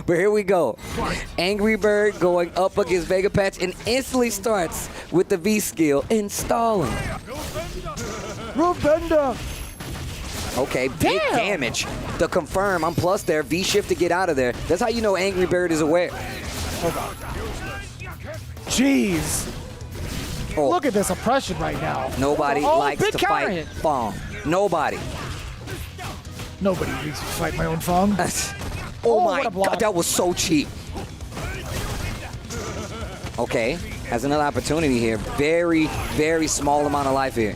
But here we go. Angry Bird going up against Vega Patch and instantly starts with the V skill, installing. Panda. Okay, big damage. The confirm, I'm plus there, V shift to get out of there. That's how you know Angry Bird is aware. Jeez. Oh. Look at this oppression right now. Nobody likes to fight hit. Fong. Nobody. Nobody needs to fight my own Fong. Oh what my a block. God, that was so cheap. Okay, has another opportunity here. Very, very small amount of life here.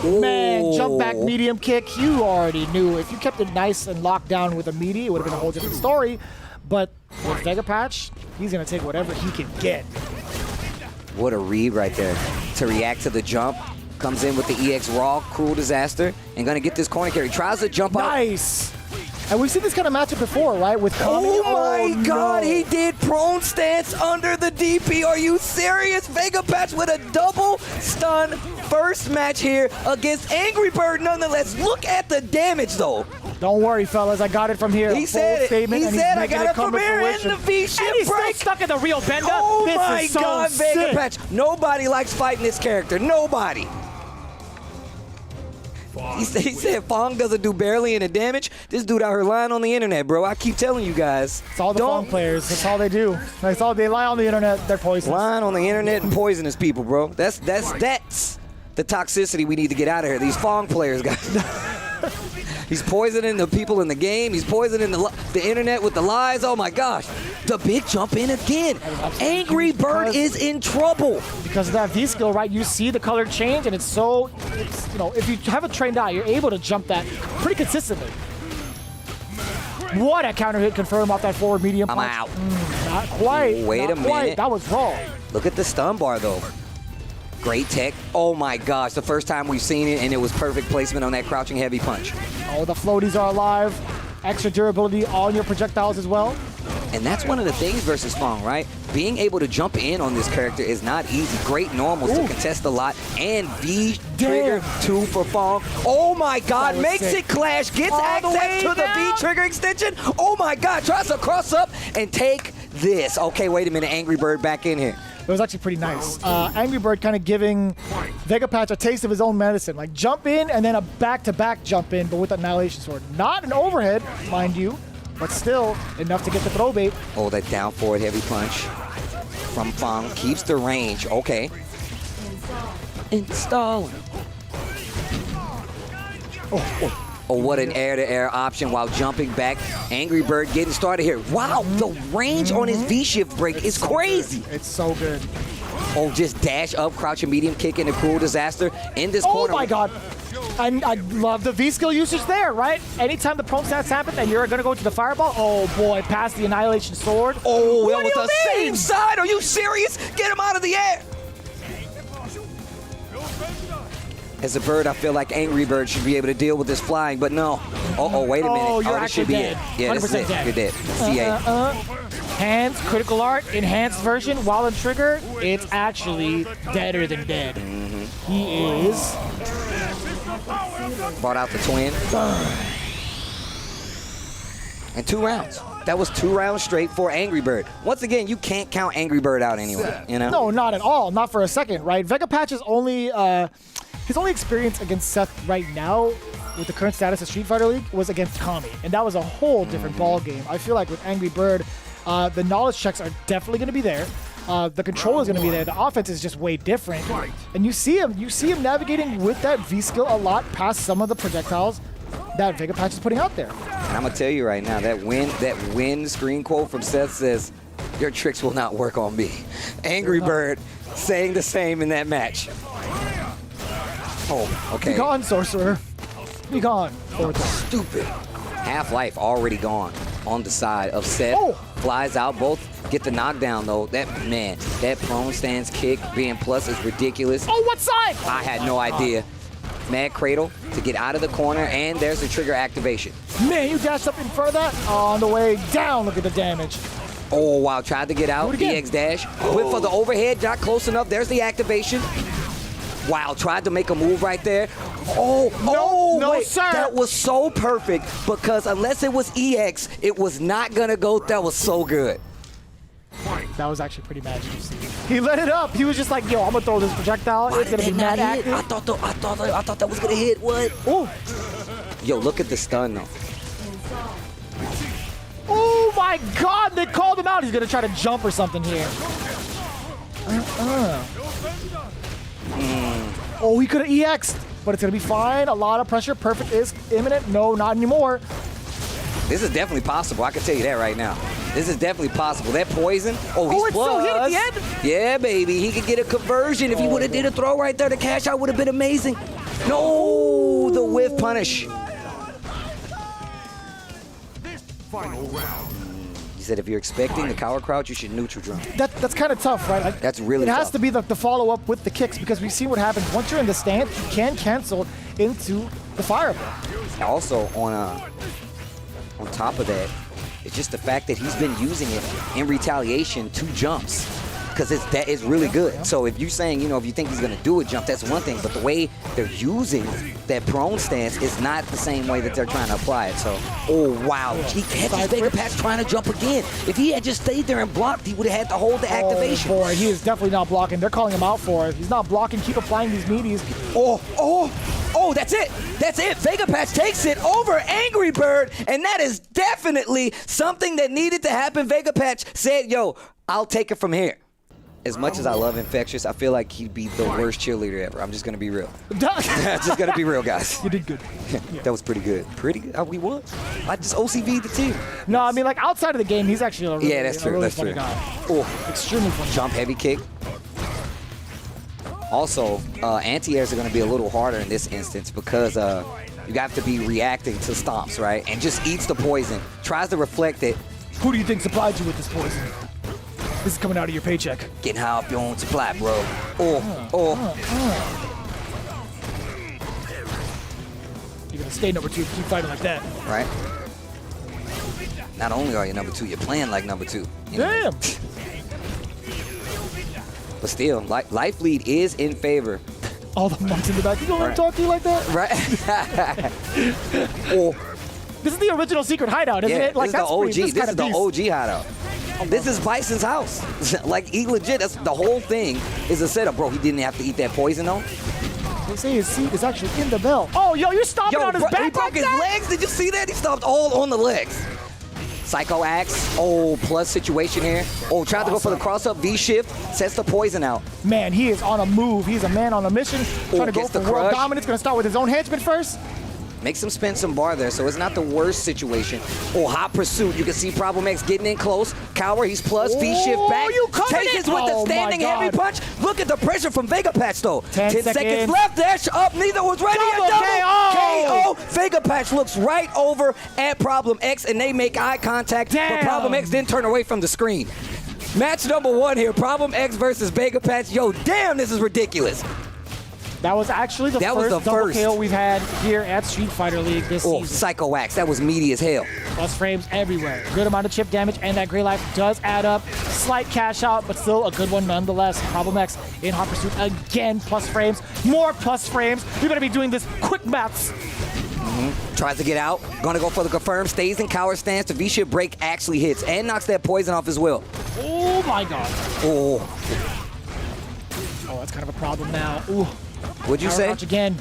Man, jump back Ooh. medium kick. You already knew. If you kept it nice and locked down with a meaty, it would have been a whole different story. But with Vega Patch, he's going to take whatever he can get. What a read right there. To react to the jump. Comes in with the EX Raw, Cruel Disaster, and going to get this corner carry. Tries to jump out. Nice. And we've seen this kind of matchup before, right? With Oh my God, no. he did prone stance under the DP. Are you serious? Vega Patch with a double stun first match here against Angry Bird nonetheless. Look at the damage though. Don't worry, fellas. I got it from here. He said it. He said I got it from here in the V And shift he's still break. stuck in the real Benda. Oh This my is so God, Vega sick. Patch. Nobody likes fighting this character. Nobody. He said Fong doesn't do barely any damage. This dude out here lying on the internet, bro. I keep telling you guys. It's all the Fong players. That's all they do. That's all they lie on the internet. They're poisonous. Lying on the internet and poisonous people, bro. That's the toxicity we need to get out of here. These Fong players, guys. He's poisoning the people in the game. He's poisoning the internet with the lies. Oh my gosh. The big jump in again. Angry Bird is in trouble. Because of that V skill, right? You see the color change, and it's you know, if you have a trained eye, you're able to jump that pretty consistently. What a counter hit confirm off that forward medium I'm punch. out. Not quite. Wait not a quite. minute. That was wrong. Look at the stun bar though. Great tech. Oh my gosh, the first time we've seen it, and it was perfect placement on that crouching heavy punch. Oh, the floaties are alive. Extra durability on your projectiles as well. And that's one of the things versus Fong, right? Being able to jump in on this character is not easy. Great normals to contest a lot. And V trigger 2 for Fong. Oh my God, makes sick. it clash. Gets All the access way to the down. V trigger extension. Oh my God, tries to cross up and take this. Okay, wait a minute, Angry Bird back in here. It was actually pretty nice. Angry Bird kind of giving Vega Patch a taste of his own medicine. Like jump in and then a back-to-back jump in, but with Annihilation Sword. Not an overhead, mind you, but still enough to get the throw bait. Oh, that down forward heavy punch from Fong. Keeps the range. Okay. Installing. Oh, what an air-to-air option while jumping back. Angry Bird getting started here. Wow, the range on his V-shift break is crazy. It's so good. Oh, just dash up, crouching medium kick into Cruel Disaster in this corner. Oh my God. I love the V-skill usage there, right? Anytime the prone stance happens and you're going to go to the fireball, oh boy, past the Annihilation Sword. Oh, What that was do you the mean? same side. Are you serious? Get him out of the air. As a bird, I feel like Angry Bird should be able to deal with this flying, but no. Oh, wait a minute. Oh, you're this should actually be dead. it. Yeah, this is 100% it. dead. You're dead. CA. Hands, critical art, enhanced version, while in trigger, it's actually deader than dead. He is. Brought out the twin. And 2 rounds. That was 2 rounds straight for Angry Bird. Once again, you can't count Angry Bird out anyway, you know? No, not at all. Not for a second, right? Vega Patch's only his only experience against Seth right now with the current status of Street Fighter League was against Kami, and that was a whole different ball game. I feel like with Angry Bird, the knowledge checks are definitely going to be there. The control is going to be there. The offense is just way different, and you see him navigating with that V skill a lot past some of the projectiles that Vega Patch is putting out there. And I'm gonna tell you right now, that win screen quote from Seth says, "Your tricks will not work on me." Angry Bird saying the same in that match. Oh, okay. Be gone, Sorcerer. Be gone. Stupid. Half-Life already gone on the side of Seth. Oh. Flies out, both get the knockdown though. That prone stance kick being plus is ridiculous. Oh, what side? I had no idea. Mad Cradle to get out of the corner, and there's the trigger activation. Man, you dashed up in front of that. On the way down, look at the damage. Oh, wow, tried to get out. EX dash. Went for the overhead, not close enough. There's the activation. Wow, tried to make a move right there. No, wait. sir. That was so perfect because unless it was EX, it was not going to go. That was so good. That was actually pretty magic to see. He let it up. He was just like, yo, I'm going to throw this projectile. It's going to be mad active. I thought that was going to hit. What? Oh. Yo, look at the stun, though. Oh, my God. They called him out. He's going to try to jump or something here. Oh, he could have EX'd, but it's going to be fine. A lot of pressure. Perfect is imminent. No, not anymore. This is definitely possible. I can tell you that right now. This is definitely possible. That poison. Oh, he's it's still hit at the end? Yeah, baby. He could get a conversion. If he would have did a throw right there, the cash out would have been amazing. No, the whiff punish. Final round. He said if you're expecting the cower crouch, you should neutral drum. That's kind of tough, right? Like, That's really It has tough. to be the follow-up with the kicks because we've seen what happens. Once you're in the stance, you can cancel into the fireball. Also, on top of that, it's just the fact that he's been using it in retaliation to jumps because that is really good. So if you're saying, if you think he's going to do a jump, that's one thing. But the way they're using that prone stance is not the same way that they're trying to apply it. So, oh, wow. He had this Vega patch trying to jump again. If he had just stayed there and blocked, he would have had to hold the activation. Oh, boy, he is definitely not blocking. They're calling him out for it. He's not blocking. Keep applying these meaties. Oh, that's it. That's it. Vega Patch takes it over Angry Bird, and that is definitely something that needed to happen. Vega Patch said, yo, I'll take it from here. As much as I love Infectious, I feel like he'd be the worst cheerleader ever. I'm just going to be real. Just going to be real, guys. You did good. That was pretty good. Pretty good? We won. I just OCV'd the team. No, I mean, like, outside of the game, he's actually a really, that's true. really That's funny true. guy. Oh, Extremely funny. jump heavy kick. Also, anti-airs are going to be a little harder in this instance because you have to be reacting to stomps, right? And just eats the poison. Tries to reflect it. Who do you think supplied you with this poison? This is coming out of your paycheck. Getting high off your own supply, bro. You're going to stay number 2 if you keep fighting like that. Right? Not only are you number 2, you're playing like number 2. You know? Damn. But still, life lead is in favor. All the monks in the back. You don't let him talk to you like that? Right? This is the original secret hideout, isn't it? Like, this is the OG. This is the OG hideout. This is Bison's house. Like, he legit, that's the whole thing is a setup. Bro, he didn't have to eat that poison, though. They say his seat is actually in the bell. Oh, yo, you're stomping on his back he broke like his that? legs. Did you see that? He stomped all on the legs. Psycho Axe. Oh, plus situation here. Oh, tried to go for the cross-up V-shift. Sets the poison out. Man, he is on a move. He's a man on a mission. Trying to go gets for the world crush. dominance. Going to start with his own henchman first. Makes him spend some bar there, so it's not the worst situation. Oh, hot pursuit. You can see Problem X getting in close. Cower, he's plus. V-shift back. you covered Takes it. with the Oh, standing my heavy God. punch. Look at the pressure from Vega Patch, though. 10 seconds left. Dash up. Neither was ready. Double Double KO. KO. Vega Patch looks right over at Problem X, and they make eye contact. Damn. But Problem X didn't turn away from the screen. Match number 1 here. Problem X versus Vega Patch. Yo, damn, this is ridiculous. That was actually the first double KO we've had here at Street Fighter League this season. Psycho Axe. That was meaty as hell. Plus frames everywhere. Good amount of chip damage, and that gray life does add up. Slight cash out, but still a good one nonetheless. Problem X in hot pursuit again. Plus frames. More plus frames. You're going to be doing this quick maths. Tries to get out. Gonna go for the confirm. Stays in cower stance. The V-shift break actually hits and knocks that poison off as well. Oh, my God. Oh, That's kind of a problem now. Ooh. what'd you Power say? crouch again.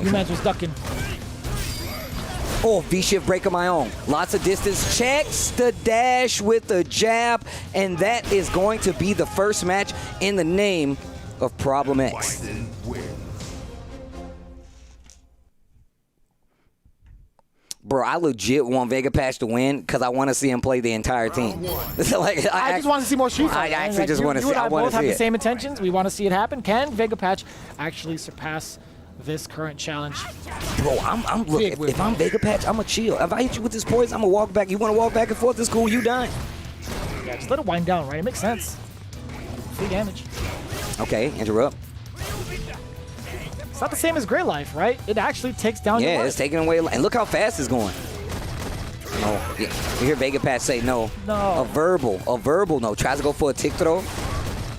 You man was ducking. Oh, V-shift break of my own. Lots of distance. Checks the dash with the jab, and that is going to be the first match in the name of Problem X. Bison wins. Bro, I legit want Vega Patch to win because I want to see him play the entire team. Like, I just want to see more Street Fighter. I actually just want to see. You and I both have see the it. same intentions. We want to see it happen. Can Vega Patch actually surpass this current challenge? Bro, I'm look. If I'm Vega Patch, I'm a chill. If I hit you with this poison, I'm gonna walk back. You want to walk back and forth? It's cool. You done. Yeah, just let it wind down, right? It makes sense. Free damage. Okay, interrupt. It's not the same as Gray Life, right? It actually takes down your Yeah, life. it's taking away. And look how fast it's going. No, yeah. You hear Vega Patch say no. No. A verbal no. Tries to go for a tick throw.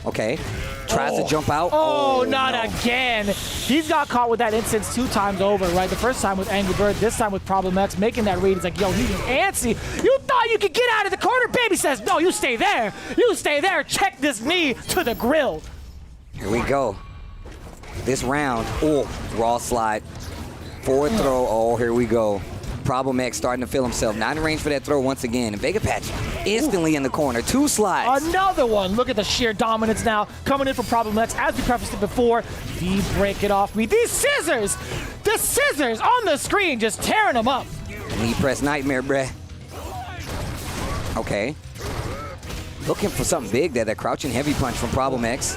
Okay. Tries to jump out. Oh, no. not again. He's got caught with that instance 2 times over, right? The first time with Angry Bird, this time with Problem X, making that read. He's like, yo, he's antsy. You thought you could get out of the corner? Baby says, no, you stay there. You stay there. Check this knee to the grill. Here we go. This round, oh, raw slide. Forward throw, oh, here we go. Problem X starting to feel himself. Not in range for that throw once again. And Vega Patch instantly in the corner. 2 slides. Another one. Look at the sheer dominance now coming in for Problem X. As we prefaced it before, the break it off me. These scissors, the scissors on the screen just tearing them up. Knee press nightmare, bruh. Okay. Looking for something big there. That crouching heavy punch from Problem X.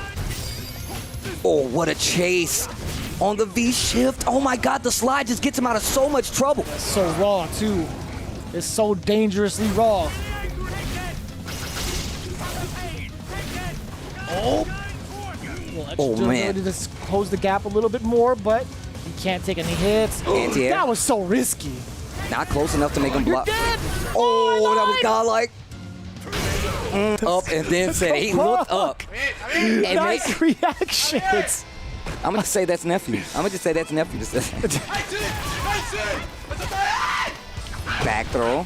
Oh, what a chase. On the V-shift. Oh my God, the slide just gets him out of so much trouble. So raw, too. It's so dangerously raw. Oh, man. To just close the gap a little bit more, but he can't take any hits. Anti-air. That was so risky. Not close enough to make him block. Dead. Oh, that was godlike. Up and then said he looked up. And Nice reactions. I'm gonna just say that's nephew. I'm gonna just say that's nephew. Back throw.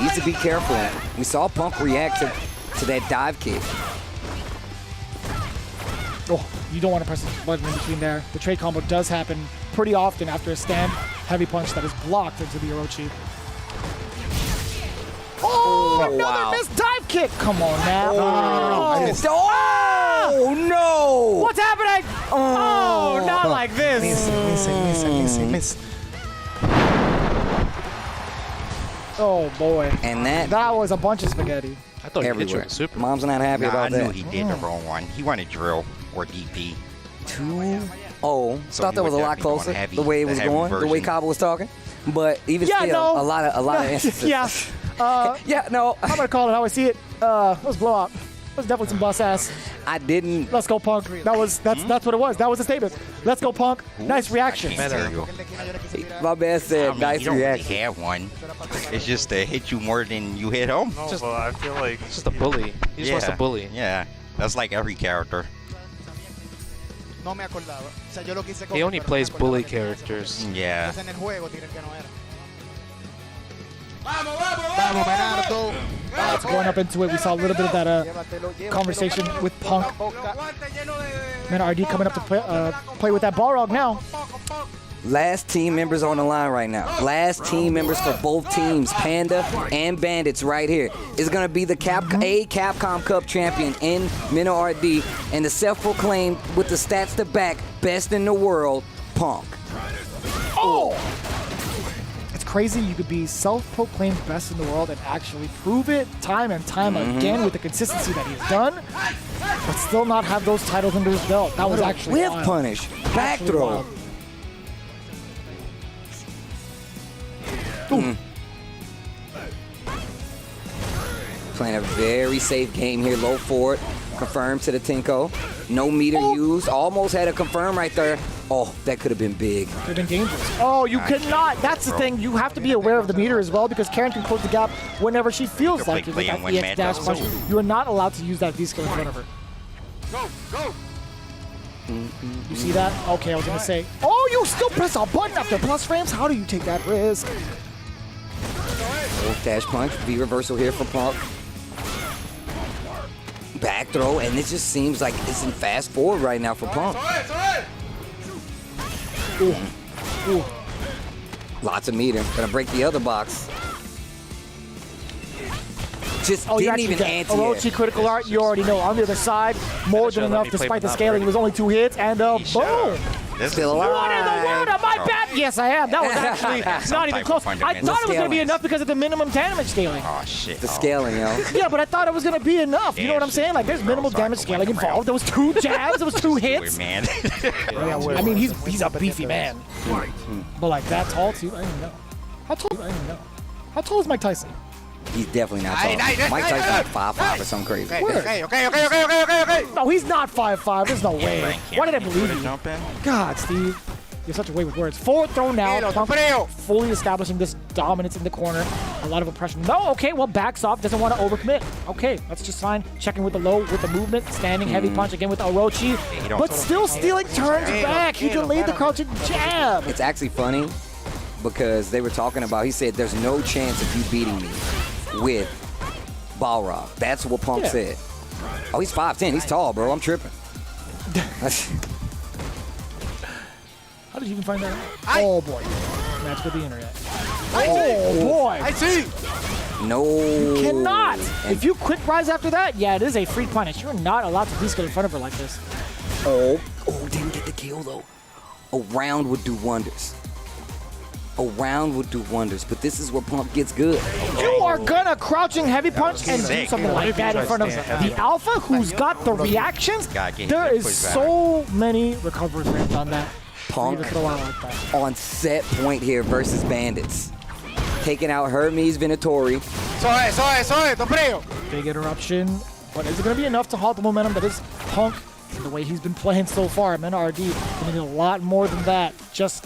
Needs to be careful. We saw Punk react to that dive kick. Oh, you don't want to press the button in between there. The trade combo does happen pretty often after a stand heavy punch that is blocked into the Orochi. Oh, another wow. missed dive kick. Come on now. Oh, no. What's happening? Oh, not like this. Miss. Oh, boy. And that That was a bunch of spaghetti. I thought you hit you everywhere. with super. Mom's not happy Nah, I about knew that. he did the wrong one. He wanted drill or DP. 2-0. So Thought he that was a would lot definitely go on closer. heavy, The way it the was heavy going, the way version. Cabo was talking. But even Yeah, still, no. a lot of instances. Yeah. Yeah, no. I'm going to call it how I see it. It was blowout. It was definitely some bust ass. I didn't. Let's go, Punk. That's what it was. That was the statement. Let's go, Punk. Nice reaction. I can't tell you. My man I said mean, nice you don't really reaction. have one. It's just to hit you more than you hit him. No, but I feel like Just a bully. He just wants to bully. Yeah, that's like every character. No me acordaba. O sea, yo lo quise He only coger, pero no plays me acordaba bully que era. characters. Yeah. Entonces en el juego tienen que no era. Vamos, Bernardo. It's going up into it. We saw a little bit of that conversation with Punk. Man, RD coming up to play with that Balrog now. Last team members on the line right now. Last team members for both teams, Panda and Bandits right here. Is going to be the Capcom Cup champion in Minnow RD and the self-proclaimed, with the stats to back, best in the world, Punk. Oh! It's crazy you could be self-proclaimed best in the world and actually prove it time and time again with the consistency that he's done, but still not have those titles under his belt. That was actually Whip wild. punish, back Actually throw. wild. Ooh. Playing a very safe game here, low forward, confirmed to the Tinko. No meter used, almost had a confirm right there. Oh, that could have been big. Could have been dangerous. Oh, you cannot. That's the thing. You have to be aware of the meter as well, because Karen can close the gap whenever she feels You're like it. With playing that one EX man dash down. punch, you are not allowed to use that V skill in front of her. Go! You see that? Okay, I was gonna say. Oh, you still press a button after plus frames? How do you take that risk? Dash punch, V reversal here for Punk. Back throw, and it just seems like it's in fast forward right now for Punk. Ooh. Ooh. Lots of meter. Gonna break the other box. Just Oh, you're didn't actually even dead. anti-air. Orochi critical art, you already know. On the other side, more than Let enough me play despite the Monopoly. scaling. It was only 2 hits, and boom! This Still is alive. What in the world? Am I bad? Yes, I am. That was actually Some not even type close. of I thought fundamental it was going to be scaling. enough because of the minimum damage scaling. Oh shit. The scaling, yo. Yeah, but I thought it was going to be enough. You know what I'm saying? Like, there's minimal damage scaling involved. There was 2 jabs. There was 2 hits. Man. I mean, he's a beefy man. But like that tall too? I don't even know. How tall? I don't even know. How tall is Mike Tyson? He's definitely not tall. Mike Tyson like 5'5" or something crazy. Okay. No, he's not 5'5". There's no way. Frank, Why did I you believe wanna you? jump in? God, Steve. You're such a way with words. Forward throw now. Punk fully establishing this dominance in the corner, a lot of oppression. No, okay, well, backs off, doesn't want to overcommit. Okay, that's just fine. Checking with the low, with the movement, standing heavy punch again with Orochi, but still stealing turns back. He delayed the crouching jab. It's actually funny because they were talking about, he said, there's no chance of you beating me with Balrog. That's what Punk said. Oh, he's 5'10", he's tall, bro, I'm tripping. How did you even find that out? Oh boy, match with the internet. Oh boy. I see. No. You cannot. If you quick rise after that, yeah, it is a free punish. You're not allowed to disco in front of her like this. Oh, didn't get the kill though. A round would do wonders. A round would do wonders, but this is where Pump gets good. You are gonna crouching heavy punch and do something like that in front of the Alpha, who's got the reactions. There is so many recovery frames on that. Punk on set point here versus Bandits. Taking out Hermes Venatori. Suave, Topreo. Big interruption, but is it gonna be enough to halt the momentum that is Punk? The way he's been playing so far, man, RD gonna need a lot more than that. Just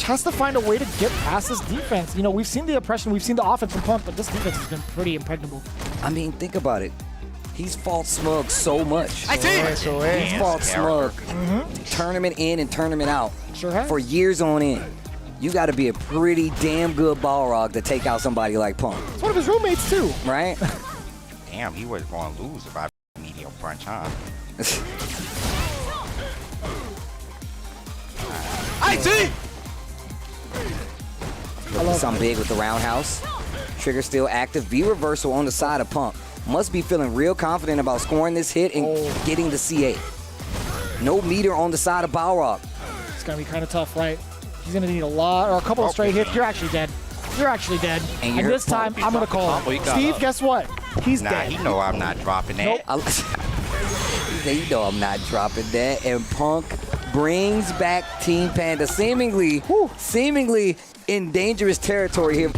has to find a way to get past this defense. You know, we've seen the oppression, we've seen the offense from Punk, but this defense has been pretty impregnable. I mean, think about it. He's fought Smug so much. I see. He's fought Smug tournament in and tournament out for years on end. You got to be a pretty damn good Balrog to take out somebody like Punk. It's one of his roommates too. Right? Damn, he was going to lose if I medium punch, huh? I see. Something big with the roundhouse. Trigger still active. V reversal on the side of Punk. Must be feeling real confident about scoring this hit and getting the C8. No meter on the side of Balrog. It's going to be kind of tough, right? He's going to need a lot, or a couple of straight hits. You're actually dead. You're actually dead. And this time, I'm going to call him. Steve, guess what? He's dead. He know I'm not dropping that. Nope. You know I'm not dropping that. And Punk brings back Team Panda, seemingly in dangerous territory here.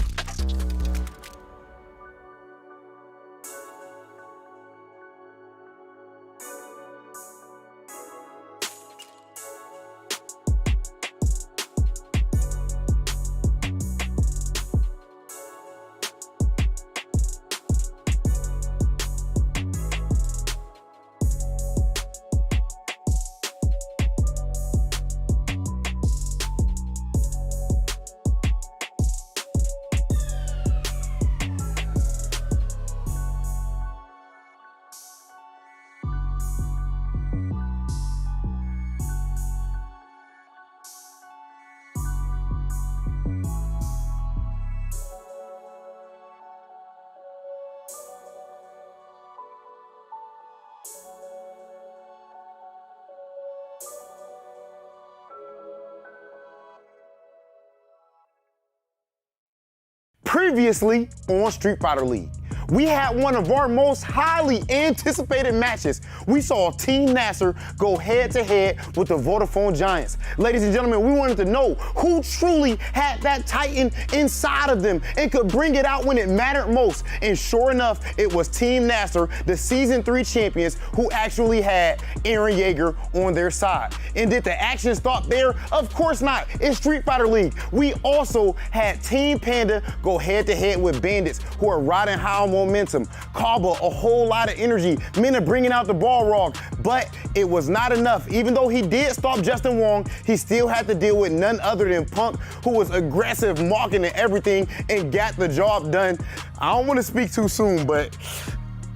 Previously on Street Fighter League, we had one of our most highly anticipated matches. We saw Team Nasser go head-to-head with the Vodafone Giants. Ladies and gentlemen, we wanted to know who truly had that Titan inside of them and could bring it out when it mattered most. And sure enough, it was Team Nasser, the Season 3 champions, who actually had Eren Yeager on their side. And did the action stop there? Of course not. It's Street Fighter League. We also had Team Panda go head-to-head with Bandits, who are riding high on momentum. Kaba, a whole lot of energy. Mena bringing out the Balrog, but it was not enough. Even though he did stop Justin Wong, he still had to deal with none other than Punk, who was aggressive, marking and everything, and got the job done. I don't want to speak too soon, but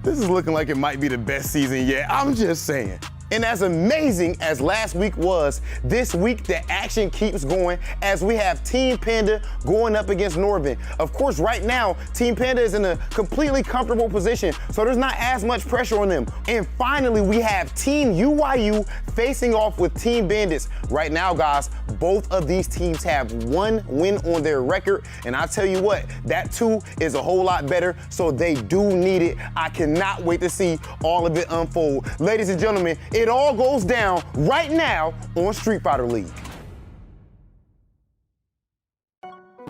this is looking like it might be the best season yet. I'm just saying. And as amazing as last week was, this week the action keeps going as we have Team Panda going up against Norvin. Of course, right now, Team Panda is in a completely comfortable position, so there's not as much pressure on them. And finally, we have Team UYU facing off with Team Bandits. Right now, guys, both of these teams have one win on their record, and I tell you what, that too is a whole lot better, so they do need it. I cannot wait to see all of it unfold. Ladies and gentlemen, it all goes down right now on Street Fighter League.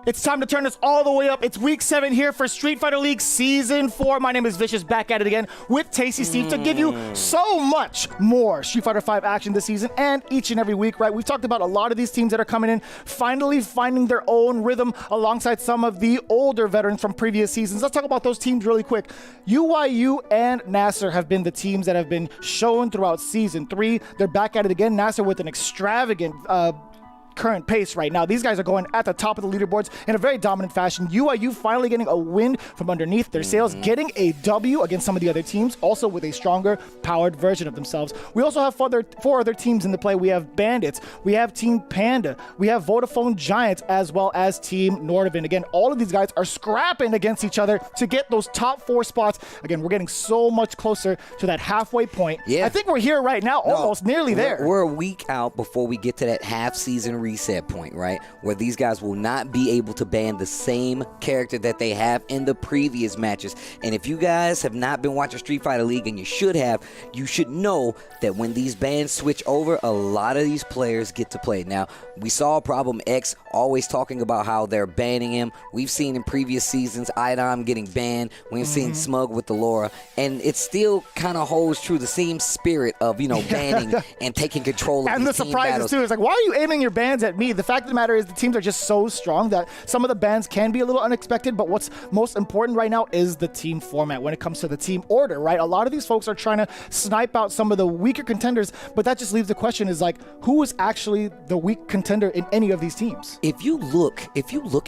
It's time to turn this all the way up. It's week 7 here for Street Fighter League Season 4. My name is Vicious, back at it again with Tasty Steve to give you so much more Street Fighter 5 action this season and each and every week, right? We've talked about a lot of these teams that are coming in, finally finding their own rhythm alongside some of the older veterans from previous seasons. Let's talk about those teams really quick. UYU and Nasser have been the teams that have been shown throughout Season 3. They're back at it again. Nasser with an extravagant current pace right now. These guys are going at the top of the leaderboards in a very dominant fashion. UYU finally getting a win from underneath their sails, getting a W against some of the other teams, also with a stronger powered version of themselves. We also have four other teams in the play. We have Bandits, we have Team Panda, we have Vodafone Giants, as well as Team Nordvin. Again, all of these guys are scrapping against each other to get those top 4 spots. Again, we're getting so much closer to that halfway point. Yeah. I think we're here right now, almost nearly there. We're a week out before we get to that half-season reset point, right? Where these guys will not be able to ban the same character that they have in the previous matches. And if you guys have not been watching Street Fighter League, and you should have, you should know that when these bans switch over, a lot of these players get to play. Now, we saw Problem X always talking about how they're banning him. We've seen in previous seasons Idom getting banned. We've seen Smug with the Laura. And it still kind of holds true, the same spirit of, you know, banning and taking control of and these the team surprises battles. too. It's like, why are you aiming your bans at me? The fact of the matter is the teams are just so strong that some of the bans can be a little unexpected, but what's most important right now is the team format when it comes to the team order, right? A lot of these folks are trying to snipe out some of the weaker contenders, but that just leaves the question is like, who is actually the weak contender in any of these teams? If you look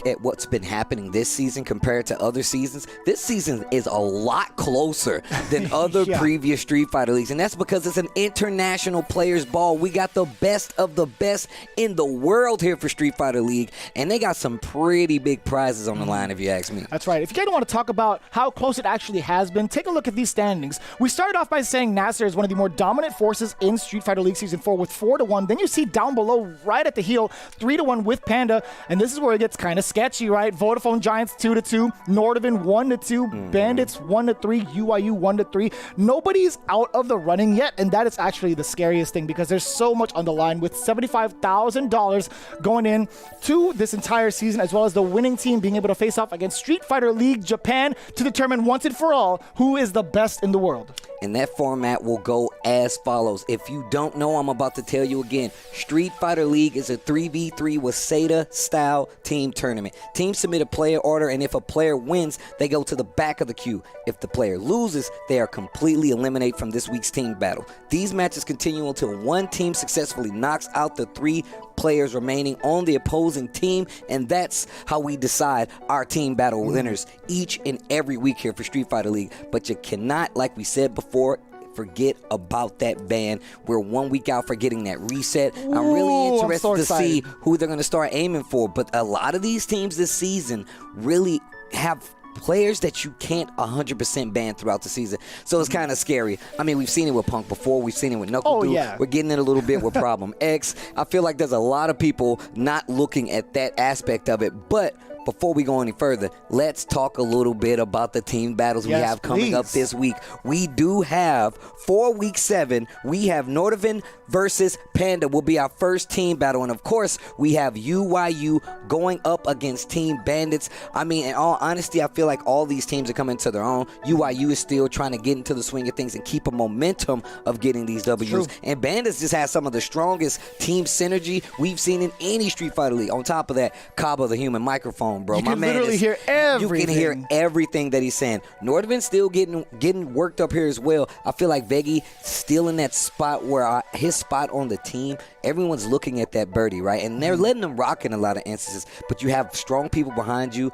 at what's been happening this season compared to other seasons, this season is a lot closer than other previous Street Fighter Leagues, and that's because it's an international players ball. We got the best of the best in the world here for Street Fighter League, and they got some pretty big prizes on the line, if you ask me. That's right. If you guys want to talk about how close it actually has been, take a look at these standings. We started off by saying Nasser is one of the more dominant forces in Street Fighter League Season 4 with 4-1. Then you see down below, right at the heel, 3-1 with Panda, and this is where it gets kind of sketchy, right? Vodafone Giants 2-2, Nordvin 1-2, Bandits 1-3, UYU 1-3. Nobody's out of the running yet, and that is actually the scariest thing because there's so much on the line with $75,000 going in to this entire season, as well as the winning team being able to face off against Street Fighter League Japan to determine once and for all who is the best in the world. And that format will go as follows. If you don't know, I'm about to tell you again. Street Fighter League is a 3v3 with SATA-style team tournament. Teams submit a player order, and if a player wins, they go to the back of the queue. If the player loses, they are completely eliminated from this week's team battle. These matches continue until one team successfully knocks out the 3 players remaining on the opposing team, and that's how we decide our team battle winners each and every week here for Street Fighter League. But you cannot, like we said before, forget about that ban. We're 1 week out for getting that reset. I'm really interested to see who they're going to start aiming for, but a lot of these teams this season really have players that you can't 100% ban throughout the season. So it's kind of scary. I mean, we've seen it with Punk before. We've seen it with Knuckle Dude. Yeah. We're getting it a little bit with Problem X. I feel like there's a lot of people not looking at that aspect of it. But before we go any further, let's talk a little bit about the team battles we have coming up this week. We do have, for week 7, we have Nordvin versus Panda will be our first team battle. And of course, we have UYU going up against Team Bandits. I mean, in all honesty, I feel like all these teams are coming to their own. UYU is still trying to get into the swing of things and keep a momentum of getting these W's. And Bandits just has some of the strongest team synergy we've seen in any Street Fighter League. On top of that, Kaba the human microphone, bro. You can literally hear everything. You can hear everything that he's saying. Nordvin's still getting worked up here as well. I feel like Veggie still in that spot where his spot on the team, everyone's looking at that birdie, right? And they're letting him rock in a lot of instances. But you have strong people behind you.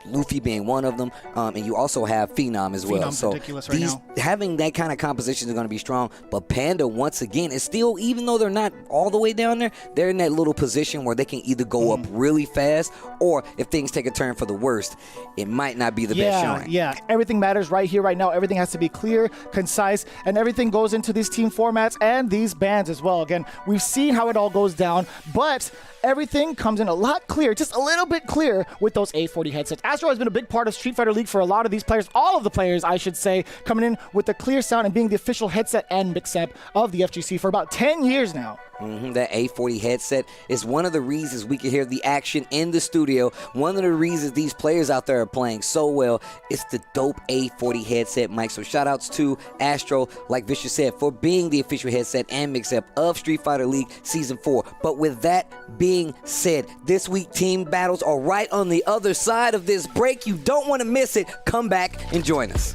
Luffy being one of them, and you also have Phenom as well. Phenom's so ridiculous right now. Having that kind of composition is going to be strong. But Panda, once again, is still, even though they're not all the way down there, they're in that little position where they can either go up really fast, or if things take a turn for the worst, it might not be the best showing. Yeah, everything matters right here, right now. Everything has to be clear, concise, and everything goes into these team formats and these bans as well. Again, we've seen how it all goes down, but everything comes in a lot clearer, just a little bit clearer with those A40 headsets. Astro has been a big part of Street Fighter League for a lot of these players, all of the players, I should say, coming in with the clear sound and being the official headset and mix amp of the FGC for about 10 years now. That A40 headset is one of the reasons we can hear the action in the studio. One of the reasons these players out there are playing so well. It's the dope A40 headset, Mike. So shout outs to Astro, like Vicious said, for being the official headset and mix-up of Street Fighter League Season 4. But with that being said, this week team battles are right on the other side of this break. You don't want to miss it. Come back and join us.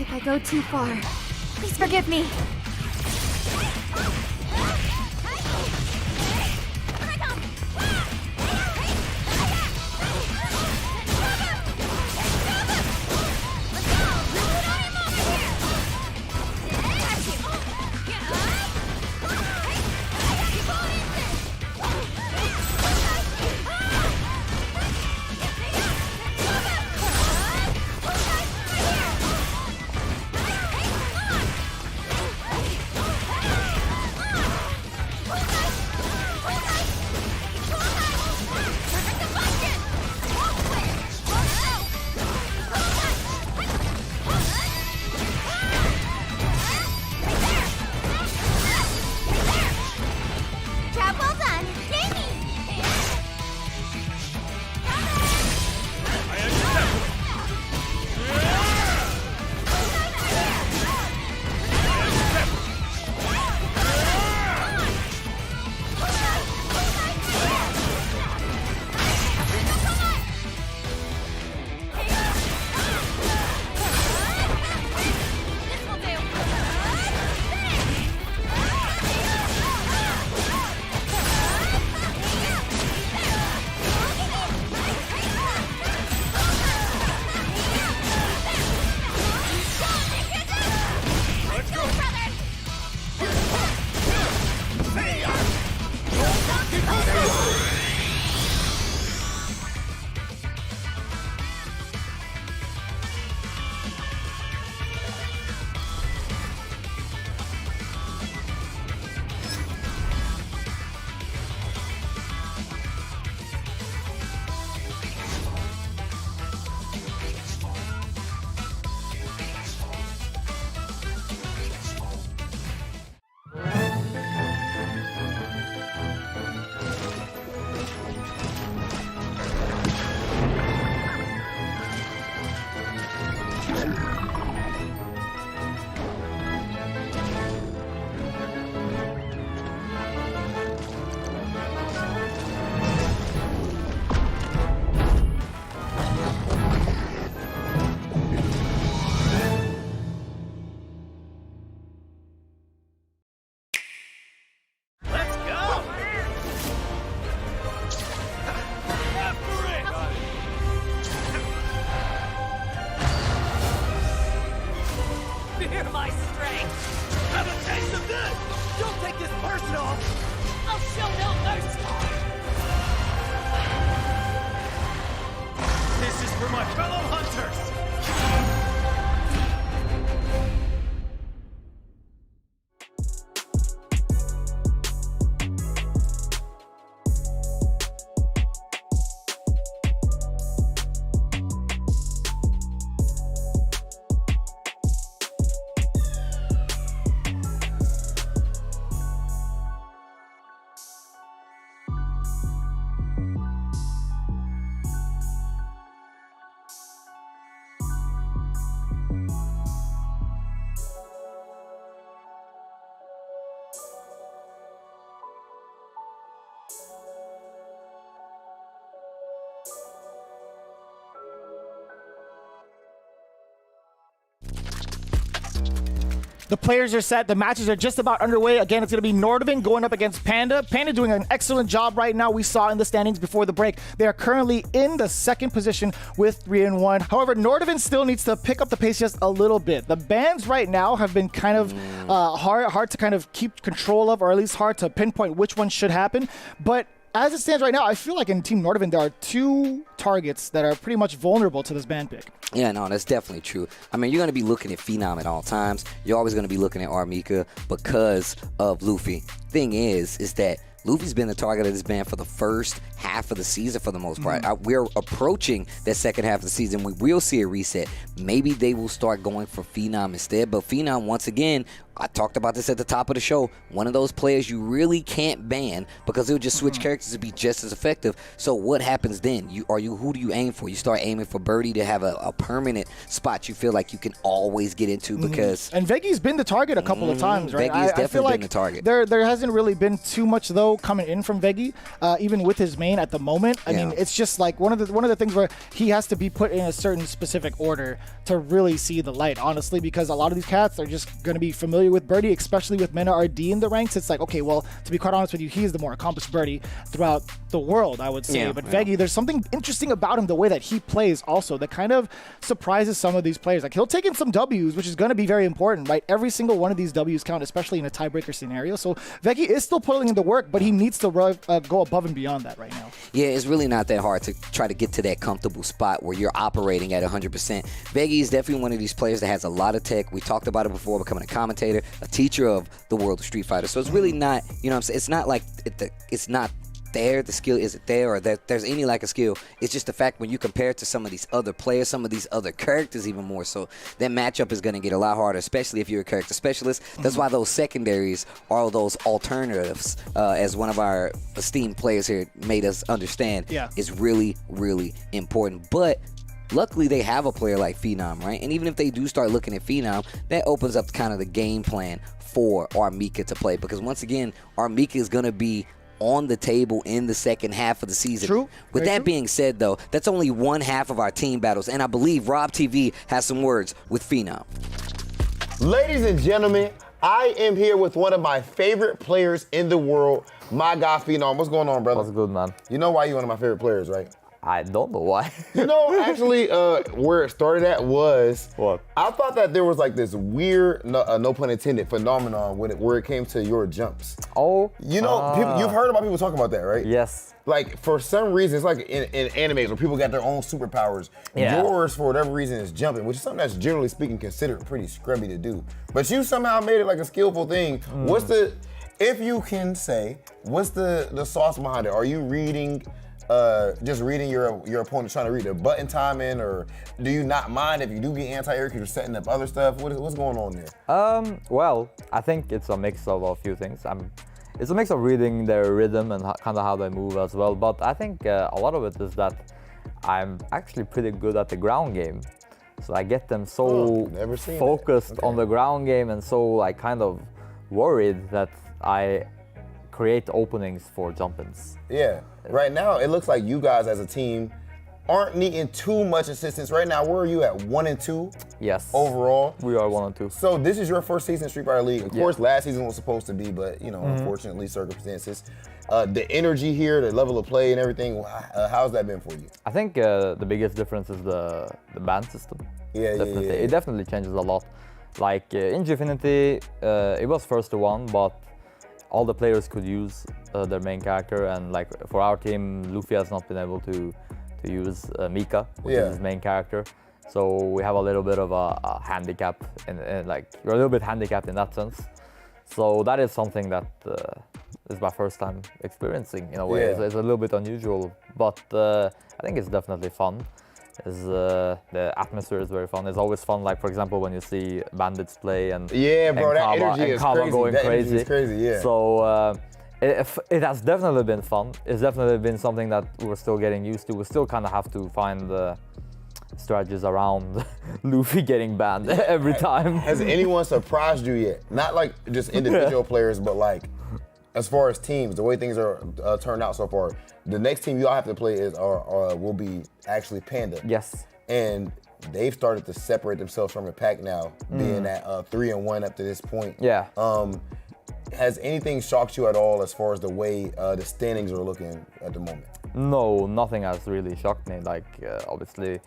If I go too far, please forgive me. The players are set. The matches are just about underway. Again, it's going to be Nordovan going up against Panda. Panda doing an excellent job right now. We saw in the standings before the break. They are currently in the second position with 3-1. However, Nordovan still needs to pick up the pace just a little bit. The bans right now have been kind of hard to kind of keep control of, or at least hard to pinpoint which one should happen. But as it stands right now, I feel like in Team Nordovan, there are two targets that are pretty much vulnerable to this ban pick. Yeah, no, that's definitely true. I mean, you're going to be looking at Phenom at all times. You're always going to be looking at Armika because of Luffy. Thing is that Luffy's been the target of this ban for the first half of the season for the most part. We're approaching that second half of the season. We will see a reset. Maybe they will start going for Phenom instead. But Phenom, once again, I talked about this at the top of the show, one of those players you really can't ban because it'll just switch characters to be just as effective. So what happens then? Who do you aim for? You start aiming for Birdie to have a permanent spot you feel like you can always get into because... And Vegi's been the target a couple of times, right? Vegi's definitely I feel like been the target. There hasn't really been too much, though, coming in from Vegi, even with his main at the moment. I mean, it's just like one of the things where he has to be put in a certain specific order to really see the light, honestly, because a lot of these cats are just going to be familiar with Birdie, especially with Mena RD in the ranks. It's like, okay, well, to be quite honest with you, he's the more accomplished Birdie throughout the world, I would say. But Vegi, there's something interesting about him, the way that he plays also, that kind of surprises some of these players. Like, he'll take in some Ws, which is going to be very important, right? Every single one of these Ws count, especially in a tiebreaker scenario. So Vegi is still putting in the work, but he needs to go above and beyond that right now. Yeah, it's really not that hard to try to get to that comfortable spot where you're operating at 100%. Vegi is definitely one of these players that has a lot of tech. We talked about it before, becoming a commentator, a teacher of the world of Street Fighter. So it's really not, you know what I'm saying? It's not like it's not there, the skill isn't there, or that there's any lack of skill. It's just the fact when you compare it to some of these other players, some of these other characters even more so, that matchup is going to get a lot harder, especially if you're a character specialist. That's why those secondaries are those alternatives, as one of our esteemed players here made us understand, is really, really important. But luckily, they have a player like Phenom, right? And even if they do start looking at Phenom, that opens up kind of the game plan for Armika to play. Because once again, Armika is going to be on the table in the second half of the season. True. With that being said, though, that's only one half of our team battles. And I believe Rob TV has some words with Phenom. Ladies and gentlemen, I am here with one of my favorite players in the world, my guy Phenom. What's going on, brother? What's good, man? You know why you're one of my favorite players, right? I don't know why. You know, actually, where it started at was... What? I thought that there was like this weird, no pun intended, phenomenon where it came to your jumps. Oh. You know, you've heard about people talking about that, right? Yes. Like, for some reason, it's like in animes where people got their own superpowers. Yeah. Yours, for whatever reason, is jumping, which is something that's generally speaking considered pretty scrubby to do. But you somehow made it like a skillful thing. What's the, if you can say, what's the sauce behind it? Are you reading... just reading your opponent, trying to read the button timing, or do you not mind if you do get anti-air because you're setting up other stuff? What's going on there? Well, I think it's a mix of a few things. It's a mix of reading their rhythm and kind of how they move as well. But I think a lot of it is that I'm actually pretty good at the ground game. So I get them so focused on the ground game and so like kind of worried that I create openings for jump-ins. Yeah. Right now, it looks like you guys as a team aren't needing too much assistance. Right now, where are you at? 1 and 2? Yes. Overall? We are 1 and 2. So this is your first season in Street Fighter League. Of course, last season was supposed to be, but you know, unfortunately, circumstances. The energy here, the level of play and everything, how's that been for you? I think the biggest difference is the ban system. Yeah, definitely. yeah. It definitely changes a lot. Like in Gfinity, it was first to 1, but all the players could use their main character, and like for our team, Luffy has not been able to use Mika, which is his main character. So we have a little bit of a handicap, and like you're a little bit handicapped in that sense. So that is something that is my first time experiencing in a way. Yeah. It's a little bit unusual, but I think it's definitely fun. The atmosphere is very fun. It's always fun, like for example, when you see Bandits play and that energy is crazy. Going that crazy. Energy is crazy, yeah. So it has definitely been fun. It's definitely been something that we're still getting used to. We still kind of have to find the strategies around Luffy getting banned every time. Has anyone surprised you yet? Not like just individual players, but like as far as teams, the way things are turned out so far. The next team you all have to play will be actually Panda. Yes. And they've started to separate themselves from the pack now, being at 3-1 up to this point. Yeah. Has anything shocked you at all as far as the way the standings are looking at the moment? No, nothing has really shocked me. Like obviously,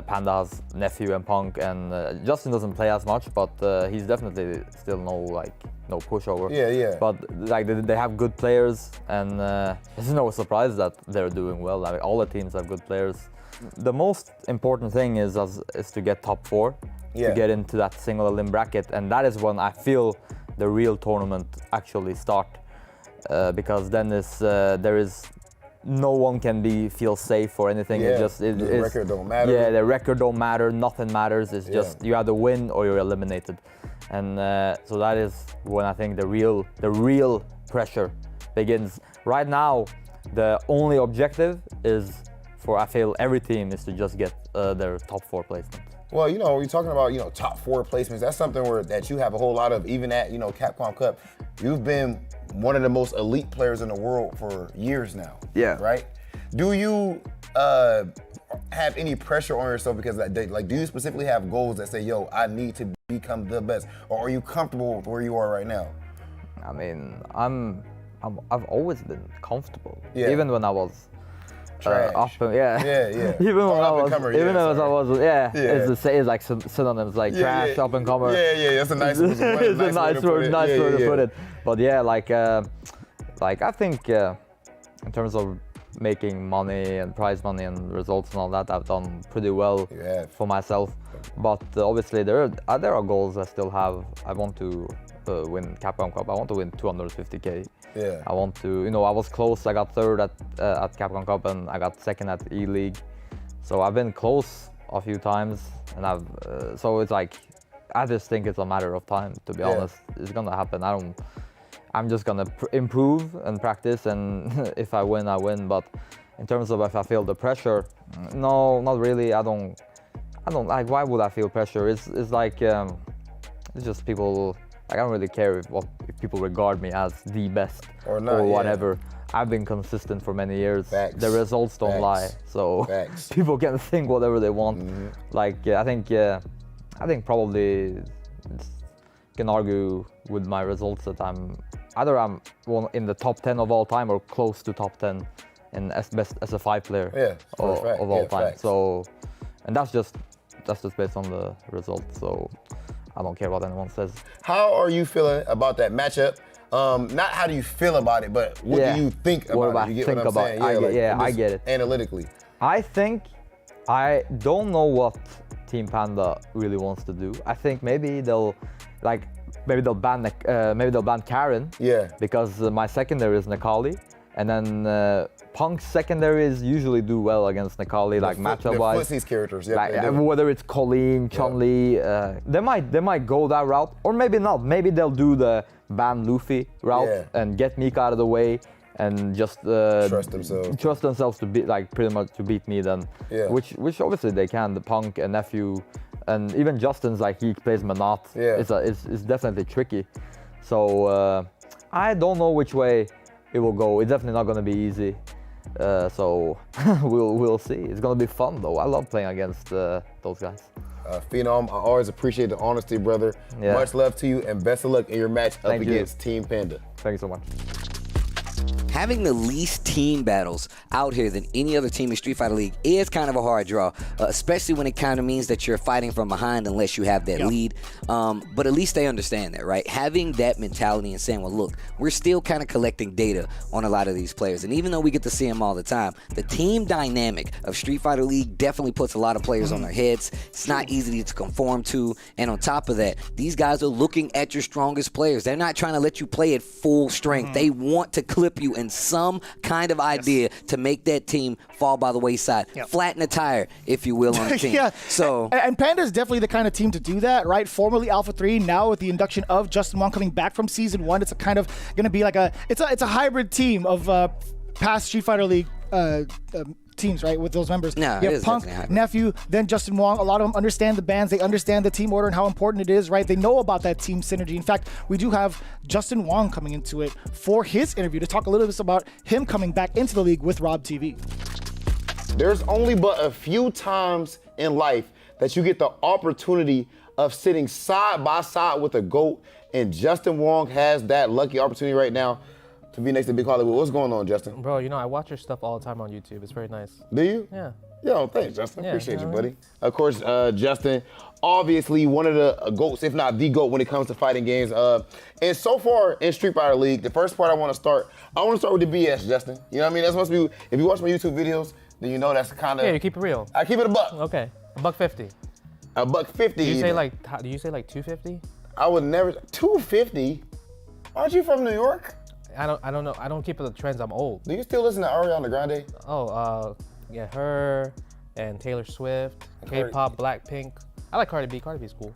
Panda has Nephew and Punk, and Justin doesn't play as much, but he's definitely still no pushover. Yeah. But like they have good players, and it's no surprise that they're doing well. I mean, all the teams have good players. The most important thing is to get top 4, to get into that single elim bracket, and that is when I feel the real tournament actually start. because then there is no one can feel safe or anything. Yeah, The record don't matter. Yeah, the record don't matter. Nothing matters. It's just you either win or you're eliminated, and so that is when I think the real pressure begins. Right now, the only objective is I feel every team is to just get their top 4 placement. Well, you're talking about, top 4 placements. That's something that you have a whole lot of, even at, Capcom Cup. You've been one of the most elite players in the world for years now. Yeah. Right? Do you have any pressure on yourself because, do you specifically have goals that say, yo, I need to become the best? Or are you comfortable with where you are right now? I mean, I've always been comfortable. Yeah. Even when I was Trash. Yeah. Even when I was, it's like synonyms like trash, up and comer. Yeah. That's a nice word. It's a nice word to put it. But yeah, like I think in terms of making money and prize money and results and all that, I've done pretty well for myself. But obviously there are goals I still have. I want to win Capcom Cup. I want to win 250K. Yeah. I want to, I was close. I got 3rd at Capcom Cup and I got 2nd at E-League. So I've been close a few times, and so it's like, I just think it's a matter of time, to be honest. It's gonna happen. I'm just gonna improve and practice, and if I win, I win. But in terms of if I feel the pressure, no, not really. I don't like, why would I feel pressure? It's like, it's just people. I don't really care if people regard me as the best or not, whatever. I've been consistent for many years. Facts. The results don't lie, so people can think whatever they want. Mm-hmm. Like I think probably can argue with my results that I'm one in the top 10 of all time or close to top 10 in as a 5 player of all time. Facts. So, and that's just based on the results. So. I don't care what anyone says. How are you feeling about that matchup? Not how do you feel about it, but what do you think about it? You get what I'm saying? I get it. Analytically. I don't know what Team Panda really wants to do. I think maybe they'll ban Karen. Yeah. Because my secondary is Nekali, and then Punk's secondaries usually do well against Nekali, like matchup-wise. These characters, whether it's Colleen, Chun-Li, they might go that route, or maybe not. Maybe they'll do the ban Luffy route and get Mika out of the way and just trust themselves to beat, pretty much to beat me then. Yeah. Which obviously they can. The Punk and Nephew, and even Justin's he plays Manat. Yeah. It's definitely tricky. So I don't know which way it will go. It's definitely not going to be easy. So we'll see. It's gonna be fun though. I love playing against those guys. Phenom, I always appreciate the honesty, brother. Yeah. Much love to you and best of luck in your match up against Team Panda. Thank you so much. Having the least team battles out here than any other team in Street Fighter League is kind of a hard draw, especially when it kind of means that you're fighting from behind unless you have that lead. But at least they understand that, right? Having that mentality and saying, well, look, we're still kind of collecting data on a lot of these players. And even though we get to see them all the time, the team dynamic of Street Fighter League definitely puts a lot of players on their heads. It's not easy to conform to. And on top of that, these guys are looking at your strongest players. They're not trying to let you play at full strength. They want to clip you in some kind of idea to make that team fall by the wayside. Flatten the tire, if you will, on the team. So and Panda is definitely the kind of team to do that, right? Formerly Alpha 3, now with the induction of Justin Wong coming back from Season 1, it's a kind of going to be like it's a hybrid team of past Street Fighter League teams, right, with those members. No, you have Punk, Nephew, then Justin Wong. A lot of them understand the bands. They understand the team order and how important it is, right? They know about that team synergy. In fact, we do have Justin Wong coming into it for his interview to talk a little bit about him coming back into the league with Rob TV. There's only but a few times in life that you get the opportunity of sitting side by side with a GOAT, and Justin Wong has that lucky opportunity right now to be next to Big Hollywood. What's going on, Justin? Bro, I watch your stuff all the time on YouTube. It's very nice. Do you? Yeah. Yo, thanks, Justin. Appreciate you, buddy. Of course, Justin, obviously one of the GOATs, if not the GOAT, when it comes to fighting games. And so far in Street Fighter League, the first part I want to start with the BS, Justin. You know what I mean? That's supposed to be, if you watch my YouTube videos, then you know that's kind of... Yeah, you keep it real. I keep it a buck. Okay, $1.50. $1.50. Do you say like 250? I would never... 250? Aren't you from New York? I don't know. I don't keep up the trends. I'm old. Do you still listen to Ariana Grande? Oh, yeah, her and Taylor Swift, K-pop, Blackpink. I like Cardi B. Cardi B's cool.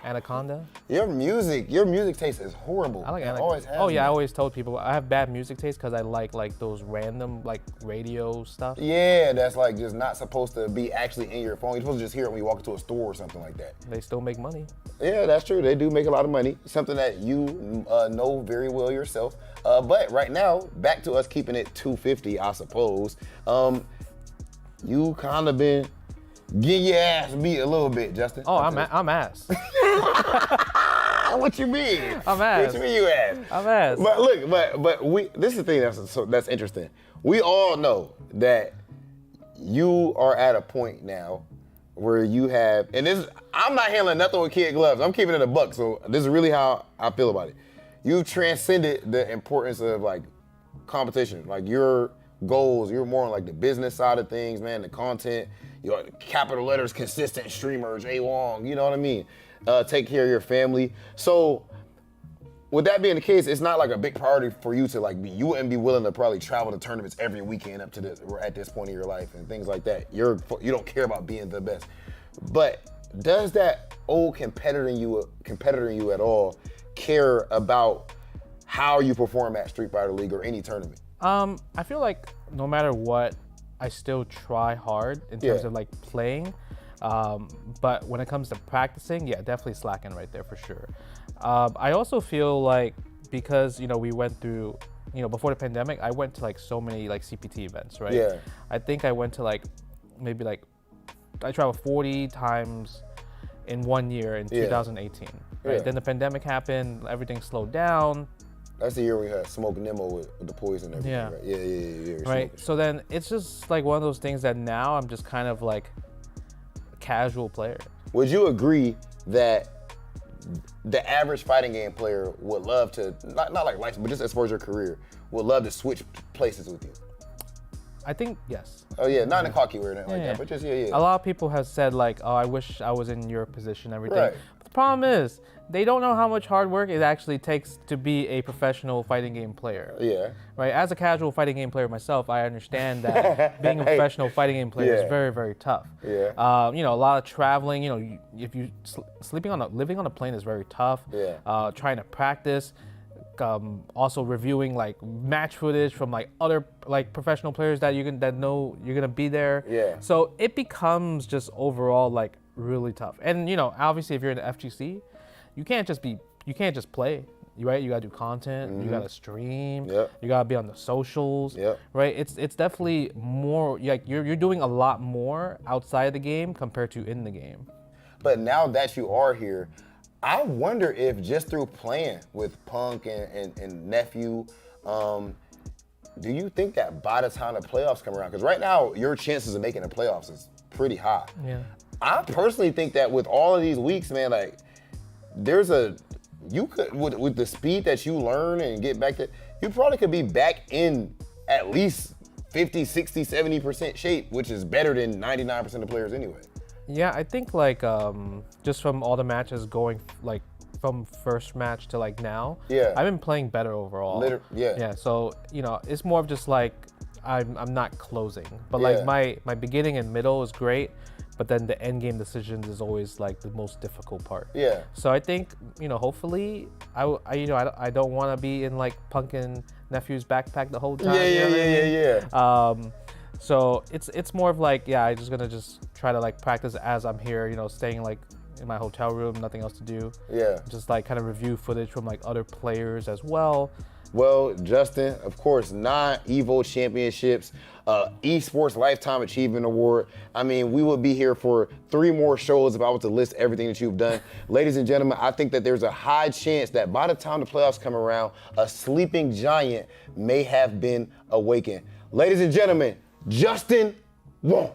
Anaconda. Your music taste is horrible. I like It Anaconda. always has Oh yeah, I been. always told people I have bad music taste because I like those random like radio stuff. Yeah, that's like just not supposed to be actually in your phone. You're supposed to just hear it when you walk into a store or something like that. They still make money. Yeah, that's true. They do make a lot of money. Something that you know very well yourself. But right now, back to us keeping it 250, I suppose. You kind of been getting your ass beat a little bit, Justin. Oh, I'm ass. What you mean? I'm ass. What you mean you ass? I'm ass. But look, but we. This is the thing that's interesting. We all know that you are at a point now where you have, and this. I'm not handling nothing with kid gloves. I'm keeping it a buck. So this is really how I feel about it. You've transcended the importance of like competition. Like your goals, you're more on like the business side of things, man. The content, your capital letters, consistent streamers, A-Wong. You know what I mean? Take care of your family. So with that being the case, it's not like a big priority for you to like you wouldn't be willing to probably travel to tournaments every weekend up to this or at this point in your life and things like that. You don't care about being the best. But does that old competitor in you at all care about how you perform at Street Fighter League or any tournament? I feel like no matter what, I still try hard in terms of like playing. But when it comes to practicing, yeah, definitely slacking right there for sure. I also feel like because, we went through, before the pandemic, I went to like so many like CPT events, right? Yeah. I think I went to like, maybe like, I traveled 40 times in 1 year in 2018, right? Yeah. Then the pandemic happened, everything slowed down. That's the year we had Smoke Nemo with the poison and everything, Yeah. right? Yeah. Right, so then it's just like one of those things that now I'm just kind of like a casual player. Would you agree that the average fighting game player would love to, not like life, but just as far as your career, would love to switch places with you? I think, yes. Oh yeah, not in a cocky way or anything like that, but just yeah. A lot of people have said like, oh, I wish I was in your position and everything. Right. But the problem is, they don't know how much hard work it actually takes to be a professional fighting game player. Yeah. Right, as a casual fighting game player myself, I understand that being a professional fighting game player is very, very tough. Yeah. A lot of traveling, if you living on a plane is very tough. Yeah. Trying to practice. Also reviewing like match footage from like other like professional players that know you're gonna be there. Yeah. So it becomes just overall like really tough. And obviously if you're in the FGC, you can't just play. Right? You gotta do content. You gotta stream. Yep. You gotta be on the socials. Yep. Right? It's definitely more like you're doing a lot more outside the game compared to in the game. But now that you are here, I wonder if just through playing with Punk and Nephew, do you think that by the time the playoffs come around, because right now your chances of making the playoffs is pretty high. Yeah. I personally think that with all of these weeks, man, like you could with the speed that you learn and get back to, you probably could be back in at least 50, 60, 70% shape, which is better than 99% of players anyway. Yeah, I think like just from all the matches going like from first match to like now, I've been playing better overall. Yeah, so it's more of just like I'm not closing, but like my beginning and middle is great, but then the end game decisions is always like the most difficult part. Yeah. So I think hopefully I don't want to be in like Punk and Nephew's backpack the whole time. Yeah. So it's more of like, I'm just gonna try to like practice as I'm here, staying like in my hotel room, nothing else to do. Yeah. Just like kind of review footage from like other players as well. Well, Justin, of course, 9 EVO championships, Esports Lifetime Achievement Award. I mean, we would be here for 3 more shows if I was to list everything that you've done. Ladies and gentlemen, I think that there's a high chance that by the time the playoffs come around, a sleeping giant may have been awakened. Ladies and gentlemen, Justin Wong.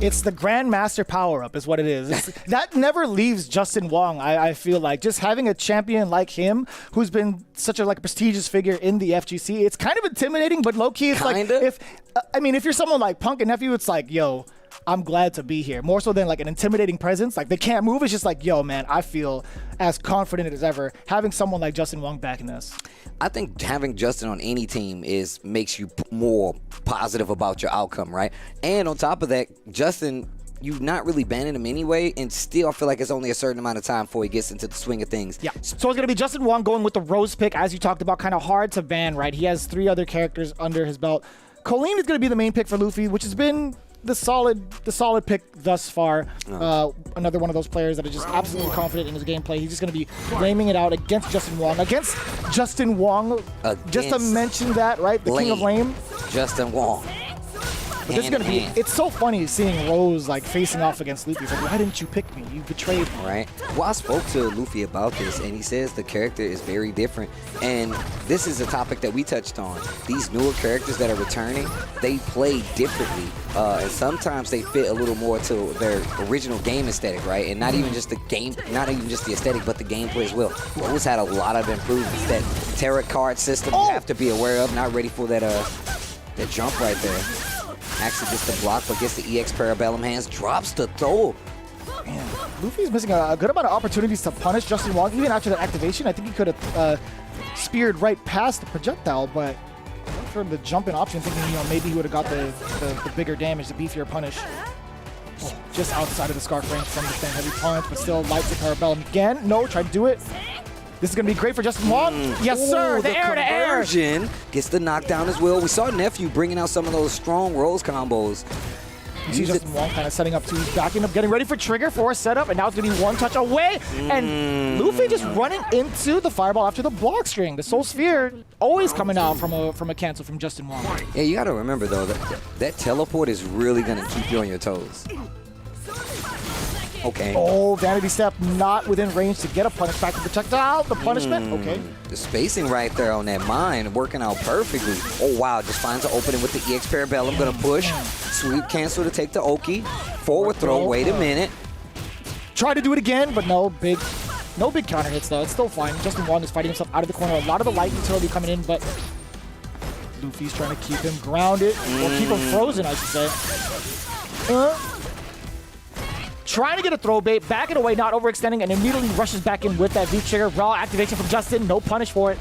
It's the Grandmaster power-up is what it is. That never leaves Justin Wong, I feel like. Just having a champion like him, who's been such a prestigious figure in the FGC, it's kind of intimidating, but low-key, it's like, if you're someone like Punk and Nephew, it's like, yo, I'm glad to be here. More so than like an intimidating presence. Like they can't move. It's just like, yo, man, I feel as confident as ever having someone like Justin Wong backing us. I think having Justin on any team makes you more positive about your outcome, right? And on top of that, Justin, you've not really banned him anyway, and still I feel like it's only a certain amount of time before he gets into the swing of things. Yeah. So it's going to be Justin Wong going with the Rose pick, as you talked about, kind of hard to ban, right? He has 3 other characters under his belt. Colleen is going to be the main pick for Luffy, which has been the solid pick thus far. Another one of those players that is just absolutely confident in his gameplay. He's just going to be flaming it out against Justin Wong. Just to mention that, right? The king of lame. Justin Wong. But this is gonna be, it's so funny seeing Rose like facing off against Luffy. It's like, why didn't you pick me? You betrayed me. Right. Well, I spoke to Luffy about this, and he says the character is very different. And this is a topic that we touched on. These newer characters that are returning, they play differently. And sometimes they fit a little more to their original game aesthetic, right? And not even just the game, not even just the aesthetic, but the gameplay as well. Rose had a lot of improvements. That tarot card system you have to be aware of. Not ready for that jump right there. Actually gets the block, but gets the EX Parabellum hands, drops the throw. Man, Luffy's missing a good amount of opportunities to punish Justin Wong. Even after that activation, I think he could have speared right past the projectile, but for the jumping option, thinking, you know, maybe he would have got the bigger damage, the beefier punish. Oh, just outside of the scarf range from the stand heavy punch, but still lights the Parabellum again. No, try to do it. This is going to be great for Justin Wong. Yes, sir. The air to air. Conversion gets the knockdown as well. We saw Nephew bringing out some of those strong Rose combos. You see Justin Wong kind of setting up, too. He's backing up, getting ready for trigger for a setup, and now it's going to be one touch away. And Luffy just running into the fireball after the block string. The Soul Sphere always coming out from a cancel from Justin Wong. Yeah, you got to remember, though, that teleport is really going to keep you on your toes. Okay. Oh, Vanity Step not within range to get a punish back to projectile. The punishment, okay. The spacing right there on that mine working out perfectly. Oh, wow, just finds an opening with the EX Parabellum. Gonna push. Sweep cancel to take the Oki. Forward throw, wait a minute. Try to do it again, but no big counter hits though. It's still fine. Justin Wong is fighting himself out of the corner. A lot of the light utility coming in, but Luffy's trying to keep him grounded, or keep him frozen, I should say. Trying to get a throw bait, back it away, not overextending, and immediately rushes back in with that V-trigger. Raw activation from Justin, no punish for it.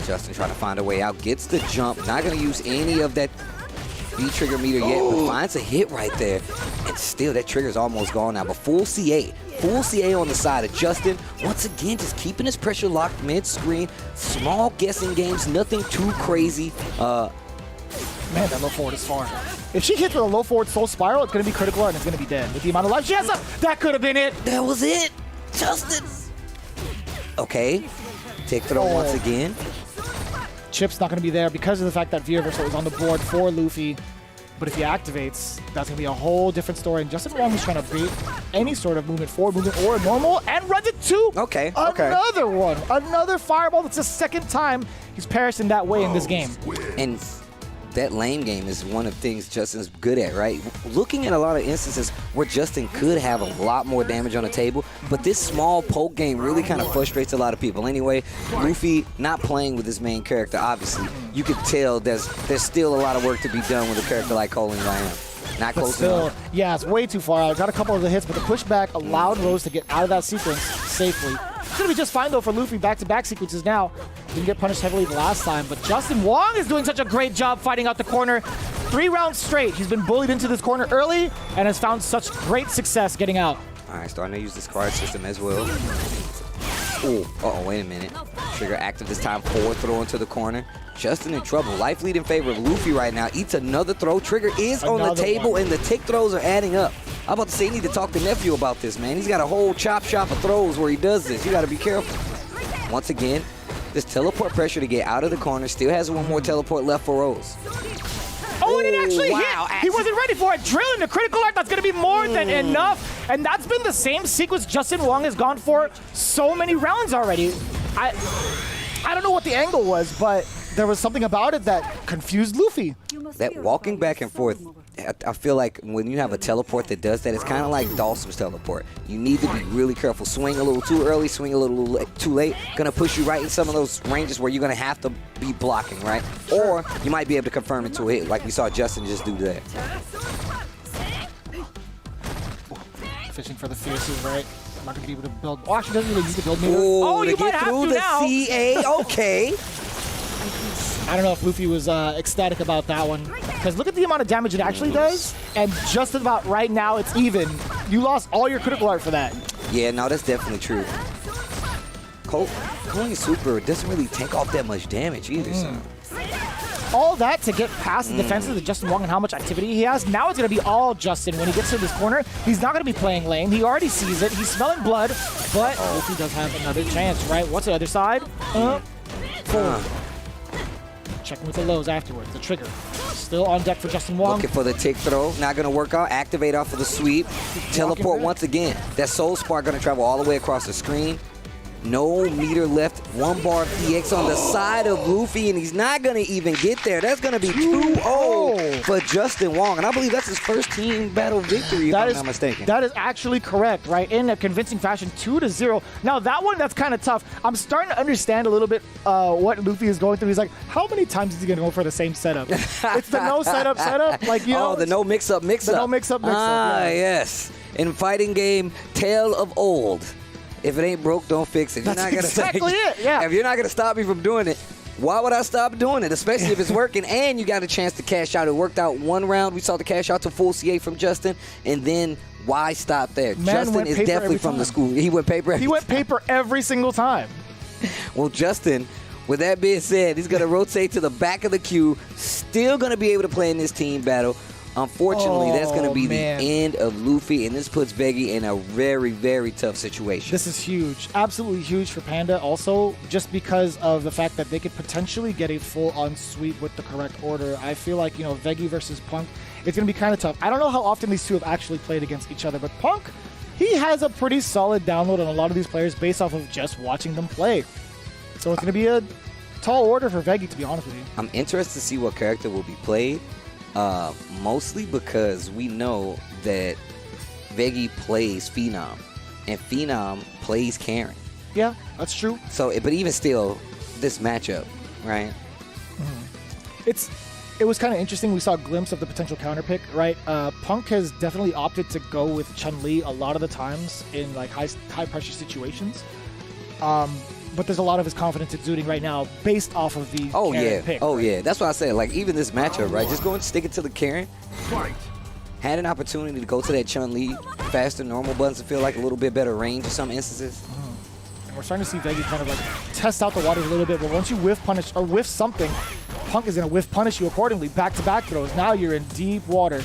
Justin trying to find a way out, gets the jump, not going to use any of that V-trigger meter yet, but finds a hit right there. And still, that trigger's almost gone now, but full CA. Full CA on the side of Justin. Once again, just keeping his pressure locked mid-screen. Small guessing games, nothing too crazy. Man, that low forward is far. If she hits with a low forward soul spiral, it's going to be critical and it's going to be dead. With the amount of life she has up, that could have been it. That was it. Justin. Okay. Take throw once again. Chip's not going to be there because of the fact that V-Reversal is on the board for Luffy. But if he activates, that's going to be a whole different story. And Justin Wong is trying to beat any sort of movement, forward movement or normal, and runs it too. Okay. Another one. Another fireball. That's the second time he's perished in that way in this game. And that lane game is one of the things Justin's good at, right? Looking at a lot of instances where Justin could have a lot more damage on the table, but this small poke game really kind of frustrates a lot of people. Anyway, Luffy not playing with his main character, obviously. You could tell there's still a lot of work to be done with a character like Colin Ryan. Not close enough. Yeah, it's way too far out. Got a couple of the hits, but the pushback allowed Rose to get out of that sequence safely. It's going to be just fine, though, for Luffy. Back-to-back sequences now. Didn't get punished heavily the last time, but Justin Wong is doing such a great job fighting out the corner. 3 rounds straight. He's been bullied into this corner early and has found such great success getting out. All right, starting to use this card system as well. Ooh, uh-oh, wait a minute. Trigger active this time, forward throw into the corner. Justin in trouble. Life lead in favor of Luffy right now. Eats another throw. Trigger is on the table, and the tick throws are adding up. I'm about to say, you need to talk to Nephew about this, man. He's got a whole chop shop of throws where he does this. You got to be careful. Once again, this teleport pressure to get out of the corner. Still has one more teleport left for Rose. Oh, and it actually hit! He wasn't ready for it. Drilling the critical art, that's going to be more than enough. And that's been the same sequence Justin Wong has gone for so many rounds already. I don't know what the angle was, but there was something about it that confused Luffy. That walking back and forth, I feel like when you have a teleport that does that, it's kind of like Dawson's teleport. You need to be really careful. Swing a little too early, swing a little too late. Gonna push you right in some of those ranges where you're gonna have to be blocking, right? Or you might be able to confirm it to a hit, like we saw Justin just do that. fishing for the fierces, right? I'm not gonna be able to build. Oh, actually, doesn't really use the build meter. Oh, you to might get have through to the now. CA. Okay. I don't know if Luffy was ecstatic about that one. Because look at the amount of damage it actually does. And just about right now, it's even. You lost all your critical art for that. Yeah, no, that's definitely true. Going super doesn't really take off that much damage either, so. All that to get past the defenses of Justin Wong and how much activity he has. Now it's going to be all Justin. When he gets to this corner, he's not going to be playing lane. He already sees it. He's smelling blood. But Luffy does have another chance, right? What's the other side? Forward. Checking with the lows afterwards. The trigger. Still on deck for Justin Wong. Looking for the tick throw. Not going to work out. Activate off of the sweep. Teleport once again. That Soul Spark going to travel all the way across the screen. No meter left. 1 bar of PX on the side of Luffy, and he's not going to even get there. That's going to be 2-0 for Justin Wong, and I believe that's his first team battle victory, if I'm not mistaken. That is actually correct, right? In a convincing fashion, 2-0. Now, that one, that's kind of tough. I'm starting to understand a little bit what Luffy is going through. He's like, how many times is he going to go for the same setup? It's the no setup. Like, you know, the no mix-up. The no mix-up. Ah, yeah. yes. In fighting game, tale of old. If it ain't broke, don't fix it. That's exactly it, yeah. If you're not going to stop me from doing it, why would I stop doing it? Especially if it's working and you got a chance to cash out. It worked out one round. We saw the cash out to full CA from Justin, and then why stop there? Justin is definitely from the school. He went paper. He went paper every single time. Well, Justin, with that being said, he's going to rotate to the back of the queue. Still going to be able to play in this team battle. Unfortunately, that's going to be the end of Luffy, and this puts Veggie in a very, very tough situation. This is huge. Absolutely huge for Panda also, just because of the fact that they could potentially get a full-on sweep with the correct order. I feel like, you know, Veggie versus Punk, it's going to be kind of tough. I don't know how often these two have actually played against each other, but Punk, he has a pretty solid download on a lot of these players based off of just watching them play. So it's going to be a tall order for Veggie, to be honest with you. I'm interested to see what character will be played. Mostly because we know that Veggie plays Phenom, and Phenom plays Karen. Yeah, that's true. So, but even still, this matchup, right? It was kind of interesting. We saw a glimpse of the potential counter pick, right? Punk has definitely opted to go with Chun-Li a lot of the times in like high pressure situations. But there's a lot of his confidence exuding right now based off of the Karen pick. Oh, yeah. That's what I said. Like, even this matchup, right? Just go and stick it to the Karen. Had an opportunity to go to that Chun-Li faster. Normal buttons to feel like a little bit better range in some instances. And we're starting to see Veggie kind of like test out the waters a little bit. But once you whiff punish or whiff something, Punk is going to whiff punish you accordingly. Back-to-back throws. Now you're in deep water.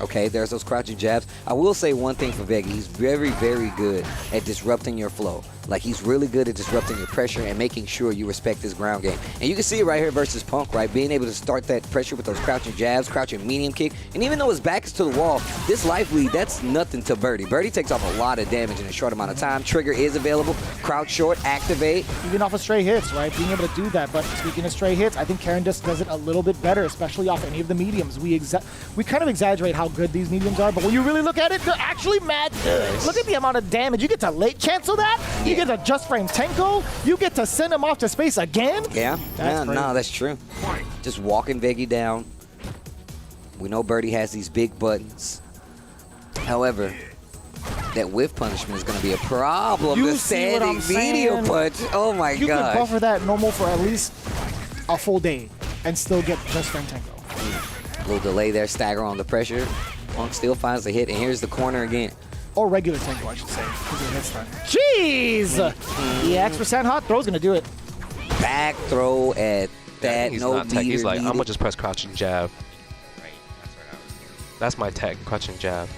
Okay, there's those crouching jabs. I will say one thing for Veggie. He's very, very good at disrupting your flow. Like, he's really good at disrupting your pressure and making sure you respect his ground game. And you can see it right here versus Punk, right? Being able to start that pressure with those crouching jabs, crouching medium kick. And even though his back is to the wall, this life lead, that's nothing to Birdie. Birdie takes off a lot of damage in a short amount of time. Trigger is available. Crouch short, activate. Even off of stray hits, right? Being able to do that. But speaking of stray hits, I think Karen just does it a little bit better, especially off any of the mediums. We kind of exaggerate how good these mediums are, but when you really look at it, they're actually mad good. Look at the amount of damage. You get to late cancel that. You get to just frame Tenko. You get to send him off to space again. Yeah, no, that's true. Just walking Veggie down. We know Birdie has these big buttons. However, that whiff punishment is going to be a problem. You the see what I'm standing medium saying? punch. Oh my god. You could buffer that normal for at least a full day and still get just frame Tenko. A little delay there, stagger on the pressure. Punk still finds the hit, and here's the corner again. Or regular Tenko, I should say. Jeez! The X% hot throw's gonna do it. Back throw at that, he's no not tech. He's like, needed. I'm gonna just press crouch and jab. That's my tech, crouch and jab.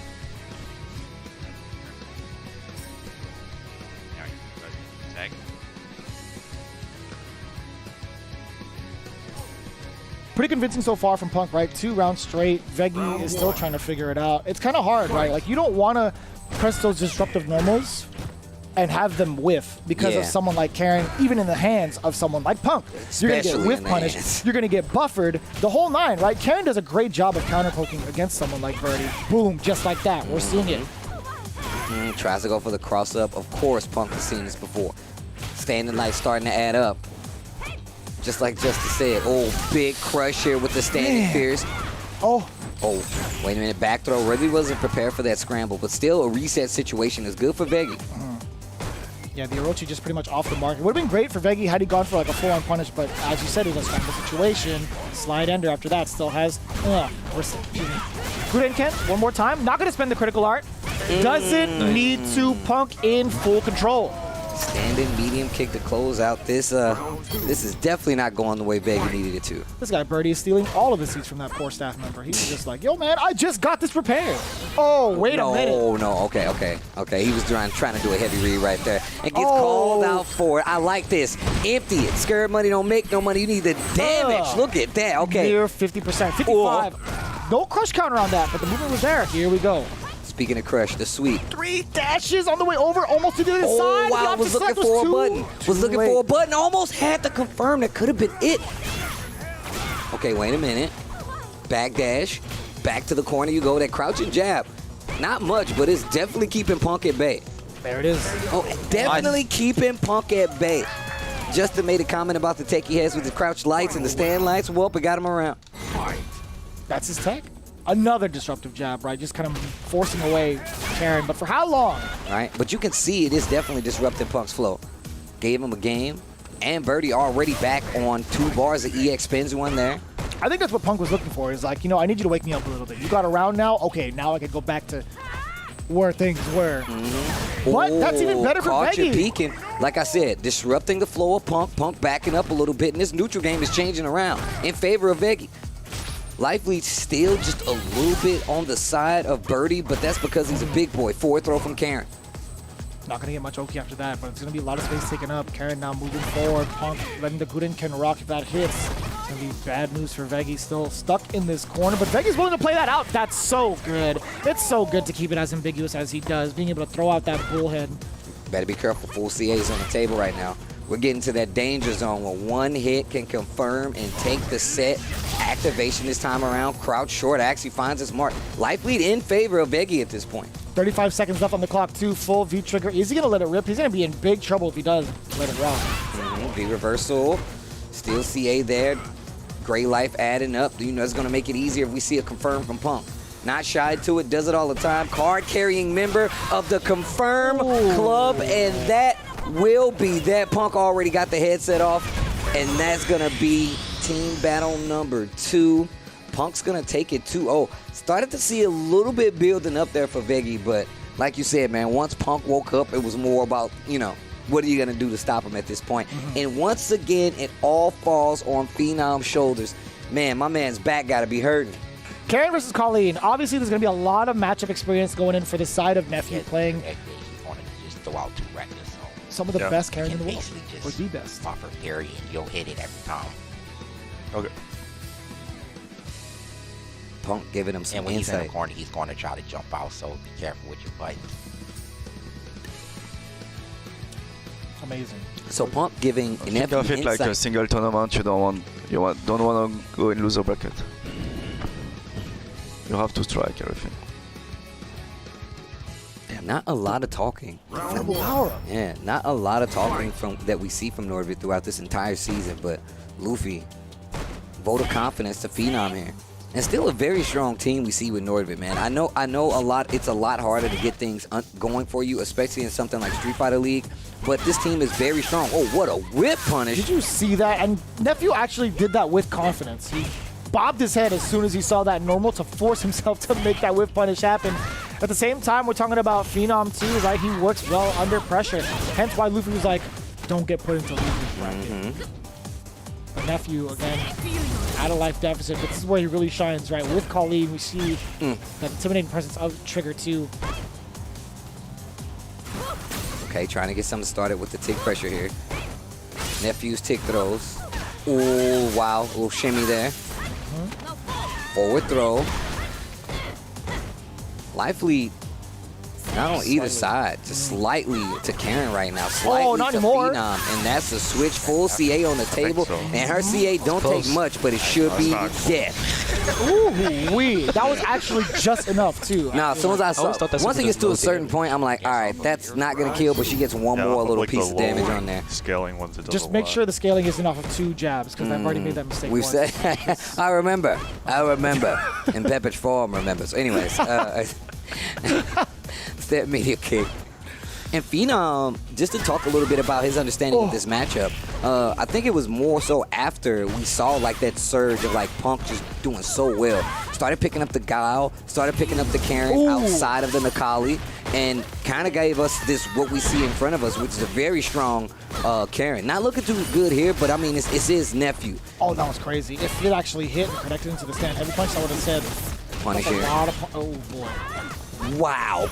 Pretty convincing so far from Punk, right? 2 rounds straight. Veggie is still trying to figure it out. It's kind of hard, right? Like, you don't want to press those disruptive normals and have them whiff because of someone like Karen, even in the hands of someone like Punk. You're going to get whiff punished. You're going to get buffered. The whole 9, right? Karen does a great job of counter-poking against someone like Birdie. Boom, just like that. We're seeing it. Tries to go for the cross-up. Of course, Punk has seen this before. Standing light starting to add up. Just like Justice said. Oh, big crush here with the standing fierce. Oh, Oh, wait a minute. Back throw. Really wasn't prepared for that scramble, but still a reset situation is good for Veggie. Yeah, the Orochi just pretty much off the mark. It would have been great for Veggie had he gone for like a full-on punish, but as you said, it was a scramble situation. Slide ender after that still has... Gurenken, one more time. Not going to spend the critical art. Doesn't need to. Punk in full control. Standing medium kick to close out. This is definitely not going the way Veggie needed it to. This guy Birdie is stealing all of his seats from that poor staff member. He was just like, yo, man, I just got this prepared. Oh, wait a minute. No, okay. He was trying to do a heavy read right there. And gets called out for it. I like this. Empty it. Scared money don't make no money. You need the damage. Look at that. Okay. Near 50%. 55. No crush counter on that, but the movement was there. Here we go. Speaking of crush, the sweep. 3 dashes on the way over, almost to the other side. Oh, wow, was looking for a button. Was looking for a button. Almost had to confirm. That could have been it. Okay, wait a minute. Back dash. Back to the corner you go. That crouching jab. Not much, but it's definitely keeping Punk at bay. There it is. Oh, definitely keeping Punk at bay. Justin made a comment about the tech he has with the crouch lights and the stand lights. Well, it got him around. That's his tech. Another disruptive jab, right? Just kind of forcing away Karen, but for how long? Right, but you can see it is definitely disrupting Punk's flow. Gave him a game, and Birdie already back on 2 bars of EX spins one there. I think that's what Punk was looking for. Is like, I need you to wake me up a little bit. You got around now? Okay, now I can go back to where things were. What? That's even better for Veggie. Veggie. Peeking. Like I said, disrupting the flow of Punk. Punk backing up a little bit, and this neutral game is changing around in favor of Veggie. Life lead still just a little bit on the side of Birdie, but that's because he's a big boy. Forward throw from Karen. Not going to get much Oki after that, but it's going to be a lot of space taken up. Karen now moving forward. Punk letting the Gurenken rock if that hits. It's going to be bad news for Veggie. Still stuck in this corner, but Veggie's willing to play that out. That's so good. It's so good to keep it as ambiguous as he does, being able to throw out that bullhead. Better be careful. Full CA's on the table right now. We're getting to that danger zone where one hit can confirm and take the set. Activation this time around. Crouch short actually finds his mark. Life lead in favor of Veggie at this point. 35 seconds left on the clock, too. Full V trigger. Is he going to let it rip? He's going to be in big trouble if he does let it rock. V reversal. Still CA there. Gray life adding up. It's going to make it easier if we see a confirm from Punk. Not shy to it. Does it all the time. Card carrying member of the Confirm Club. And that will be that. Punk already got the headset off, and that's gonna be team battle number 2. Punk's gonna take it 2-0. Started to see a little bit building up there for Veggie, but like you said, man, once Punk woke up, it was more about, what are you gonna do to stop him at this point? And once again, it all falls on Phenom's shoulders. Man, my man's back gotta be hurting. Karen versus Colleen. Obviously, there's going to be a lot of matchup experience going in for the side of Nephew playing just throw out 2 reckless. some of the best Karens in the world, or the best. Offer parry and you'll hit it every time. Okay. Punk giving him some and when insight. he's in the corner, he's going to try to jump out, so be careful with your buttons. Amazing. So Punk giving Think of it like a single tournament. You don't want to go in loser bracket. You have to strike everything. Damn, not a lot of talking. Yeah, not a lot of talking that we see from Nordvik throughout this entire season, but Luffy, vote of confidence to Phenom here. And still a very strong team we see with Nordvik, man. I know a lot. It's a lot harder to get things going for you, especially in something like Street Fighter League. But this team is very strong. Oh, what a whip punish! Did you see that? And Nephew actually did that with confidence. He bobbed his head as soon as he saw that normal to force himself to make that whip punish happen. At the same time, we're talking about Phenom too, right? He works well under pressure. Hence why Luffy was like, "Don't get put into Luffy's bracket." But Nephew again. At a life deficit, but this is where he really shines, right? With Colleen, we see that intimidating presence of Trigger too. Okay, trying to get something started with the tick pressure here. Nephew's tick throws. Oh, wow. A little shimmy there. Forward throw. Life lead. Not on either side, just slightly to Karen right now. Slightly not to anymore. Phenom, and that's a switch. Full CA on the table, and her CA don't take much, but it should be death. Ooh, wee. That was actually just enough, too. Nah, as soon as I saw, once it gets to a certain point, I'm like, all right, that's not going to kill, but she gets one more little piece of damage on there. Scaling ones it does Just make sure the scaling isn't off of 2 jabs, because I've already made that mistake We've once. said, I remember. And Peppage Farm remembers. Anyways, step media kick. And Phenom, just to talk a little bit about his understanding of this matchup, I think it was more so after we saw like that surge of like Punk just doing so well. Started picking up the Guile, started picking up the Karen outside of the Nakali, and kind of gave us this, what we see in front of us, which is a very strong Karen. Not looking too good here, but I mean, it's his nephew. Oh, that was crazy. If it actually hit and connected into the stand heavy punch, I would have said, Punish here. Oh, boy. Wow.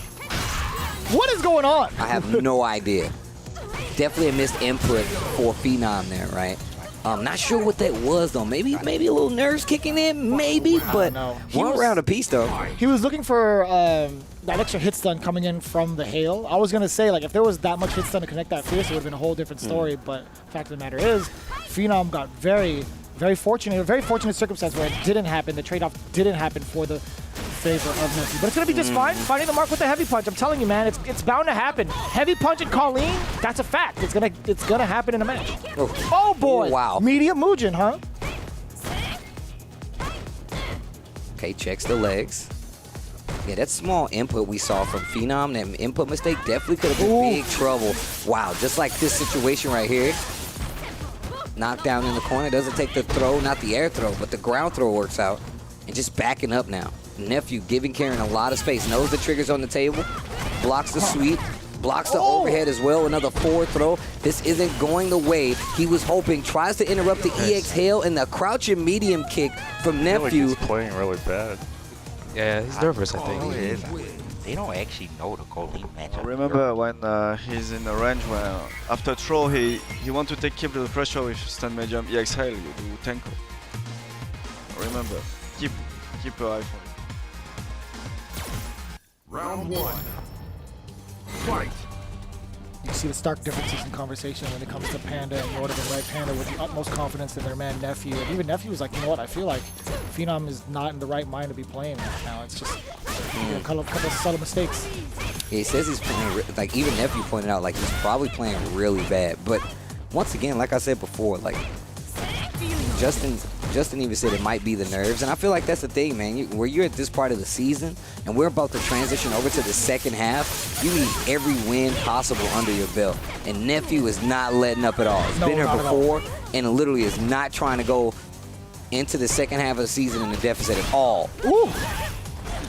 What is going on? I have no idea. Definitely a missed input for Phenom there, right? I'm not sure what that was, though. Maybe a little nerves kicking in, maybe, but one round apiece, though. He was looking for that extra hit stun coming in from the hail. I was going to say, like, if there was that much hit stun to connect that fierce, it would have been a whole different story, but fact of the matter is, Phenom got very fortunate, a very fortunate circumstance where it didn't happen. The trade-off didn't happen for the favor of Nephew. But it's going to be just fine. Finding the mark with the heavy punch. I'm telling you, man, it's bound to happen. Heavy punch and Colleen, that's a fact. It's gonna happen in a match. Oh boy. Wow. Medium Mujin, huh? Okay, checks the legs. Yeah, that small input we saw from Phenom, that input mistake definitely could have been big trouble. Wow, just like this situation right here. Knockdown in the corner, doesn't take the throw, not the air throw, but the ground throw works out. And just backing up now. Nephew giving Karen a lot of space, knows the trigger's on the table, blocks the sweep, blocks the overhead as well, another forward throw. This isn't going the way he was hoping. Tries to interrupt the EX hail and the crouching medium kick from Nephew. He's playing really bad. Yeah, he's nervous, I think. They don't actually know the Colleen matchup. Remember when he's in the range where after throw he want to keep the pressure with stand medium, he exhale, you do Tenko. Remember, keep your eye for it. Round 1. Fight. You see the stark differences in conversation when it comes to Panda and Nordic, right? Panda with the utmost confidence in their man Nephew. And even Nephew was like, you know what, I feel like Phenom is not in the right mind to be playing right now. It's just a couple of subtle mistakes. Yeah, he says he's playing, like even Nephew pointed out, like he's probably playing really bad. But once again, like I said before, like Justin even said it might be the nerves, and I feel like that's the thing, man. Where you're at this part of the season, and we're about to transition over to the second half, you need every win possible under your belt. And Nephew is not letting up at all. He's been here before, and literally is not trying to go into the second half of the season in a deficit at all. Ooh!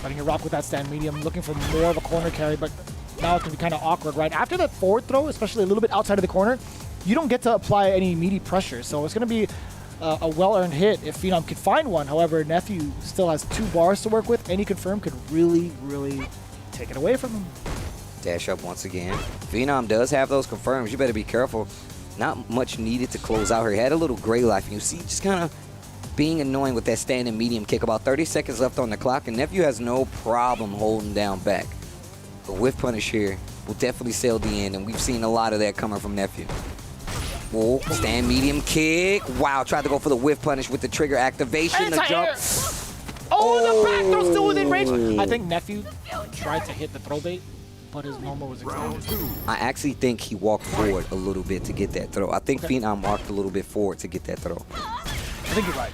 Letting it rock with that stand medium, looking for more of a corner carry, but now it's going to be kind of awkward, right? After that forward throw, especially a little bit outside of the corner, you don't get to apply any meaty pressure, so it's going to be a well-earned hit if Phenom could find one. However, Nephew still has 2 bars to work with. Any confirm could really, really take it away from him. Dash up once again. Phenom does have those confirms. You better be careful. Not much needed to close out here. He had a little gray life. And you see just kind of being annoying with that standing medium kick. About 30 seconds left on the clock, and Nephew has no problem holding down back. The whiff punish here will definitely seal the end, and we've seen a lot of that coming from Nephew. Oh, stand medium kick. Wow, tried to go for the whiff punish with the trigger activation. The jump. Oh, the back throw still within range. I think Nephew tried to hit the throw bait, but his normal was extended. I actually think he walked forward a little bit to get that throw. I think Phenom walked a little bit forward to get that throw. I think you're right.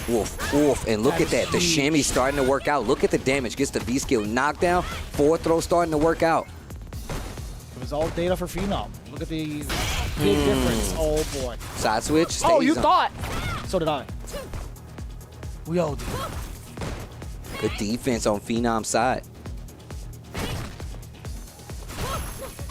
Oof, oof, and look at that. The shimmy starting to work out. Look at the damage. Gets the V-skill knockdown. Forward throw starting to work out. It was all data for Phenom. Look at the big difference. Oh, boy. Side switch. Oh, you thought. So did I. We all did. Good defense on Phenom's side.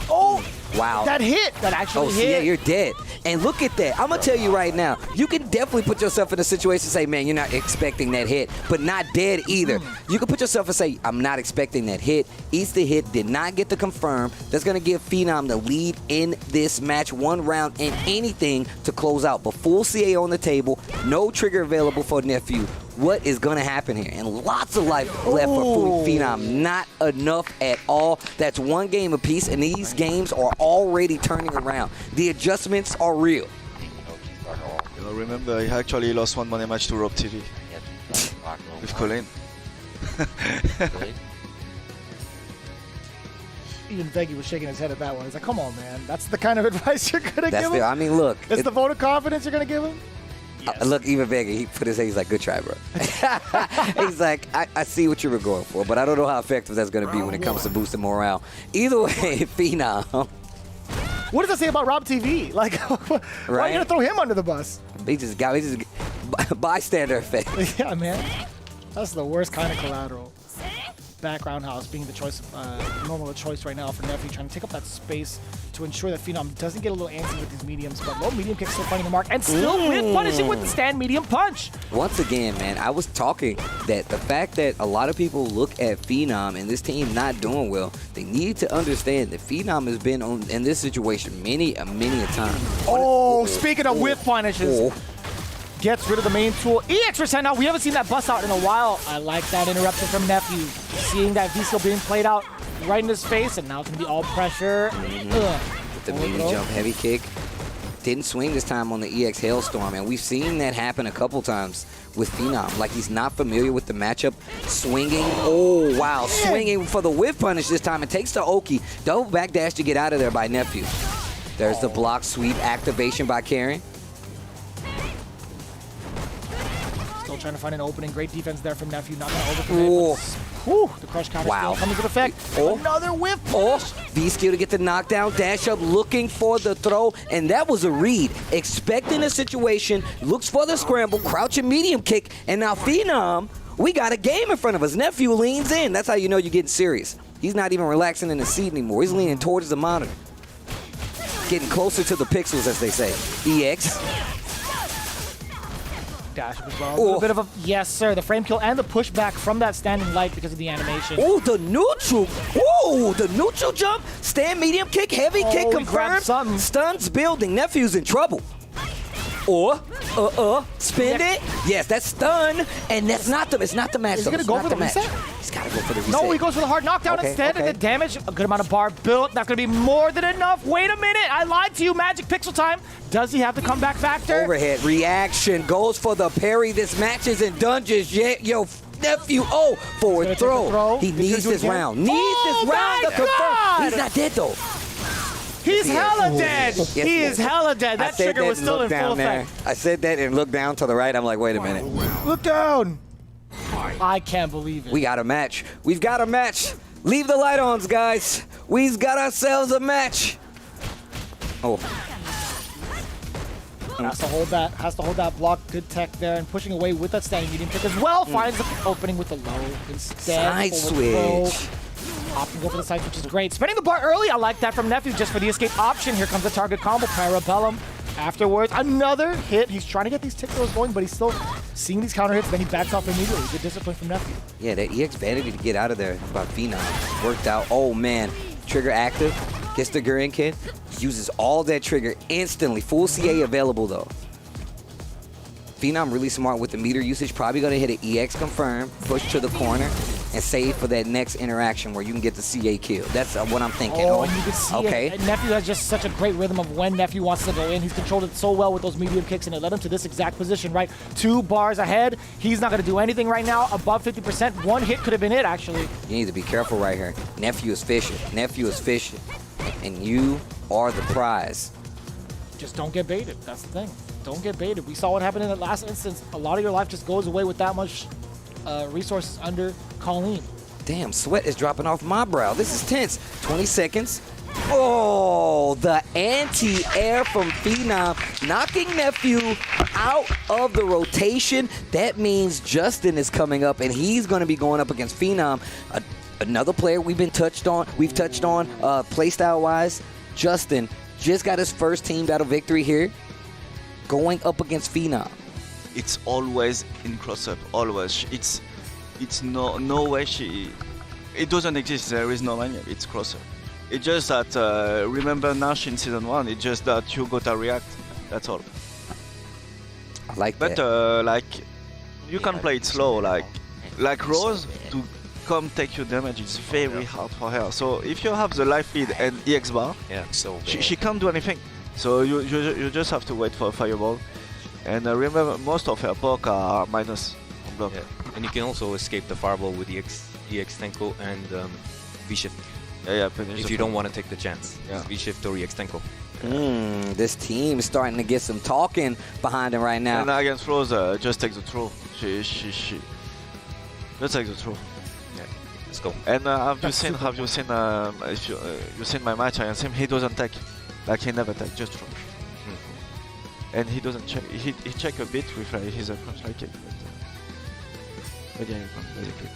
Oh, wow. That hit. That actually hit. Yeah, you're dead. And look at that. I'm going to tell you right now, you can definitely put yourself in a situation and say, man, you're not expecting that hit, but not dead either. You can put yourself and say, I'm not expecting that hit. Eats the hit, did not get the confirm. That's going to give Phenom the lead in this match. 1 round and anything to close out. But full CA on the table, no trigger available for Nephew. What is going to happen here? And lots of life left for Phenom. Not enough at all. That's 1 game apiece, and these games are already turning around. The adjustments are real. remember he actually lost one money match to Rob TV with Colin. Even Veggie was shaking his head at that one. He's like, come on, man. That's the kind of advice you're going to give him? I mean, look. That's the vote of confidence you're going to give him? Yes. Look, even Vega, he put his head, he's like, good try, bro. He's like, I see what you were going for, but I don't know how effective that's going to be when it comes to boosting morale. Either way, Phenom. What does that say about Rob TV? Like, why are you going to throw him under the bus? He just bystander effect. Yeah, man. That's the worst kind of collateral. Background house being the choice, normal choice right now for Nephew, trying to take up that space to ensure that Phenom doesn't get a little antsy with these mediums, but low medium kick still finding the mark and still with punishing with the stand medium punch. Once again, man, I was talking that the fact that a lot of people look at Phenom and this team not doing well, they need to understand that Phenom has been in this situation many a time. Oh, speaking of whip punishes. Gets rid of the main tool. EX% now. We haven't seen that bust out in a while. I like that interruption from Nephew. Seeing that V-skill being played out right in his face, and now it's going to be all pressure. With the medium jump heavy kick. Didn't swing this time on the EX Hailstorm, and we've seen that happen a couple times with Phenom. Like, he's not familiar with the matchup. Swinging. Oh, wow. Swinging for the whip punish this time. It takes the Oki. Double backdash to get out of there by Nephew. There's the block sweep activation by Karen. Still trying to find an opening. Great defense there from Nephew. Not going to overcommit. Whew, the crush counter still coming to effect. Another whip push. V-skill to get the knockdown. Dash up looking for the throw. And that was a read. Expecting a situation. Looks for the scramble. Crouching medium kick. And now Phenom, we got a game in front of us. Nephew leans in. That's how you know you're getting serious. He's not even relaxing in the seat anymore. He's leaning towards the monitor. Getting closer to the pixels, as they say. EX. Dash as well. A little bit of a yes, sir. The frame kill and the pushback from that standing light because of the animation. Oh, the neutral. Oh, the neutral jump. Stand medium kick, heavy kick confirmed. Stuns building. Nephew's in trouble. Or, spin it. Yes, that's stun, and that's not the. It's not the match. Is he gonna go for the reset? He's gotta go for the reset. No, he goes for the hard knockdown instead, and the damage. A good amount of bar built. That's gonna be more than enough. Wait a minute, I lied to you. Magic pixel time. Does he have the comeback factor? Overhead reaction goes for the parry. This match is in dungeons. Yo, Nephew. Oh, forward throw. He needs this round. Needs this round to confirm. He's not dead though. He's hella dead. He is hella dead. That trigger was still in full effect. I said that and looked down to the right. I'm like, wait a minute. Look down. I can't believe it. We got a match. We've got a match. Leave the light ons, guys. We've got ourselves a match. Oh. Has to hold that block. Good tech there, and pushing away with that standing medium kick as well. Finds the opening with the low instead. Side switch. Opting over the side, which is great. Spending the bar early, I like that from Nephew just for the escape option. Here comes the target combo, Parabellum. Afterwards, another hit. He's trying to get these tick throws going, but he's still seeing these counter hits, then he backs off immediately. Good discipline from Nephew. Yeah, that EX vanity to get out of there by Phenom. Worked out. Oh, man. Trigger active. Gets the Gurren Kid. Uses all that trigger instantly. Full CA available, though. Phenom really smart with the meter usage. Probably going to hit an EX confirm, push to the corner, and save for that next interaction where you can get the CA kill. That's what I'm thinking. Oh, and you can see it. Nephew has just such a great rhythm of when Nephew wants to go in. He's controlled it so well with those medium kicks, and it led him to this exact position, right? 2 bars ahead. He's not going to do anything right now. Above 50%. One hit could have been it, actually. You need to be careful right here. Nephew is fishing. Nephew is fishing. And you are the prize. Just don't get baited. That's the thing. Don't get baited. We saw what happened in that last instance. A lot of your life just goes away with that much resources under Colleen. Damn, sweat is dropping off my brow. This is tense. 20 seconds. Oh, the anti-air from Phenom, knocking Nephew out of the rotation. That means Justin is coming up, and he's going to be going up against Phenom. Another player we've touched on playstyle-wise. Justin just got his first team battle victory here, going up against Phenom. It's always in cross-up, always. It's no way it doesn't exist. There is no manual. It's cross-up. It's just that remember Nash in season 1. It's just that you gotta react. That's all. I like that. But like you can play it slow. Like Rose to come take your damage. It's very hard for her. So if you have the life lead and EX bar, she can't do anything. So you just have to wait for a fireball. And remember, most of her poke are minus on block. Yeah. And you can also escape the fireball with the EX Tenko and V-Shift. Yeah, if you don't want to take the chance. Yeah. V-Shift or EX Tenko. This team is starting to get some talking behind him right now. And against Rose, just take the throw. Just take the throw. Yeah, let's go. And have you seen if you seen my match against him? He doesn't take, like he never take, just throw. And he doesn't check. He check a bit with his approach like it. But yeah, basically.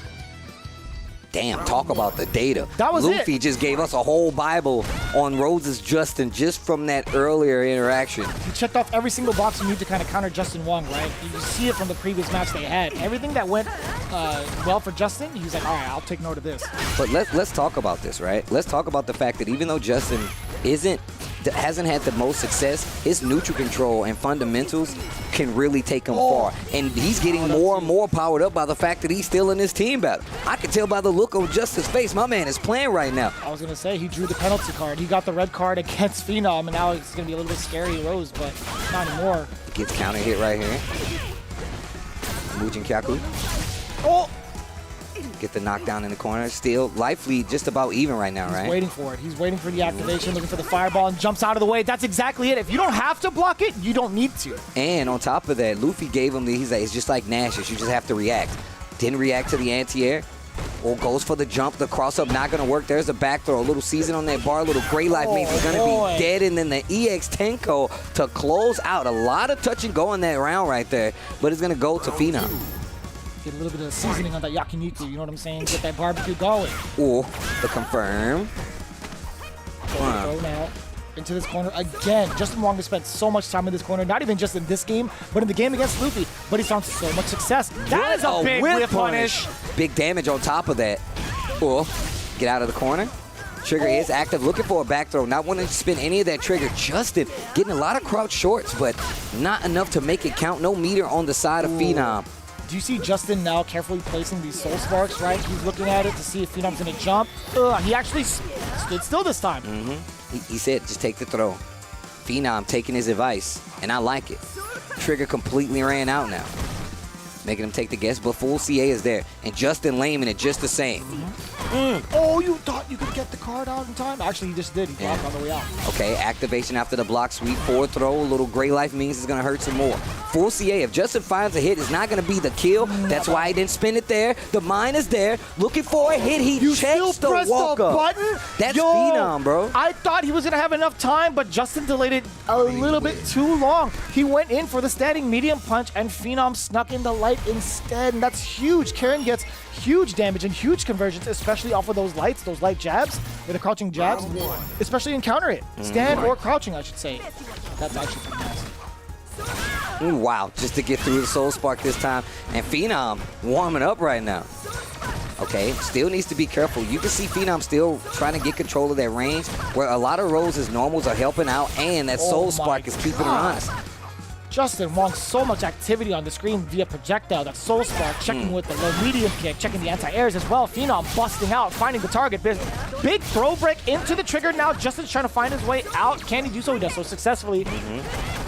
Damn, talk about the data. That was Luffy just gave us a whole Bible on Rose's Justin just from that earlier interaction. He checked off every single box you need to kind of counter Justin Wong, right? You see it from the previous match they had. Everything that went well for Justin, he was like, all right, I'll take note of this. But let's talk about this, right? Let's talk about the fact that even though Justin hasn't had the most success, his neutral control and fundamentals can really take him far. And he's getting more and more powered up by the fact that he's still in this team battle. I can tell by the look on Justin's face, my man is playing right now. I was going to say, he drew the penalty card. He got the red card against Phenom, and now it's going to be a little bit scary Rose, but not anymore. Gets counter hit right here. Mujin Kyaku. Oh! Get the knockdown in the corner. Still, life lead just about even right now, right? He's waiting for it. He's waiting for the activation, looking for the fireball, and jumps out of the way. That's exactly it. If you don't have to block it, you don't need to. And on top of that, Luffy gave him he's like, it's just like Nash's. You just have to react. Didn't react to the anti-air. Or goes for the jump. The cross-up not going to work. There's a back throw. A little season on that bar. A little gray life means he's going to be dead. And then the EX Tenko to close out. A lot of touch and go in that round right there. But it's going to go to Phenom. Get a little bit of seasoning on that yakiniku, you know what I'm saying? Get that barbecue going. Ooh, the confirm. Throw now into this corner again. Justin Wong has spent so much time in this corner, not even just in this game, but in the game against Luffy. But he's found so much success. That is a big whip punish. Big damage on top of that. Ooh, get out of the corner. Trigger is active, looking for a back throw. Not wanting to spin any of that trigger. Justin getting a lot of crouch shorts, but not enough to make it count. No meter on the side of Phenom. Do you see Justin now carefully placing these soul sparks, right? He's looking at it to see if Phenom's going to jump. He actually stood still this time. He said, just take the throw. Phenom taking his advice, and I like it. Trigger completely ran out now, making him take the guess, but full CA is there. And Justin laming it just the same. Oh, you thought you could get the card out in time? Actually, he just did. He blocked on the way out. Okay, activation after the block sweep. Forward throw, a little gray life means it's going to hurt some more. Full CA, if Justin finds a hit, it's not going to be the kill. That's why he didn't spin it there. The mine is there. Looking for a hit. He checks the walk up. Button? That's Phenom, bro. I thought he was going to have enough time, but Justin delayed it a little bit too long. He went in for the standing medium punch, and Phenom snuck in the light instead, and that's huge. Karen gets huge damage and huge conversions, especially off of those lights, those light jabs, or the crouching jabs, especially in counter hit. Stand or crouching, I should say. That's actually fantastic. Wow, just to get through the Soul Spark this time. And Phenom warming up right now. Okay, still needs to be careful. You can see Phenom still trying to get control of that range, where a lot of Rose's normals are helping out, and that Soul Spark is keeping her honest. Justin Wong, so much activity on the screen via projectile. That Soul Spark, checking with the low medium kick, checking the anti-airs as well. Phenom busting out, finding the target. Big throw break into the trigger now. Justin's trying to find his way out. Can he do so? He does so successfully.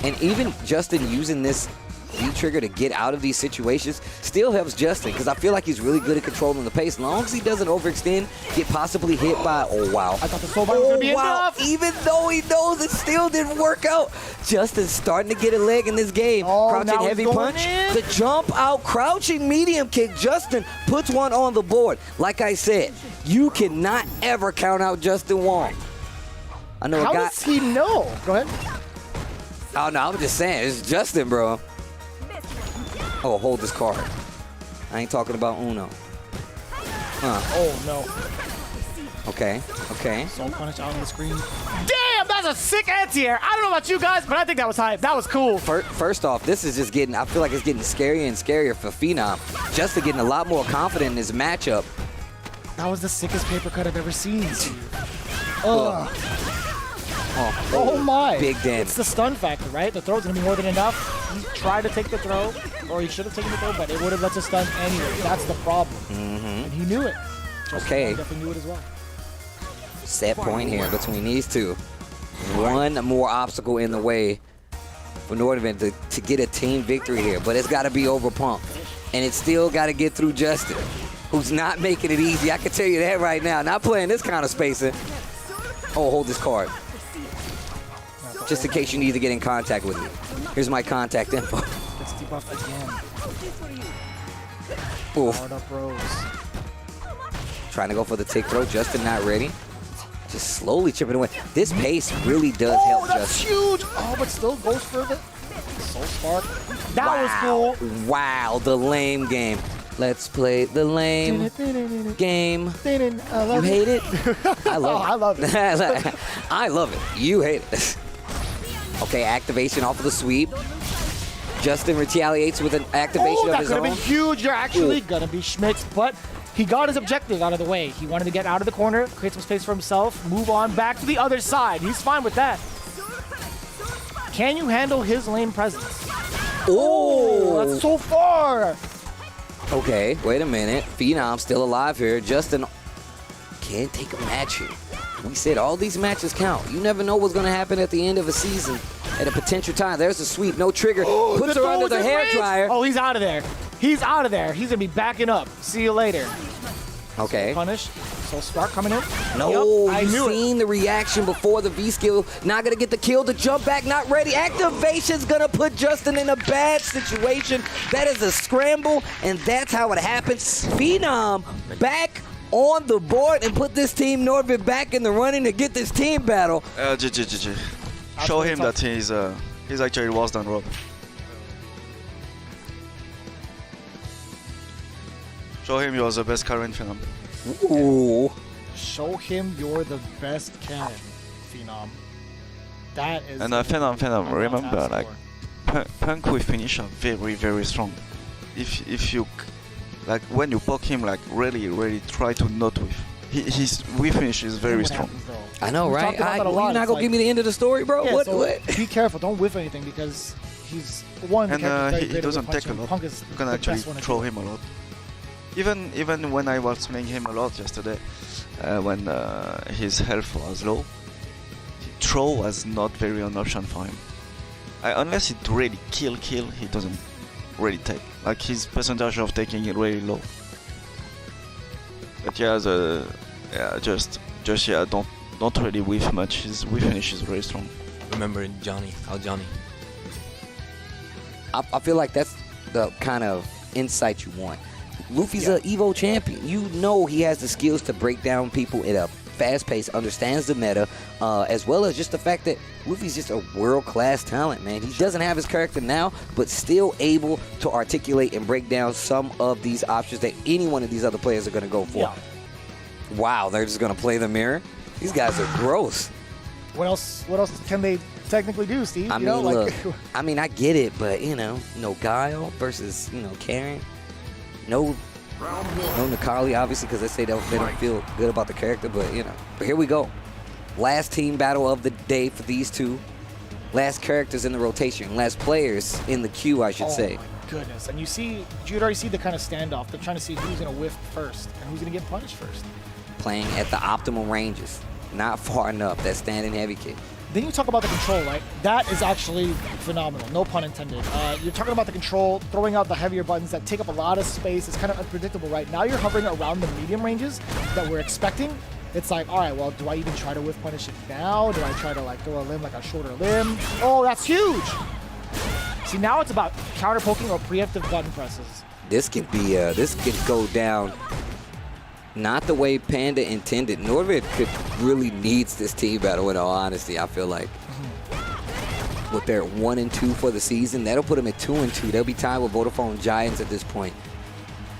And even Justin using this V-trigger to get out of these situations still helps Justin, because I feel like he's really good at controlling the pace. As long as he doesn't overextend, get possibly hit by, oh wow. I thought the soul bar was going to be enough. Even though he knows it still didn't work out. Justin's starting to get a leg in this game. Crouching heavy punch. The jump out, crouching medium kick. Justin puts one on the board. Like I said, you cannot ever count out Justin Wong. I know How a guy. does he know? Go ahead. Oh no, I'm just saying, it's Justin, bro. Oh, hold this card. I ain't talking about Uno. Oh, no. Okay, okay. Soul punish out on the screen. Damn, that's a sick anti-air. I don't know about you guys, but I think that was hype. That was cool. First off, this is just getting, I feel like it's getting scarier and scarier for Phenom. Justin getting a lot more confident in his matchup. That was the sickest paper cut I've ever seen. Oh my. Big damage. It's the stun factor, right? The throw's going to be more than enough. He tried to take the throw, or he should have taken the throw, but it would have let the stun anyway. That's the problem. And he knew it. Okay. He definitely knew it as well. Set point here between these two. One more obstacle in the way for Nordvin to get a team victory here, but it's got to be over Punk. And it's still got to get through Justin, who's not making it easy. I can tell you that right now. Not playing this kind of spacing. Oh, hold this card. Just in case you need to get in contact with me. Here's my contact info. Gets debuffed again. Oof. Hard up Rose. Trying to go for the tick throw. Justin not ready. Just slowly chipping away. This pace really does help that's Justin. huge. Oh, but still goes for the Soul Spark. That was cool. Wow, the lame game. Let's play the lame game. You hate it? I love it. I love it. I love it. You hate it. Okay, activation off of the sweep. Justin retaliates with an activation of his own. That could have been huge. You're actually going to be Schmitz, but he got his objective out of the way. He wanted to get out of the corner, create some space for himself, move on back to the other side. He's fine with that. Can you handle his lane presence? Oh, that's so far. Okay, wait a minute. Phenom still alive here. Justin can't take a match here. We said all these matches count. You never know what's going to happen at the end of a season at a potential time. There's a sweep, no trigger. Puts her under the hair dryer. Oh, he's out of there. He's out of there. He's going to be backing up. See you later. Okay. Punish. Soul Spark coming in. No, yep, you seen the reaction before the V skill. Not going to get the kill. The jump back, not ready. Activation's going to put Justin in a bad situation. That is a scramble, and that's how it happens. Phenom back on the board and put this team Nordvin back in the running to get this team battle. GG. Show him that he's actually worse than Rob. Show him you're the best current Phenom. Ooh. Show him you're the best cannon, Phenom. That is. And Phenom, remember, like, Punk with finish are very, very strong. If you, like, when you poke him, like, really try to not whiff. His whiff finish is very strong. I know, right? You're not gonna give me the end of the story, bro? Yeah, what? Be careful, don't whiff anything because he's one. And he doesn't take a lot. You can actually throw him a lot. Even when I was playing him a lot yesterday, when his health was low, throw was not very an option for him. Unless it really kill, he doesn't really take. Like his percentage of taking it really low. But yeah, just don't really whiff much. His whiff finish is very strong. Remember Johnny? I feel like that's the kind of insight you want. Luffy's an Evo champion. You know he has the skills to break down people at a fast pace, understands the meta, as well as just the fact that Luffy's just a world-class talent, man. He doesn't have his character now, but still able to articulate and break down some of these options that any one of these other players are going to go for. Yeah. Wow, they're just going to play the mirror? These guys are gross. What else can they technically do, Steve? I mean, look, I mean, I get it, but, no Guile versus, Karen. No Nikali, obviously, because they say they don't feel good about the character, but, But here we go. Last team battle of the day for these two. Last characters in the rotation. Last players in the queue, I should say. Oh, my goodness. And you'd already see the kind of standoff. They're trying to see who's going to whiff first and who's going to get punished first. Playing at the optimal ranges. Not far enough. That standing heavy kick. Then you talk about the control, right? That is actually phenomenal, no pun intended. You're talking about the control, throwing out the heavier buttons that take up a lot of space. It's kind of unpredictable, right? Now you're hovering around the medium ranges that we're expecting. It's like, all right, well, do I even try to whiff punish it now? Do I try to throw a limb like a shorter limb? Oh, that's huge! See, now it's about counter poking or preemptive button presses. This can go down not the way Panda intended. Nordvin really needs this team battle, in all honesty, I feel like. With their 1-2 for the season, that'll put them at 2-2. They'll be tied with Vodafone Giants at this point.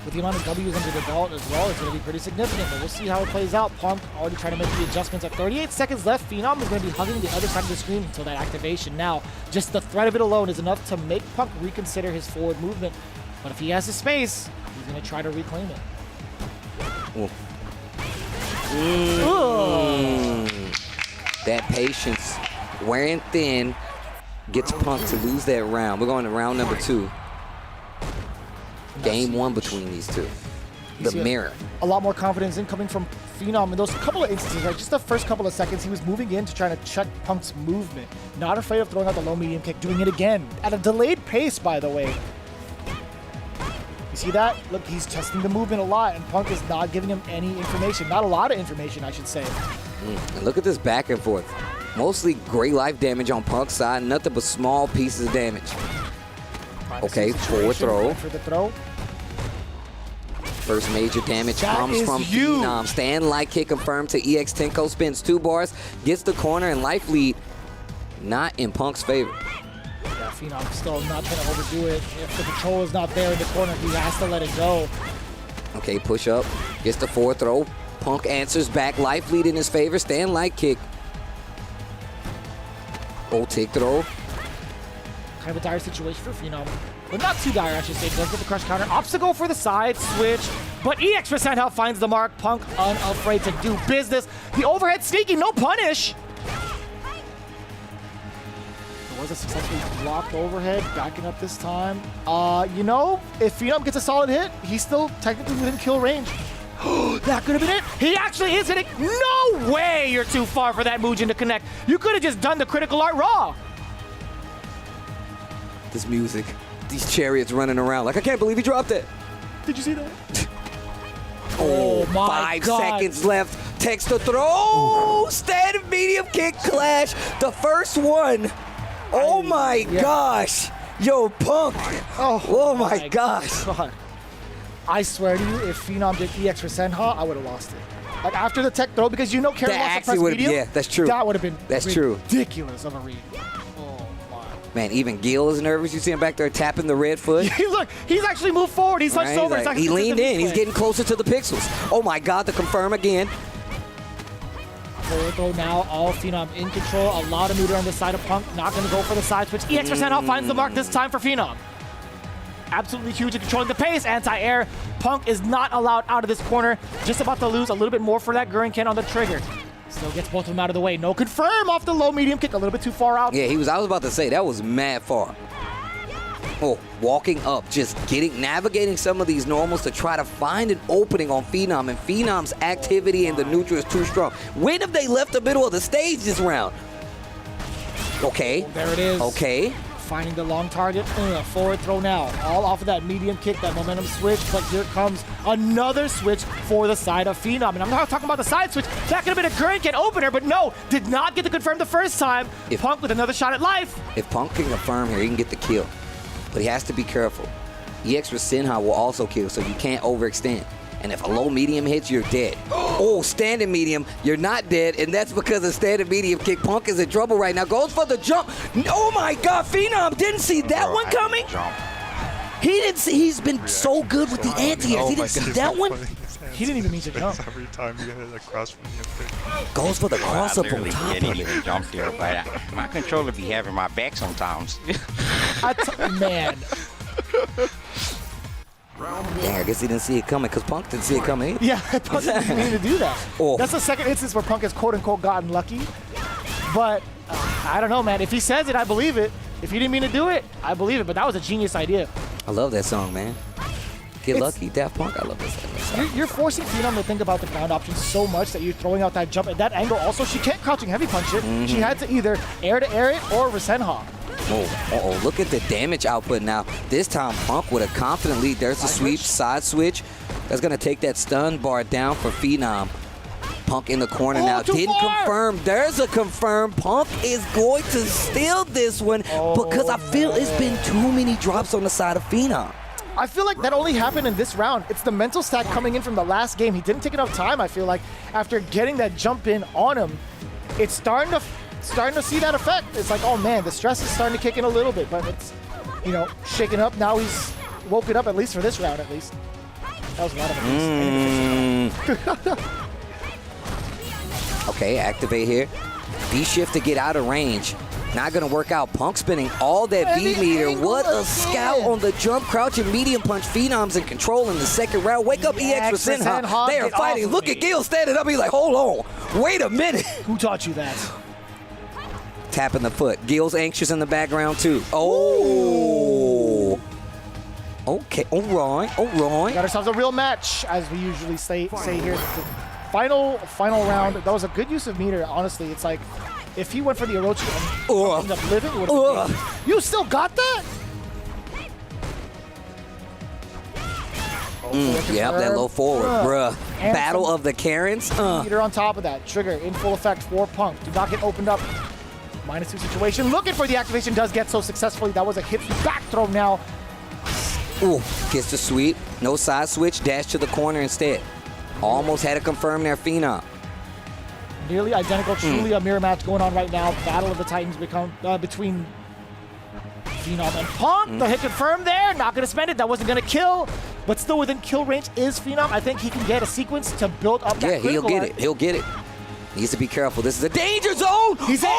With the amount of W's under the belt as well, it's going to be pretty significant, but we'll see how it plays out. Punk already trying to make the adjustments at 38 seconds left. Phenom is going to be hugging the other side of the screen until that activation. Now, just the threat of it alone is enough to make Punk reconsider his forward movement. But if he has the space, he's going to try to reclaim it. That patience, wearing thin, gets Punk to lose that round. We're going to round number 2. Game 1 between these two. The mirror. A lot more confidence incoming from Phenom in those couple of instances, right? Just the first couple of seconds, he was moving in to try to check Punk's movement. Not afraid of throwing out the low medium kick, doing it again. At a delayed pace, by the way. You see that? Look, he's testing the movement a lot, and Punk is not giving him any information. Not a lot of information, I should say. And look at this back and forth. Mostly great life damage on Punk's side, nothing but small pieces of damage. Okay, forward throw. For the throw. First major damage comes from Phenom. Stand light kick confirmed to EX Tenko. Spins 2 bars, gets the corner and life lead. Not in Punk's favor. Yeah, Phenom still not trying to overdo it. If the control is not there in the corner, he has to let it go. Okay, push up. Gets the forward throw. Punk answers back. Life lead in his favor. Stand light kick. Tick throw. Kind of a dire situation for Phenom. But not too dire, I should say. Does get the crush counter. Obstacle for the side switch. But EX for Sandhout finds the mark. Punk unafraid to do business. The overhead sneaking, no punish. There was a successfully blocked overhead. Backing up this time. You know, if Phenom gets a solid hit, he's still technically within kill range. That could have been it. He actually is hitting. No way you're too far for that Mugen to connect. You could have just done the critical art raw. This music. These chariots running around. Like, I can't believe he dropped it. Did you see that? Oh, my 5 seconds left. Text to throw. Stand medium kick clash. The first one. Oh, my gosh. Yo, Punk. Oh my gosh. God. I swear to you, if Phenom did EX for Senha, I would have lost it. Like after the tech throw, because you know Karen wants to press medium. Yeah, that's true. That would have been ridiculous of a read. Oh my. Man, even Gil is nervous. You see him back there tapping the red foot. Look, he's actually moved forward. He's hunched over. Like, he leaned in. He's getting closer to the pixels. Oh my God, the confirm again. Forward throw now, all Phenom in control. A lot of meter on the side of Punk. Not going to go for the side switch. EX for Senha finds the mark this time for Phenom. Absolutely huge in controlling the pace. Anti-air. Punk is not allowed out of this corner. Just about to lose a little bit more for that Gurren on the trigger. Still gets both of them out of the way. No confirm off the low medium kick. A little bit too far out. Yeah, I was about to say, that was mad far. Oh, walking up, just navigating some of these normals to try to find an opening on Phenom. And Phenom's activity in the neutral is too strong. When have they left the middle of the stage this round? Okay. There it is. Okay. Finding the long target, forward throw now. All off of that medium kick, that momentum switch, but here comes another switch for the side of Phenom. And I'm not talking about the side switch. That could have been a Gurren opener, but no, did not get to confirm the first time. Punk with another shot at life. If Punk can confirm here, he can get the kill. But he has to be careful. EX for Senha will also kill, so you can't overextend. And if a low medium hits, you're dead. Oh, standing medium, you're not dead, and that's because of standing medium kick. Punk is in trouble right now. Goes for the jump. Oh my God, Phenom didn't see that one coming. He didn't see. He's been so good with the anti-airs. He didn't see that one. He didn't even mean to jump. Every time you hit a cross from the upper. Goes for the cross up on top of didn't it. even jump there, but my controller be having my back sometimes. Man. Dang, I guess he didn't see it coming because Punk didn't see it coming. Yeah, Punk didn't mean to do that. That's the second instance where Punk has quote-unquote gotten lucky. But I don't know, man. If he says it, I believe it. If he didn't mean to do it, I believe it. But that was a genius idea. I love that song, man. Get lucky, Daft Punk. I love this song. You're forcing Phenom to think about the ground option so much that you're throwing out that jump at that angle. Also, she can't crouching heavy punch it. She had to either air it or Resenha. Oh, look at the damage output now. This time, Punk with a confident lead. There's a sweep, side switch. That's going to take that stun bar down for Phenom. Punk in the corner now. Didn't confirm. There's a confirm. Punk is going to steal this one because I feel it's been too many drops on the side of Phenom. I feel like that only happened in this round. It's the mental stack coming in from the last game. He didn't take enough time, I feel like, after getting that jump in on him. It's starting to see that effect. It's like, oh man, the stress is starting to kick in a little bit, but it's, you know, shaken up. Now he's woken up, at least for this round, at least. That was a lot of abuse. Okay, activate here. V-shift to get out of range. Not gonna work out. Punk spinning all that V-meter. What a scout on the jump, crouch, and medium punch. Phenom's in control in the second round. Wake up, EX for Senha. They are fighting. Look at Gil standing up. He's like, hold on. Wait a minute. Who taught you that? Tapping the foot. Gil's anxious in the background, too. Oh. Okay, all right. Got ourselves a real match, as we usually say here. Final round. That was a good use of meter, honestly. It's like, if he went for the Orochi and ended up living, it would have been. You still got that? Yep, that low forward, bruh. Battle of the Karens. Meter on top of that. Trigger in full effect for Punk. Do not get opened up. -2 situation. Looking for the activation, does get so successfully. That was a hit back throw now. Ooh, gets the sweep. No side switch. Dash to the corner instead. Almost had to confirm their Phenom. Nearly identical. Truly a mirror match going on right now. Battle of the Titans between Phenom and Punk. The hit confirmed there. Not going to spend it. That wasn't going to kill. But still within kill range is Phenom. I think he can get a sequence to build up that he'll get it. He'll get it. Needs to be careful. This is a danger zone. He's in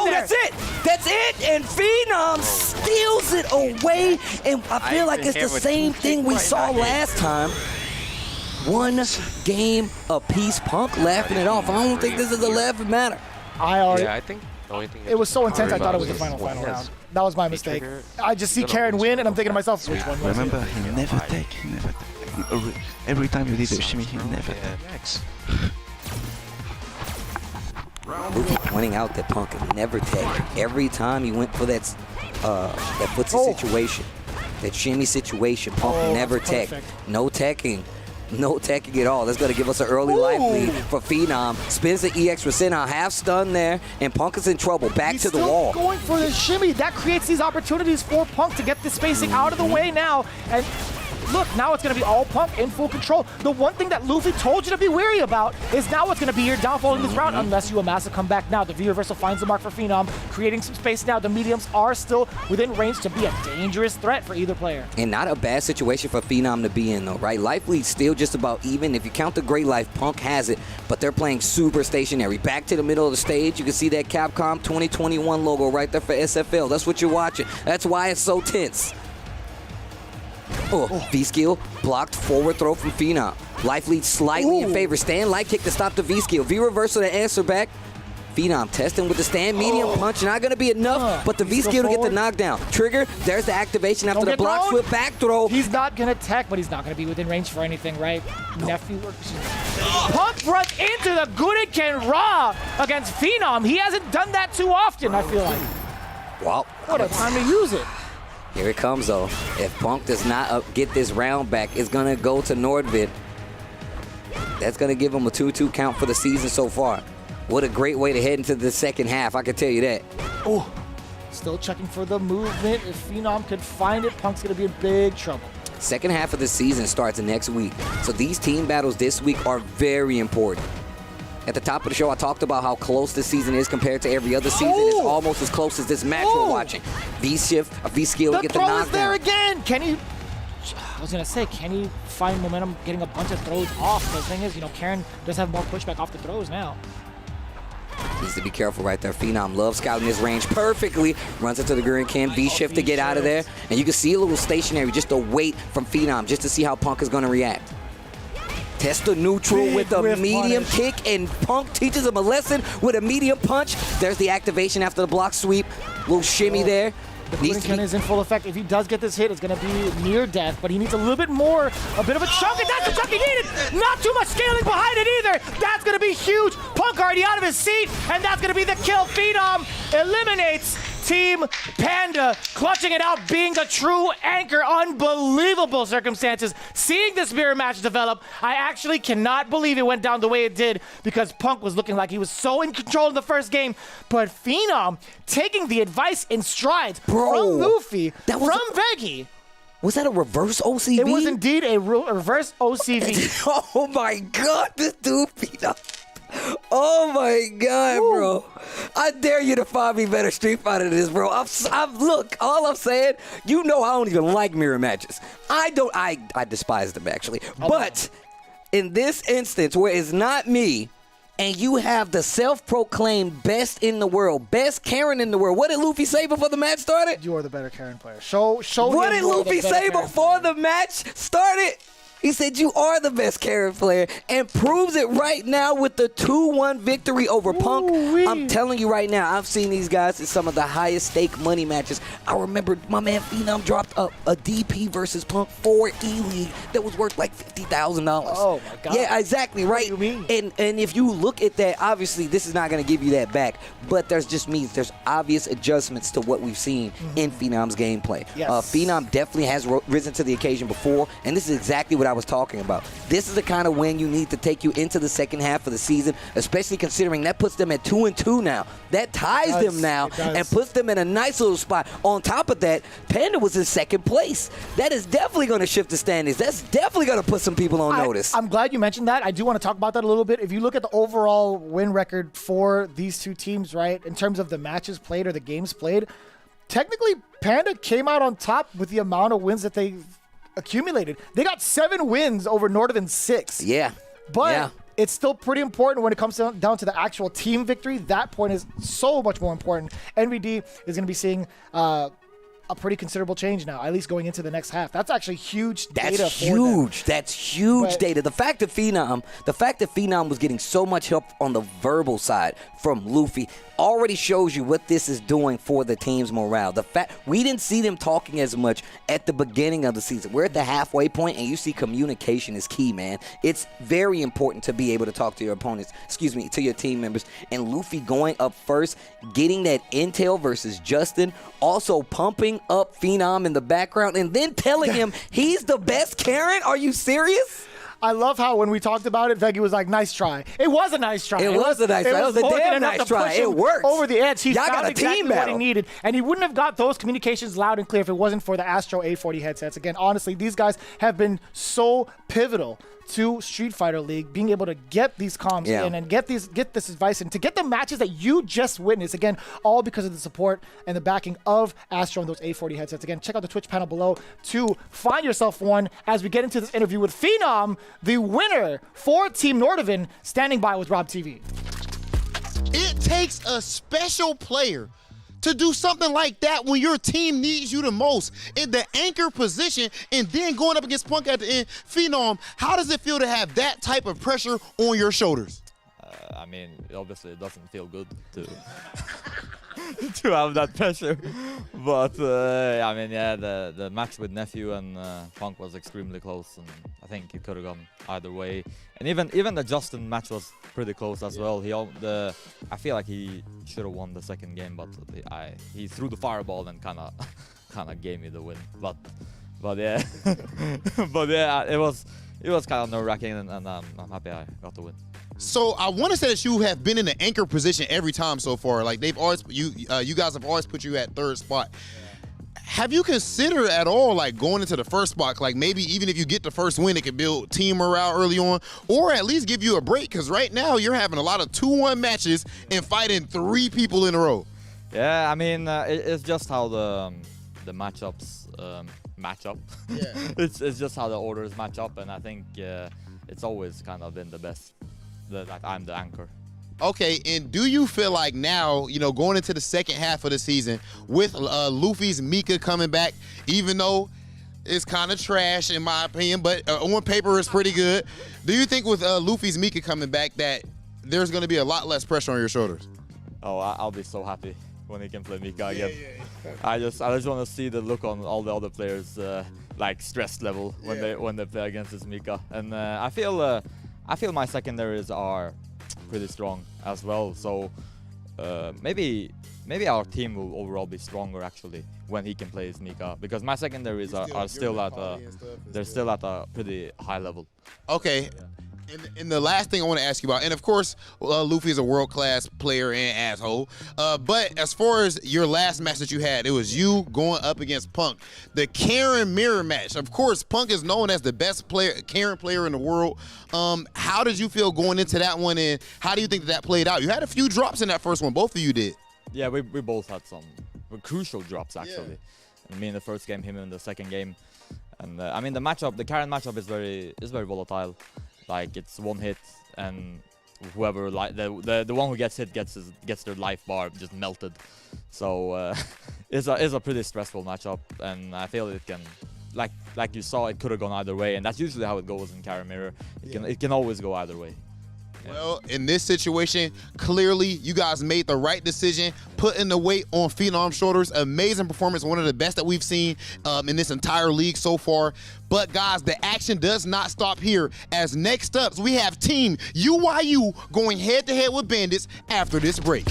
there. That's it. That's it. And Phenom steals it away. And I feel like it's the same thing we saw last time. One game apiece. Punk laughing it off. I don't think this is a laughing matter. I think the only thing it was so intense. I thought it was the final round. That was my mistake. I just see Karen win, and I'm thinking to myself, which one was it? Remember, he never take. Every time you did the shimmy, he never takes. Luffy pointing out that Punk never tech. Every time he went for that footsie situation, that shimmy situation, Punk never tech. No teching. No teching at all. That's going to give us an early life lead for Phenom. Spins the EX for Sinha, half stun there, and Punk is in trouble. Back to the wall. Going for the shimmy. That creates these opportunities for Punk to get the spacing out of the way now. And look, now it's going to be all Punk in full control. The one thing that Luffy told you to be wary about is now what's going to be your downfall in this round unless you amass a comeback now. The V-Reversal finds the mark for Phenom, creating some space now. The mediums are still within range to be a dangerous threat for either player. And not a bad situation for Phenom to be in, though, right? Life lead's still just about even. If you count the Great Life, Punk has it, but they're playing super stationary. Back to the middle of the stage, you can see that Capcom 2021 logo right there for SFL. That's what you're watching. That's why it's so tense. V-skill, blocked forward throw from Phenom. Life lead slightly in favor. Stand light kick to stop the V-skill. V-reversal to answer back. Phenom testing with the stand. Medium punch, not going to be enough, but the V-skill to get the knockdown. Trigger, there's the activation after the block flip back throw. He's not going to tech, but he's not going to be within range for anything, right? Nephew. Punk runs into the Guriken Ra against Phenom. He hasn't done that too often, I feel like. Wow. What a time to use it. Here it comes, though. If Punk does not get this round back, it's going to go to Nordvid. That's going to give him a 2-2 count for the season so far. What a great way to head into the second half, I can tell you that. Still checking for the movement. If Phenom could find it, Punk's going to be in big trouble. Second half of the season starts next week. So these team battles this week are very important. At the top of the show, I talked about how close this season is compared to every other season. It's almost as close as this match we're watching. V-shift, a V-skill to get the knockdown. The throw is there again. Can he... I was going to say, can he find momentum getting a bunch of throws off? The thing is, Karen does have more pushback off the throws now. Needs to be careful right there. Phenom loves scouting his range perfectly. Runs into the Guriken, V-shift to get out of there. And you can see a little stationary, just a wait from Phenom, just to see how Punk is going to react. Test the neutral with a medium kick, and Punk teaches him a lesson with a medium punch. There's the activation after the block sweep. Little shimmy there. The Guriken is in full effect. If he does get this hit, it's going to be near death, but he needs a little bit more, a bit of a chunk, and that's the chunk he needed! Not too much scaling behind it either! That's going to be huge! Punk already out of his seat, and that's going to be the kill. Phenom eliminates Team Panda, clutching it out, being the true anchor. Unbelievable circumstances. Seeing this mirror match develop, I actually cannot believe it went down the way it did, because Punk was looking like he was so in control in the first game, but Phenom taking the advice in strides from Luffy, from Veggie. Was that a reverse OCV? It was indeed a reverse OCV. Oh my God, this dude Phenom. Oh my God, bro. I dare you to find me better Street Fighter than this, bro. Look, all I'm saying, I don't even like mirror matches. I despise them, actually. But in this instance, where it's not me, and you have the self-proclaimed best in the world, best Karen in the world. What did Luffy say before the match started? You are the better Karen player. Show what did Luffy say before the match started? He said you are the best Karen player and proves it right now with the 2-1 victory over Punk. I'm telling you right now, I've seen these guys in some of the highest stake money matches. I remember my man Phenom dropped a DP versus Punk for E-League that was worth like $50,000. Oh my God. Yeah, exactly, right? What do you mean? And if you look at that, obviously this is not going to give you that back, but there's obvious adjustments to what we've seen in Phenom's gameplay. Yes. Phenom definitely has risen to the occasion before, and this is exactly what I was talking about. This is the kind of win you need to take you into the second half of the season, especially considering that puts them at 2-2 now. That ties them now and puts them in a nice little spot. On top of that, Panda was in second place. That is definitely going to shift the standings. That's definitely going to put some people on notice. I'm glad you mentioned that. I do want to talk about that a little bit. If you look at the overall win record for these two teams, right, in terms of the matches played or the games played, technically Panda came out on top with the amount of wins that they accumulated. They got 7 wins over Northern 6. Yeah. But it's still pretty important when it comes down to the actual team victory. That point is so much more important. NVD is going to be seeing a pretty considerable change now, at least going into the next half. That's actually huge data. That's huge. That's huge data. The fact that Phenom was getting so much help on the verbal side from Luffy already shows you what this is doing for the team's morale. The fact we didn't see them talking as much at the beginning of the season. We're at the halfway point, and you see communication is key, man. It's very important to be able to talk to your opponents, to your team members. And Luffy going up first, getting that intel versus Justin, also pumping up Phenom in the background, and then telling him he's the best Karen? Are you serious? I love how when we talked about it, Veggie was like, nice try. It was a nice try. It was a nice try. It was a damn nice try. It worked. Over the edge. He Y'all found got a exactly team what battle. he needed. And he wouldn't have got those communications loud and clear if it wasn't for the Astro A40 headsets. Again, honestly, these guys have been so pivotal to Street Fighter League, being able to get these comms in and get this advice in, to get the matches that you just witnessed. Again, all because of the support and the backing of Astro and those A40 headsets. Again, check out the Twitch panel below to find yourself one as we get into this interview with Phenom, the winner for Team Nordovan, standing by with Rob TV. It takes a special player to do something like that when your team needs you the most in the anchor position, and then going up against Punk at the end. Phenom, how does it feel to have that type of pressure on your shoulders? I mean, obviously it doesn't feel good to to have that pressure, but I mean, yeah, the match with Nephew and Punk was extremely close, and I think it could have gone either way. And even the Justin match was pretty close as well. I feel like he should have won the second game, but he threw the fireball and kind of gave me the win. But yeah, it was kind of nerve-wracking, and I'm happy I got the win. So I want to say that you have been in the anchor position every time so far. Like they've always, you guys have always put you at third spot. Have you considered at all like going into the first spot? Like maybe even if you get the first win, it could build team morale early on, or at least give you a break. Because right now you're having a lot of 2-1 matches and fighting 3 people in a row. Yeah, I mean it's just how the matchups match up. Yeah. it's just how the orders match up, and I think it's always kind of been the best that I'm the anchor. Okay, and do you feel like now, going into the second half of the season with Luffy's Mika coming back, even though it's kind of trash in my opinion, but on paper it's pretty good. Do you think with Luffy's Mika coming back that there's going to be a lot less pressure on your shoulders? Oh, I'll be so happy when he can play Mika again. Yeah. I just want to see the look on all the other players, like stress level when they play against this Mika, and I feel my secondaries are pretty strong as well. So maybe our team will overall be stronger actually when he can play his Mika, because my secondaries are still at a pretty high level. Okay. Yeah. And the last thing I want to ask you about, and of course, Luffy is a world-class player and asshole, but as far as your last match that you had, it was you going up against Punk. The Karen mirror match. Of course, Punk is known as the best Karen player in the world. How did you feel going into that one, and how do you think that played out? You had a few drops in that first one. Both of you did. Yeah, we both had some crucial drops, actually. Yeah. Me in the first game, him in the second game. And I mean, the Karen matchup is very volatile. Like it's one hit, and whoever the one who gets hit gets their life bar just melted. So it's a pretty stressful matchup, and I feel it can like you saw, it could have gone either way, and that's usually how it goes in Carry Mirror. It can always go either way. Well, in this situation, clearly you guys made the right decision, putting the weight on Phenom's shoulders. Amazing performance, one of the best that we've seen in this entire league so far. But guys, the action does not stop here, as next up we have Team UYU going head-to-head with Bandits after this break.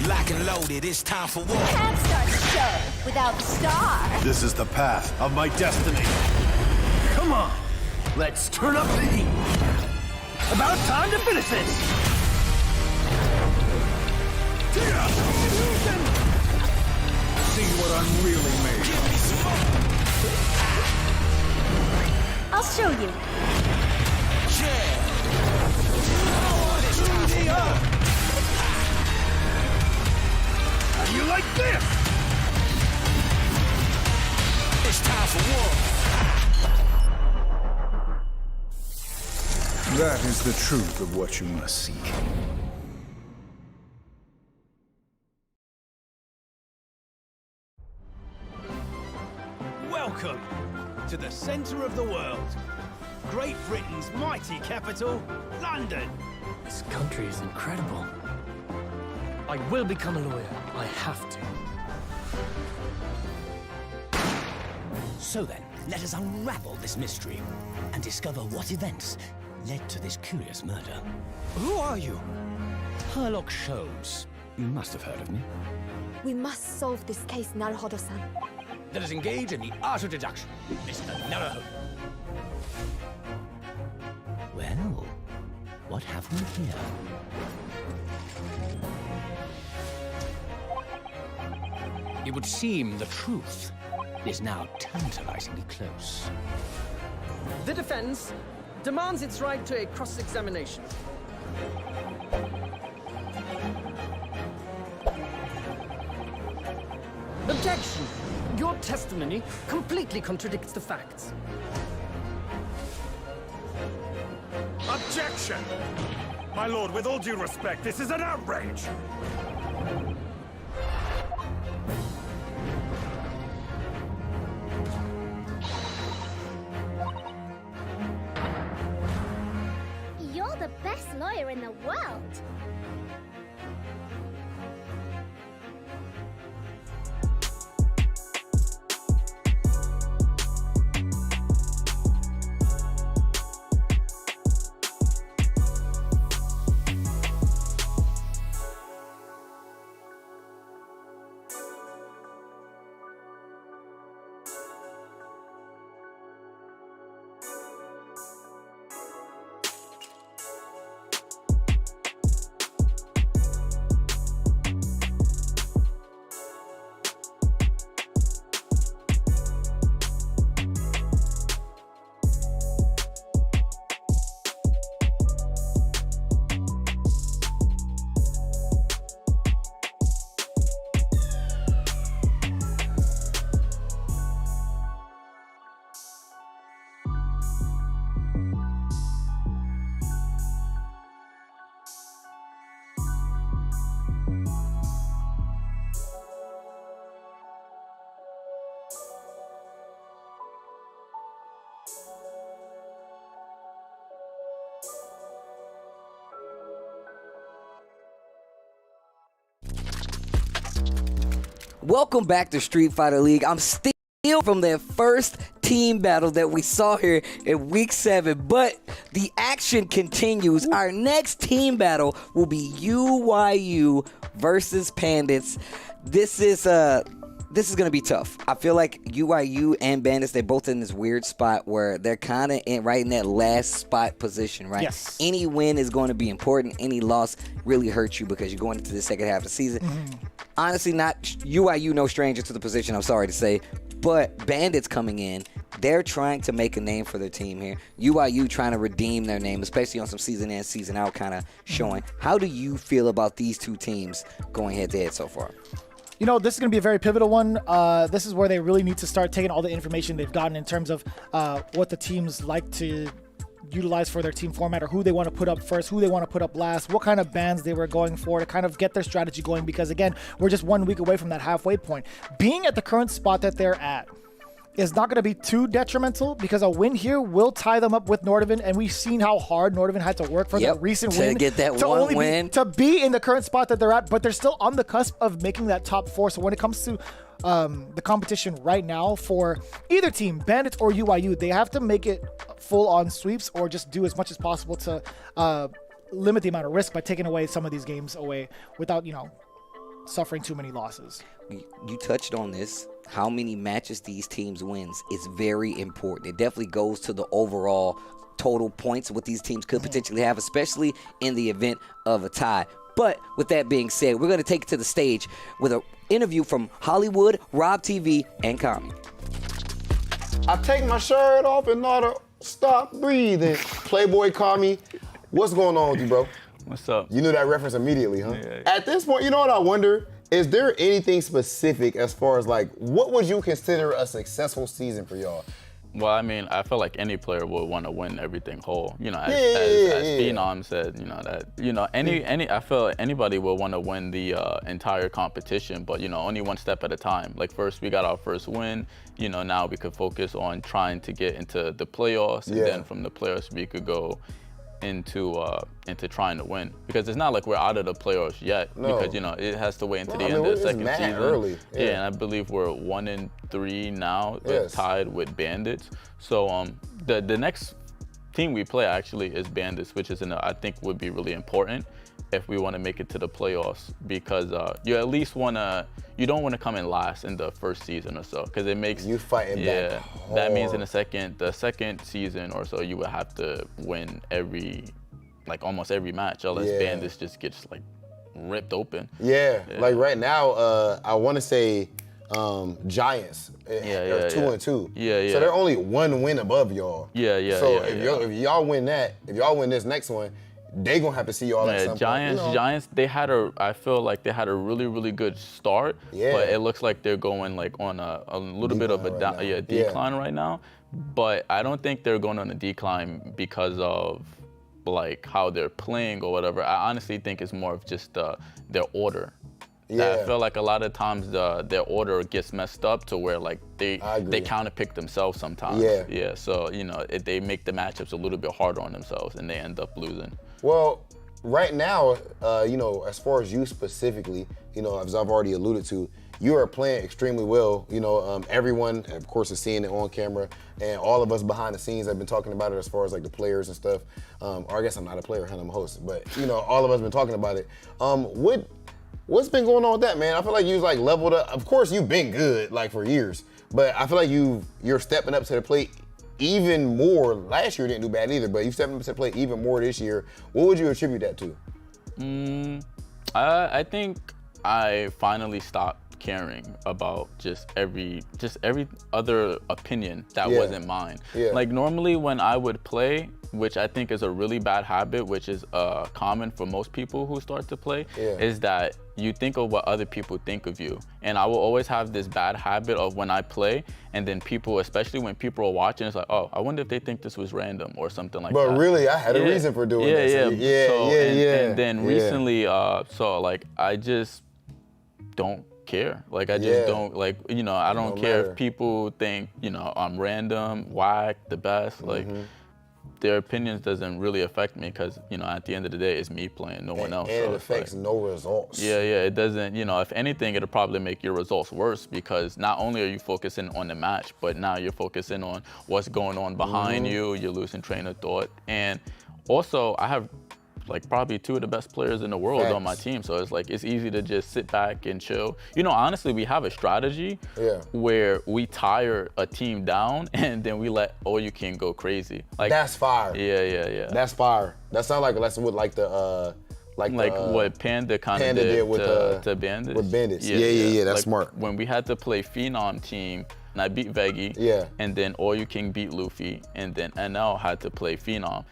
Lock and loaded, it's time for war. Can't start a show without the star. This is the path of my destiny. Come on, let's turn up the heat. About time to finish this. See what I'm really made of. I'll show you. How do you like this? It's time for war. That is the truth of what you must seek. Welcome to the center of the world. Great Britain's mighty capital, London. This country is incredible. I will become a lawyer. I have to. So then, let us unravel this mystery and discover what events led to this curious murder. Who are you? Herlock Sholmes. You must have heard of me. We must solve this case, Naruhodo-san. Let us engage in the art of deduction, Mr. Naruhodo. Well, what have we here? It would seem the truth is now tantalizingly close. The defense demands its right to a cross-examination. Objection! Your testimony completely contradicts the facts. Objection! My lord, with all due respect, this is an outrage! You're the best lawyer in the world. Welcome back to Street Fighter League. I'm still from that first team battle that we saw here in week 7, but the action continues. Our next team battle will be UYU versus Bandits. This is gonna be tough. I feel like UYU and Bandits, they're both in this weird spot where they're kind of right in that last spot position, right? Yes. Any win is going to be important. Any loss really hurts you because you're going into the second half of the season. Honestly, not UYU no stranger to the position, I'm sorry to say, but Bandits coming in, They're trying to make a name for their team here. UYU trying to redeem their name, especially on some season in, season out kind of showing. How do you feel about these two teams going head-to-head so far? You know, this is going to be a very pivotal one. This is where they really need to start taking all the information they've gotten in terms of what the teams like to utilize for their team format, or who they want to put up first, who they want to put up last, what kind of bans they were going for to kind of get their strategy going, because again, we're just 1 week away from that halfway point. Being at the current spot that they're at is not going to be too detrimental, because a win here will tie them up with Nordavind, and we've seen how hard Nordavind had to work for that recent win to get that one win, to be in the current spot that they're at, but they're still on the cusp of making that top 4. So when it comes to the competition right now for either team, Bandits or UYU, they have to make it full-on sweeps or just do as much as possible to limit the amount of risk by taking away some of these games away without, you know, suffering too many losses. You touched on this. How many matches these teams wins is very important. It definitely goes to the overall total points what these teams could potentially have, especially in the event of a tie. But with that being said, we're going to take it to the stage with an interview from Hollywood, Rob TV, and Kami. I take my shirt off in order to stop breathing. Playboy Kami, what's going on with you, bro? What's up? You knew that reference immediately, huh? Yeah. At this point, you know what I wonder? Is there anything specific as far as like, what would you consider a successful season for y'all? Well, I mean, I feel like any player would want to win everything whole. You know, as Phenom said, you know, that, you know, I feel anybody will want to win the entire competition, but, you know, only one step at a time. Like, first, we got our first win. You know, now we could focus on trying to get into the playoffs, and then from the playoffs, we could go into trying to win, because it's not like we're out of the playoffs yet. Because, you know, it has to wait until the end of the second season. Early. And I believe we're 1-3 now, tied with Bandits. So the next team we play actually is Bandits, which is I think would be really important if we want to make it to the playoffs, because you at least you don't want to come in last in the first season or so, because it makes you fighting back hard. That means in the second season or so, you would have to win almost every match, unless Bandits just gets like ripped open. Like right now, I want to say Giants are 2-2. So they're only 1 win above y'all. So if y'all win this next one, they gonna have to see y'all at some Giants, point. Giants, I feel like they had a really, really good start, but it looks like they're going like on a little bit of a decline right now. But I don't think they're going on a decline because of like how they're playing or whatever. I honestly think it's more of just their order. I feel like a lot of times their order gets messed up to where like they counterpick themselves sometimes. So, you know, they make the matchups a little bit harder on themselves, and they end up losing. Well, right now, you know, as far as you specifically, you know, as I've already alluded to, you are playing extremely well. You know, everyone, of course, is seeing it on camera, and all of us behind the scenes have been talking about it as far as like the players and stuff. Or I guess I'm not a player, I'm a host, but you know, all of us been talking about it. What's been going on with that, man? I feel like you've like leveled up. Of course, you've been good like for years, but I feel like you're stepping up to the plate even more. Last year didn't do bad either, but you stepping up to the plate even more this year. What would you attribute that to? I think I finally stopped caring about just every other opinion that wasn't mine. Like normally when I would play, which I think is a really bad habit, which is common for most people who start to play, is that you think of what other people think of you. And I will always have this bad habit of when I play, and then people, especially when people are watching, it's like, oh, I wonder if they think this was random or something like that. But really, I had a reason for doing this. And then recently, so like I just don't care. Like I just don't, like, you know, I don't care if people think, you know, I'm random, whack, the best. Like their opinions doesn't really affect me, because, you know, at the end of the day, it's me playing, no one else. And so it affects no results. It doesn't, you know, if anything, it'll probably make your results worse, because not only are you focusing on the match, but now you're focusing on what's going on behind you, you're losing train of thought. And also, I have like probably 2 of the best players in the world on my team. So it's like, it's easy to just sit back and chill. You know, honestly, we have a strategy where we tire a team down and then we let All You Can go crazy. Like that's fire. That's fire. That sounds like a lesson with like the what Panda kind of did with to Bandits. With Bandits. That's like smart. When we had to play Phenom team, and I beat Veggie. Yeah. And then All You King beat Luffy, and then NL had to play Phenom.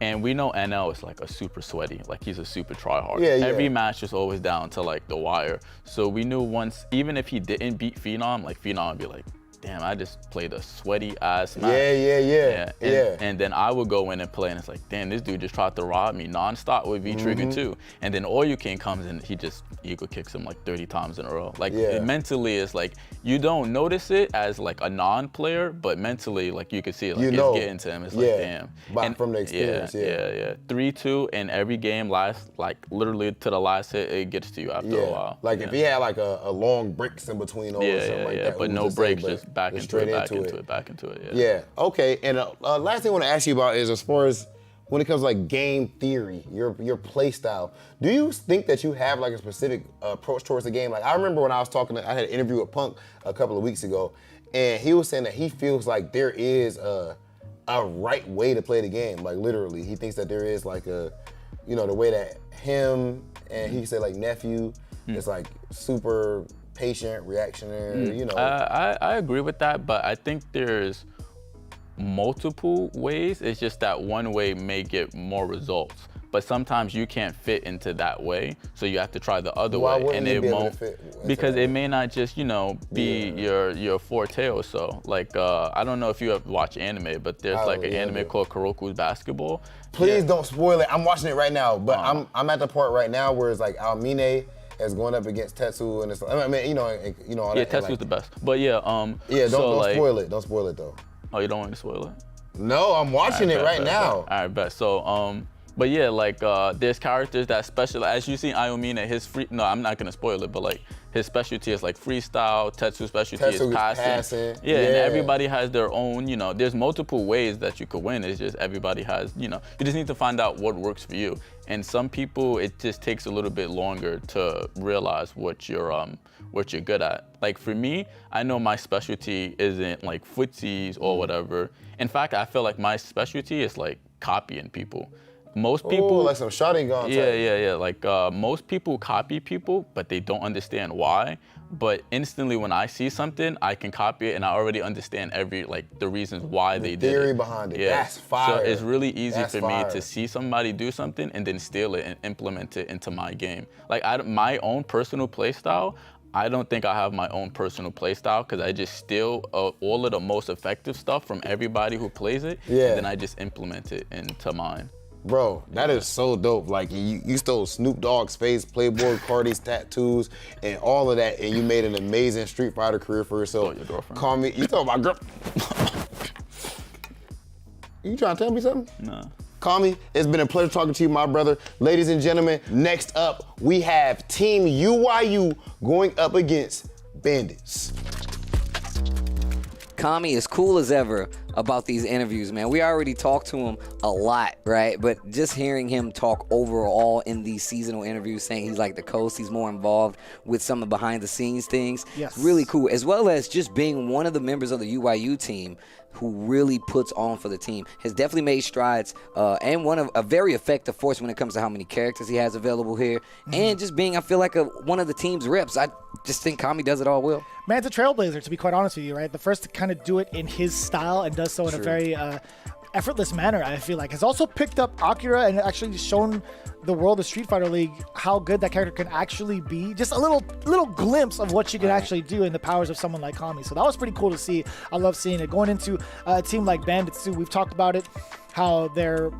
And we know NL is like a super sweaty, like he's a super tryhard. Yeah. Every match is always down to like the wire. So we knew once, even if he didn't beat Phenom, like Phenom would be like, damn, I just played a sweaty ass match. Yeah. And then I would go in and play, and it's like, damn, this dude just tried to rob me nonstop with V-Trigger too. And then All You King comes and he just ego kicks him like 30 times in a row. Like mentally, it's like you don't notice it as like a non-player, but mentally, like you can see it, like it's getting to him. It's like, damn. But from the experience, 3-2 in every game, like literally to the last hit, it gets to you after a while. Like if he had like a long breaks in between or something like that. But no breaks, just back into it. Yeah. Okay. And last thing I want to ask you about is as far as when it comes to like game theory, your play style. Do you think that you have like a specific approach towards the game? Like I remember when I was talking, I had an interview with Punk a couple of weeks ago, and he was saying that he feels like there is a right way to play the game. Like literally, he thinks that there is like the way that him and he said like nephew is like super patient, reactionary. I agree with that, but I think there's multiple ways. It's just that one way may get more results, but sometimes you can't fit into that way, so you have to try the other way, and it won't, because it may not just be your forte or so. Like I don't know if you have watched anime, but there's like an anime called Kuroko's Basketball. Please don't spoil it. I'm watching it right now, but I'm at the part right now where it's like Almine is going up against Tetsu, and it's all Yeah, that. Tetsu's like, the best. But don't spoil it. Don't spoil it though. Oh, you don't want me to spoil it? No, I'm watching it right now. All right, bet. So, but yeah, like there's characters that specialize. As you see, Ayomina, no, I'm not gonna spoil it, but like his specialty is like freestyle. Tetsu's specialty is passing. Yeah, and everybody has their own. There's multiple ways that you could win. It's just everybody has. You just need to find out what works for you. And some people, it just takes a little bit longer to realize what you're good at. Like for me, I know my specialty isn't like footsies or whatever. In fact, I feel like my specialty is like copying people. Most people, like some shotting gun. Yeah. Like most people copy people, but they don't understand why. But instantly, when I see something, I can copy it, and I already understand the reasons why they did it. The theory behind it. Yeah. That's fire. So it's really easy for me to see somebody do something and then steal it and implement it into my game. Like my own personal play style, I don't think I have my own personal play style because I just steal all of the most effective stuff from everybody who plays it, and then I just implement it into mine. Bro, that is so dope. Like you stole Snoop Dogg's face, Playboy Cardi's tattoos, and all of that, and you made an amazing Street Fighter career for yourself. Your girlfriend. Call me. You talking about girl? You trying to tell me something? No. Call me. It's been a pleasure talking to you, my brother. Ladies and gentlemen, next up we have Team UYU going up against Bandits. Kami is cool as ever about these interviews, man. We already talked to him a lot, right? But just hearing him talk overall in these seasonal interviews, saying he's like the coach, he's more involved with some of the behind the scenes things. Yes. Really cool, as well as just being one of the members of the UYU team who really puts on for the team. Has definitely made strides and one of a very effective force when it comes to how many characters he has available here. And just being, I feel like one of the team's reps. I just think Kami does it all well. Man's a trailblazer, to be quite honest with you, right? The first to kind of do it in his style and does so in a very effortless manner, I feel like. Has also picked up Akira and actually shown the world of Street Fighter League how good that character can actually be. Just a little glimpse of what you can actually do in the powers of someone like Kami. So that was pretty cool to see. I love seeing it. Going into a team like Bandits too, we've talked about it, how they're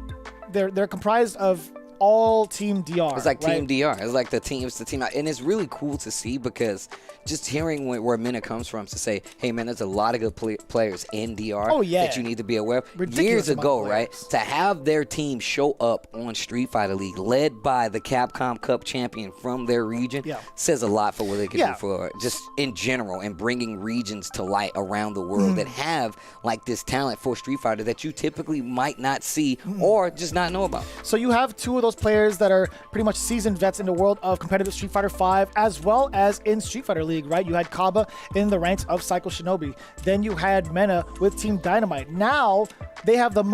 comprised of all Team DR. It's like Team DR. It's like the team. And it's really cool to see because just hearing where Minna comes from to say, hey, man, there's a lot of good players in DR that you need to be aware of. Ridiculous years ago, right, players. to have their team show up on Street Fighter League led by the Capcom Cup champion from their region says a lot for what they can do for just in general and bringing regions to light around the world that have like this talent for Street Fighter that you typically might not see or just not know about. So you have two of those players that are pretty much seasoned vets in the world of competitive Street Fighter V, as well as in Street Fighter League, right? You had Kaba in the ranks of Psycho Shinobi. Then you had Mena with Team Dynamite. Now they have the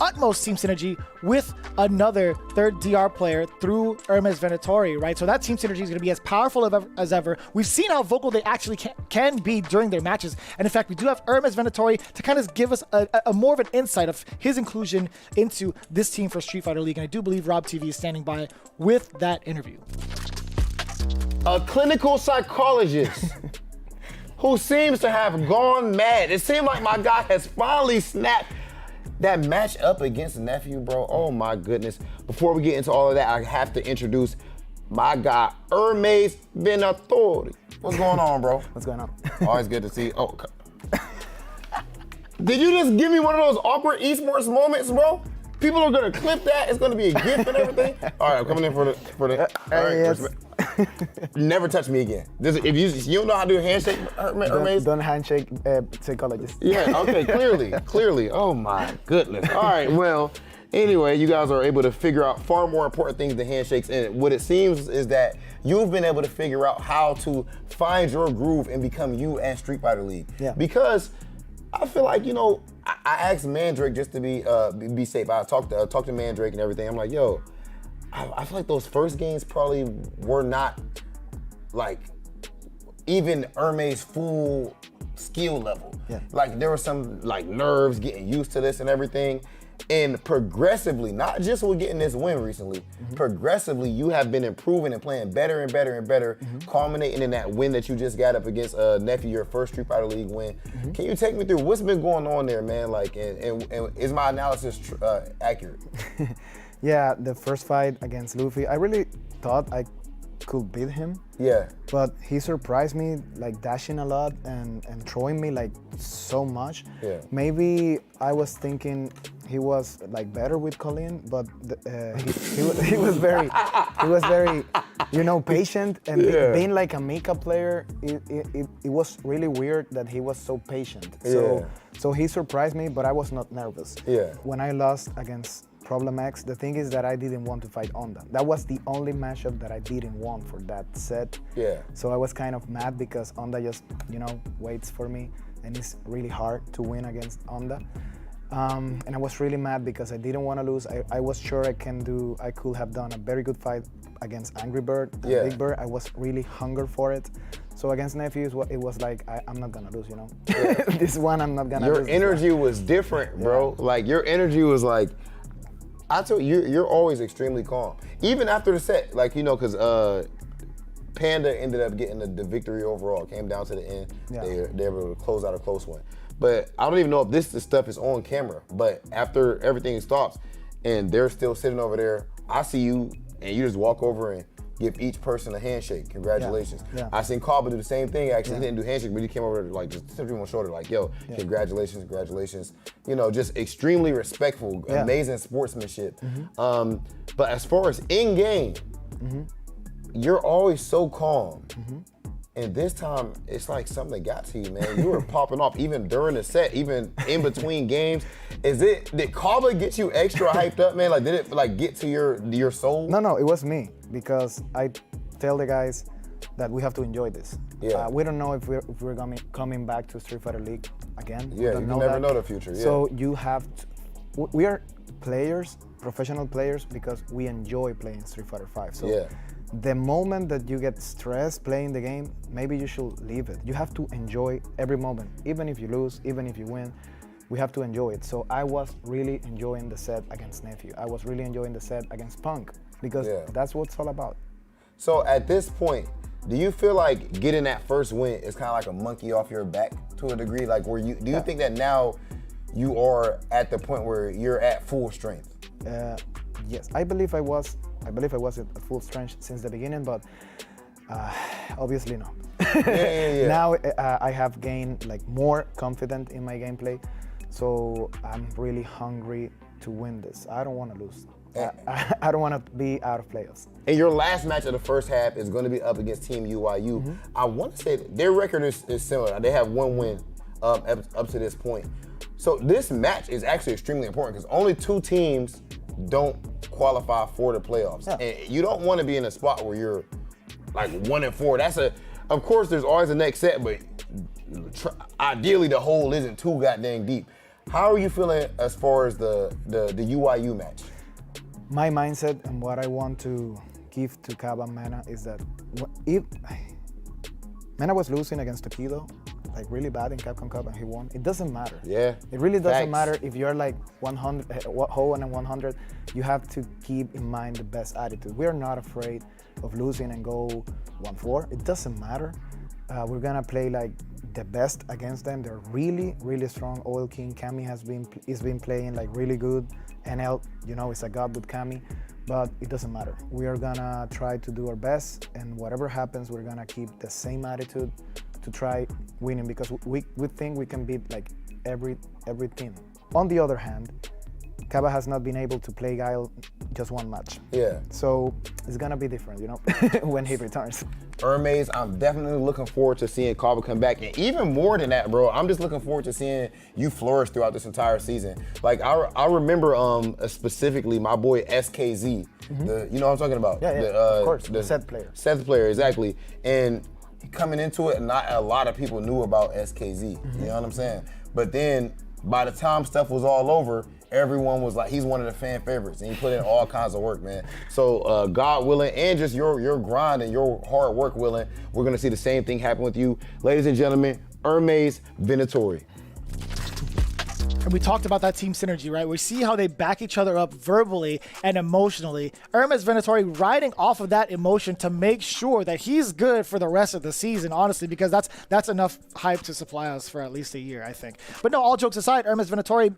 utmost team synergy with another third DR player through Hermes Venatori, right? So that team synergy is going to be as powerful as ever. We've seen how vocal they actually can be during their matches. And in fact, we do have Hermes Venatori to kind of give us a more of an insight of his inclusion into this team for Street Fighter League. And I do believe Rob TV is standing by with that interview. A clinical psychologist who seems to have gone mad. It seems like my guy has finally snapped. That match up against Nephew, bro, oh my goodness. Before we get into all of that, I have to introduce my guy, Hermes Venatori. What's going on, bro? What's going on? Always good to see you. Oh, did you just give me one of those awkward esports moments, bro? People are gonna clip that. It's gonna be a gift and everything. All right, I'm coming in for the. All right, yes. Never touch me again. If you don't know how to do a handshake, Hermes. Don't handshake psychologist. Yeah. Okay. Clearly. Oh my goodness. All right. Well. Anyway, you guys are able to figure out far more important things than handshakes. And what it seems is that you've been able to figure out how to find your groove and become you and Street Fighter League. Yeah. Because I feel like, I asked Mandrake just to be safe. I talked to Mandrake and everything. I'm like, yo, I feel like those first games probably were not like even Hermes' full skill level. Yeah. Like there were some like nerves getting used to this and everything. And progressively, not just with getting this win recently, progressively you have been improving and playing better and better and better, culminating in that win that you just got up against Nephew, your first Street Fighter League win. Can you take me through what's been going on there, man? Like, and is my analysis accurate? Yeah, the first fight against Luffy, I really thought I could beat him. Yeah. But he surprised me, like dashing a lot and throwing me like so much. Yeah. Maybe I was thinking he was like better with Colin, but he was very, patient and being like a makeup player, it was really weird that he was so patient. So he surprised me, but I was not nervous. Yeah. When I lost against Problem X, the thing is that I didn't want to fight Onda. That was the only matchup that I didn't want for that set. Yeah. So I was kind of mad because Onda just, waits for me, and it's really hard to win against Onda. And I was really mad because I didn't want to lose. I was sure I could have done a very good fight against Angry Bird and Big Bird. I was really hungry for it. So against Nephews, it was like, I'm not gonna lose, This one, I'm not gonna lose. Your energy was different, bro. Yeah. Like your energy was like, I told you, you're always extremely calm. Even after the set, like, because Panda ended up getting the victory overall. It came down to the end. Yeah. They were able to close out a close one. But I don't even know if this stuff is on camera. But after everything stops and they're still sitting over there, I see you and you just walk over and give each person a handshake. Congratulations. Yeah. I seen Kaba do the same thing. Actually, he didn't do handshake, but he came over to like just tipped him on the shoulder, like, yo, congratulations. Just extremely respectful, amazing sportsmanship. But as far as in-game, you're always so calm. And this time, it's like something got to you, man. You were popping off even during the set, even in between games. Did Kaba get you extra hyped up, man? Like, did it get to your soul? No, it was me, because I tell the guys that we have to enjoy this. Yeah. We don't know if we're coming back to Street Fighter League again. Yeah, you never know the future. Yeah. So you have to, we are players, professional players, because we enjoy playing Street Fighter V. So the moment that you get stressed playing the game, maybe you should leave it. You have to enjoy every moment, even if you lose, even if you win. We have to enjoy it. So I was really enjoying the set against Nephew. I was really enjoying the set against Punk, because that's what it's all about. So at this point, do you feel like getting that first win is kind of like a monkey off your back to a degree? Like, do you think that now you are at the point where you're at full strength? Yes, I believe I was at full strength since the beginning, but obviously no. Now I have gained more confidence in my gameplay, so I'm really hungry to win this. I don't want to lose. I don't want to be out of playoffs. And your last match of the first half is going to be up against Team UYU. I want to say that their record is similar. They have one win up to this point. So this match is actually extremely important because only two teams don't qualify for the playoffs. And you don't want to be in a spot where you're like 1-4. Of course, there's always a next set, but ideally the hole isn't too goddamn deep. How are you feeling as far as the UYU match? My mindset and what I want to give to Cab and Mana is that if Mana was losing against Tokido, like really bad in Capcom Cup, and he won, it doesn't matter. Yeah. It really doesn't matter if you're like 100, whole and 100. You have to keep in mind the best attitude. We are not afraid of losing and go 1-4. It doesn't matter. We're gonna play like the best against them. They're really, really strong. Oil King Kami has been playing like really good. NL, you know, is a god with Kami, but it doesn't matter. We are gonna try to do our best, and whatever happens, we're gonna keep the same attitude to try winning, because we think we can beat like every team. On the other hand, Kaba has not been able to play Guile just one match. Yeah. So it's gonna be different, you know, when he returns. Hermes, I'm definitely looking forward to seeing Kaba come back. And even more than that, bro, I'm just looking forward to seeing you flourish throughout this entire season. Like, I remember specifically my boy SKZ. You know what I'm talking about? Yeah, of course, the Seth player. Seth player, exactly. And coming into it, not a lot of people knew about SKZ. You know what I'm saying? But then, by the time stuff was all over, everyone was like, he's one of the fan favorites, and he put in all kinds of work, man. So God willing, and just your grind and your hard work willing, we're gonna see the same thing happen with you. Ladies and gentlemen, Hermes Venatori. And we talked about that team synergy, right? We see how they back each other up verbally and emotionally. Hermes Venatori riding off of that emotion to make sure that he's good for the rest of the season, honestly, because that's enough hype to supply us for at least a year, I think. But no, all jokes aside, Hermes Venatori,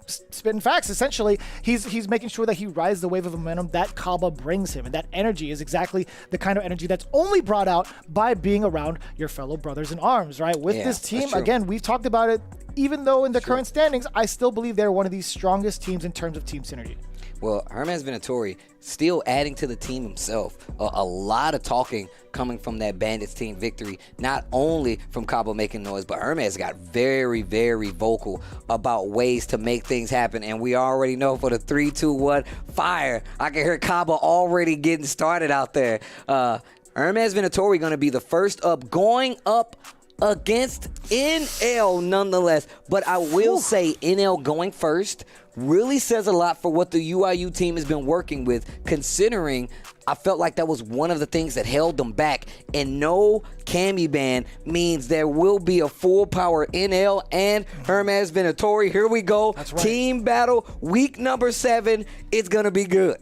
spitting facts, essentially, he's making sure that he rides the wave of momentum that Kaba brings him. And that energy is exactly the kind of energy that's only brought out by being around your fellow brothers in arms, right? With this team, again, we've talked about it. Even though in the current standings, I still believe they're one of the strongest teams in terms of team synergy. Well, Hermes Venatori still adding to the team himself. A lot of talking coming from that Bandits team victory, not only from Cabo making noise, but Hermes got very, very vocal about ways to make things happen. And we already know for the 3, 2, 1 fire, I can hear Cabo already getting started out there. Hermes Venatori going to be the first up, going up against NL nonetheless. But I will say NL going first really says a lot for what the UYU team has been working with, considering I felt like that was one of the things that held them back. And no Kami ban means there will be a full power NL and Hermes Venatori. Here we go. That's right. Team battle, week number 7. It's going to be good.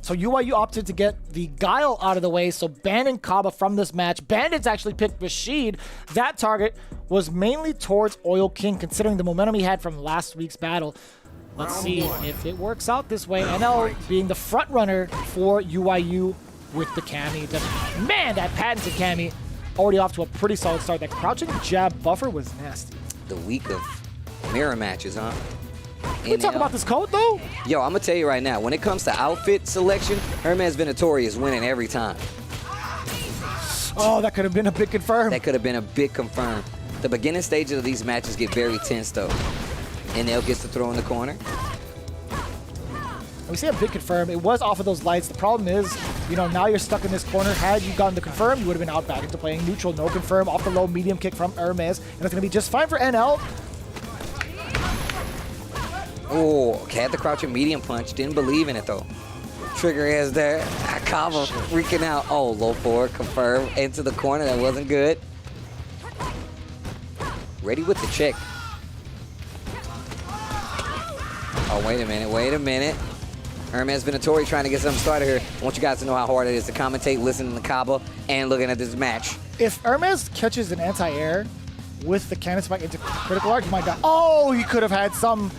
So UYU opted to get the Guile out of the way, so banning Kaba from this match. Bandits actually picked Rashid. That target was mainly towards Oil King, considering the momentum he had from last week's battle. Let's see if it works out this way. NL being the front runner for UYU with the Kami. Man, that patented Kami already off to a pretty solid start. That crouching jab buffer was nasty. The week of mirror matches, huh? Can we talk about this code, though? Yo, I'm going to tell you right now, when it comes to outfit selection, Hermes Venatori is winning every time. Oh, that could have been a big confirm. That could have been a big confirm. The beginning stages of these matches get very tense, though. NL gets to throw in the corner. We see a big confirm. It was off of those lights. The problem is, you know, now you're stuck in this corner. Had you gotten the confirm, you would have been out back into playing neutral. No confirm off the low medium kick from Hermes. And it's going to be just fine for NL. Oh, had the crouching medium punch. Didn't believe in it, though. Trigger is there. Kava freaking out. Oh, low forward, confirm. Into the corner. That wasn't good. Ready with the check. Oh, wait a minute. Hermes Venatori trying to get something started here. I want you guys to know how hard it is to commentate, listening to Kaba, and looking at this match. If Hermes catches an anti-air with the cannon spike into critical arc, he might die. Oh, he could have had some...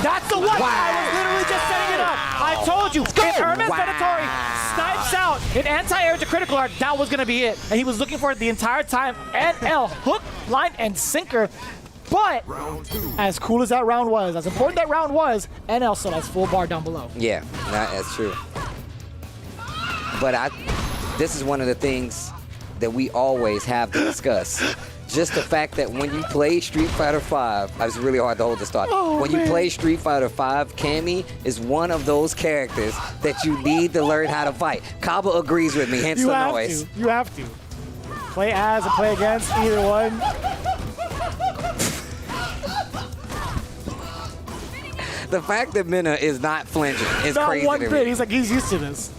That's the one! Wow. I was literally just setting it up. I told you, if Hermes Venatori snipes out an anti-air to critical arc, that was going to be it. And he was looking for it the entire time. NL, hook, line, and sinker. But as cool as that round was, as important that round was, NL still has full bar down below. Yeah, that's true. But this is one of the things that we always have to discuss. just the fact that when you play Street Fighter V, it's really hard to hold this thought. When you play Street Fighter V, Cammy is one of those characters that you need to learn how to fight. Kaba agrees with me, hence the noise. You have to. Play as and play against, either one. The fact that Minna is not flinching is crazy Not one to bit. me. He's like, he's used to this.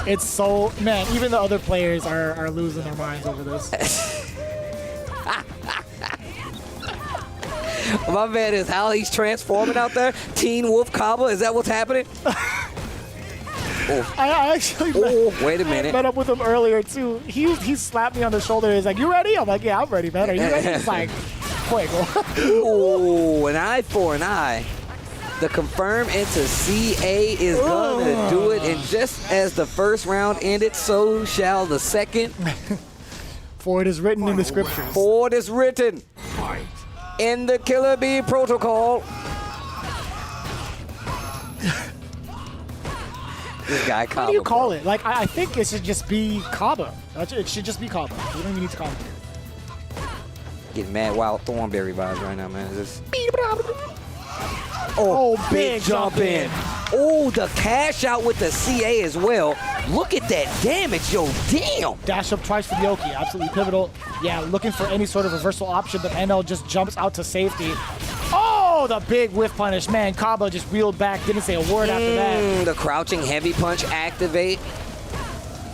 It's so, man, even the other players are losing their minds over this. My man is how he's transforming out there. Teen Wolf Kaba, is that what's happening? I actually wait a minute. met up with him earlier too. He slapped me on the shoulder. He's like, "You ready?" I'm like, "Yeah, I'm ready, man. Are you ready?" He's like, "Fuego." Ooh, an eye for an eye. The confirm into CA is gonna do it, and just as the first round ended, so shall the second. For it is written in the scriptures. For it is written in the Killer Bee Protocol. This guy Kaba. What do you call it? Like, I think it should just be Kaba. It should just be Kaba. We don't even need to comment. Getting mad wild Thornberry vibes right now, man. Is this? Oh, big jump in. Oh, the cash out with the CA as well. Look at that damage, yo, damn. Dash up twice for the Oki, absolutely pivotal. Yeah, looking for any sort of reversal option, but NL just jumps out to safety. Oh, the big whiff punish. Man, Kaba just reeled back, didn't say a word after that. The crouching heavy punch activate.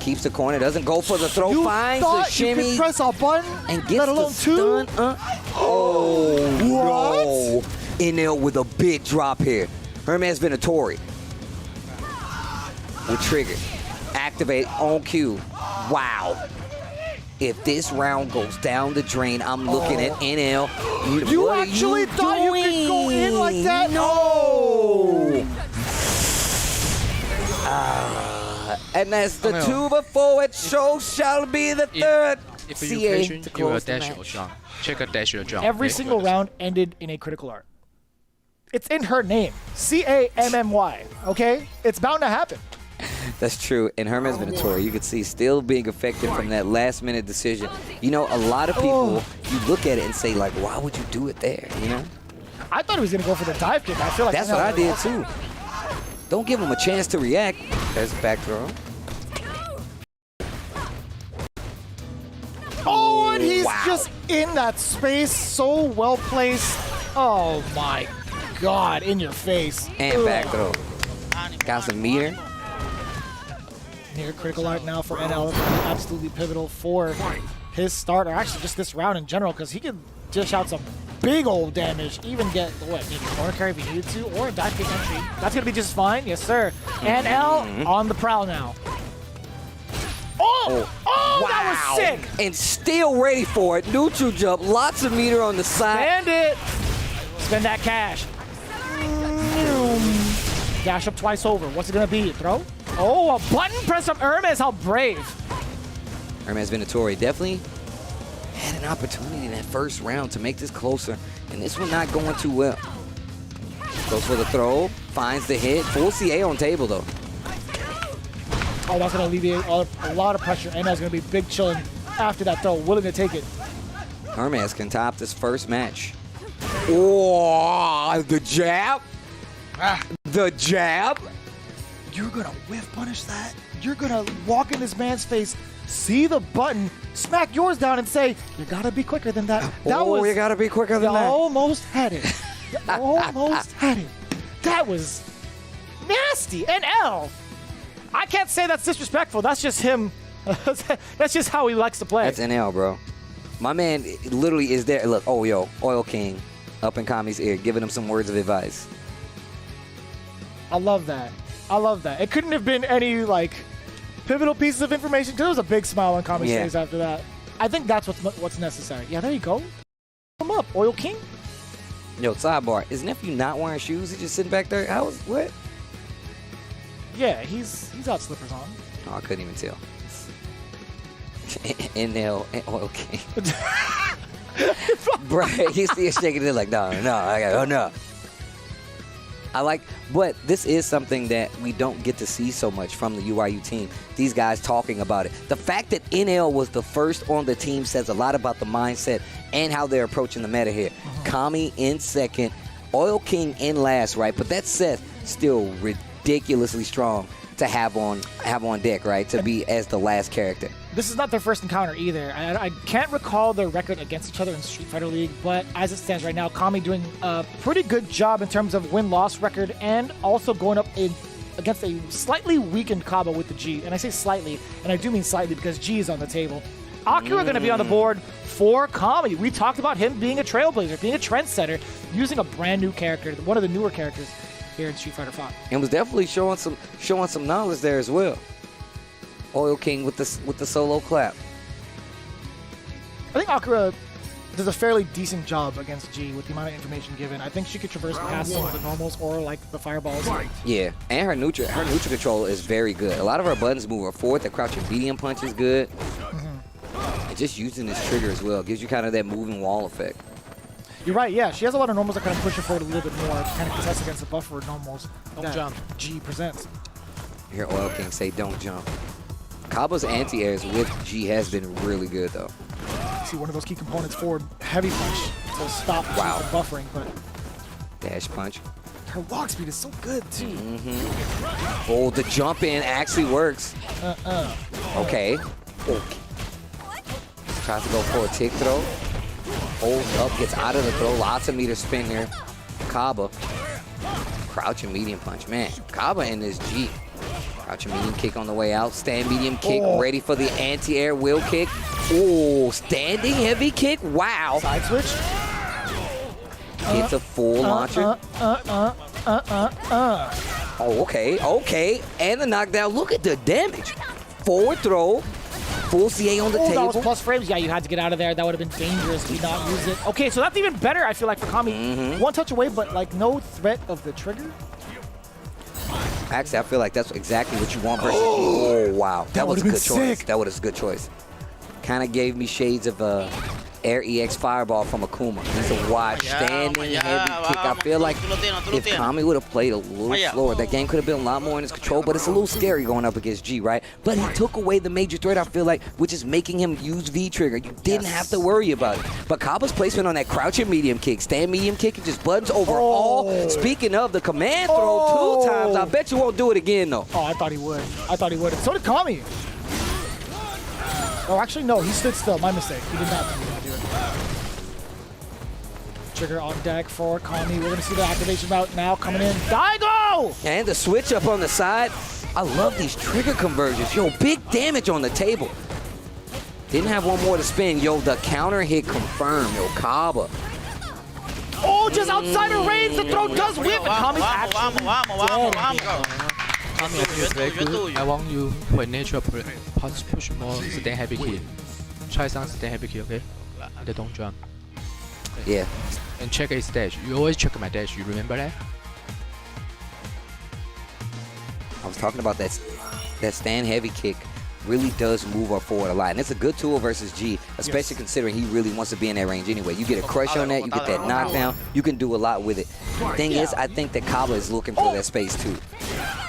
Keeps the corner, doesn't go for the throw, You finds the thought shimmy. you could press a button, and gets let alone the two? stun. No. NL with a big drop here. Hermes Venatori. With trigger. Activate on cue. Wow. If this round goes down the drain, I'm looking at NL. You actually thought you could go in like that? No. And that's the 2-4. So shall be the third. If you patient, you will dash your jump. Check a dash your jump. Every single round ended in a critical art. It's in her name. CAMMY, okay? It's bound to happen. That's true. And Hermes Venatori, you could see still being affected from that last-minute decision. You know, a lot of people, you look at it and say, like, why would you do it there, you know? I thought he was going to go for the dive kick. I feel like that's what I did, too. Don't give him a chance to react. There's a back throw. Oh, and he's just in that space, so well placed. Oh my God, in your face. And back throw. Got some meter. Near critical art now for NL. Absolutely pivotal for his start, or actually just this round in general, because he can dish out some big old damage, even get, what, maybe corner carry if he needed to, or a dive kick entry. That's going to be just fine. Yes, sir. NL on the prowl now. Oh, wow. That was sick. And still ready for it. Neutral jump, lots of meter on the side. Bandit. Spend that cash. Dash up twice over. What's it going to be? Throw? Oh, a button press from Hermes. How brave. Hermes Venatori definitely had an opportunity in that first round to make this closer, and this one not going too well. Goes for the throw, finds the hit. Full CA on table, though. Oh, that's going to alleviate a lot of pressure. And that's going to be big chilling after that throw. Willing to take it. Hermes can top this first match. Oh, the jab. The jab. You're going to whiff punish that? You're going to walk in this man's face, see the button, smack yours down, and say, you got to be quicker than that. You got to be quicker than that. You almost had it. You almost had it. That was nasty. NL. I can't say that's disrespectful. That's just him. That's just how he likes to play. That's NL, bro. My man literally is there. Look, oh, yo, Oil King up in Kami's ear, giving him some words of advice. I love that. I love that. It couldn't have been any, like, pivotal pieces of information, because there was a big smile on Kami's face after that. I think that's what's necessary. Yeah, there you go. Come up, Oil King. Yo, sidebar. Is nephew not wearing shoes? He's just sitting back there? What? Yeah, he's got slippers on. Oh, I couldn't even tell. NL and Oil King. Bro, you see it shaking it like, no, I got, oh no. but this is something that we don't get to see so much from the UYU team. These guys talking about it. The fact that NL was the first on the team says a lot about the mindset and how they're approaching the meta here. Kami in second, Oil King in last, right? But that Seth still ridiculously strong to have on deck, right? To be as the last character. This is not their first encounter either. I can't recall their record against each other in Street Fighter League, but as it stands right now, Kami doing a pretty good job in terms of win-loss record and also going up against a slightly weakened Kaba with the G. And I say slightly, and I do mean slightly because G is on the table. Akira going to be on the board for Kami. We talked about him being a trailblazer, being a trendsetter, using a brand new character, one of the newer characters here in Street Fighter V. And was definitely showing some knowledge there as well. Oil King with the solo clap. I think Akira does a fairly decent job against G with the amount of information given. I think she could traverse past some of the normals or like the fireballs. Yeah, and her neutral control is very good. A lot of her buttons move her forward. The crouching medium punch is good. And just using this trigger as well gives you kind of that moving wall effect. You're right, yeah. She has a lot of normals that kind of push her forward a little bit more to kind of contest against the buffer normals that G presents. You hear Oil King say, don't jump. Kaba's anti-airs with G has been really good, though. See, one of those key components for heavy punch to stop G from buffering, but... Dash punch. Her walk speed is so good, too. Oh, the jump in actually works. Okay. Tries to go for a tick throw. Holds up, gets out of the throw. Lots of meter spin here. Kaba. Crouching medium punch. Man, Kaba in this G. Crouching medium kick on the way out. Stand medium kick. Ready for the anti-air wheel kick. Oh, standing heavy kick. Wow. Side switch. Gets a full launcher. Oh, okay. And the knockdown. Look at the damage. Forward throw. Full CA on the table. That was plus frames. Yeah, you had to get out of there. That would have been dangerous if you not use it. Okay, so that's even better, I feel like, for Kami. One touch away, but like no threat of the trigger. Actually, I feel like that's exactly what you want versus Oh, wow. That was a good choice. That was a good choice. Kind of gave me shades of Air EX Fireball from Akuma. He's a watch, standing heavy kick. I feel like if Kami would have played a little slower, that game could have been a lot more in his control, but it's a little scary going up against G, right? But he took away the major threat, I feel like, which is making him use V-trigger. You didn't have to worry about it. But Kaba's placement on that crouching medium kick, stand medium kick, and just buttons overall. Speaking of the command throw 2 times, I bet you won't do it again, though. Oh, I thought he would. And so did Kami. Oh, actually, no, he stood still. My mistake. He did not do it. Trigger on deck for Kami. We're going to see the activation route now coming in. Daigo! And the switch up on the side. I love these trigger conversions. Yo, big damage on the table. Didn't have one more to spin. Yo, the counter hit confirmed. Yo, Kaba. Oh, just outside of range. The throw does whip. And Kami's actually Kami, I think it's very good. I want you, when nature push more stand heavy kick. Try some stand heavy kick, okay? And don't jump. Okay. Yeah. And check his dash. You always check my dash. You remember that? I was talking about that stand heavy kick really does move her forward a lot. And it's a good tool versus G, especially considering he really wants to be in that range anyway. You get a crush on that, you get that knockdown, you can do a lot with it. The thing is, I think that Kaba is looking for that space too.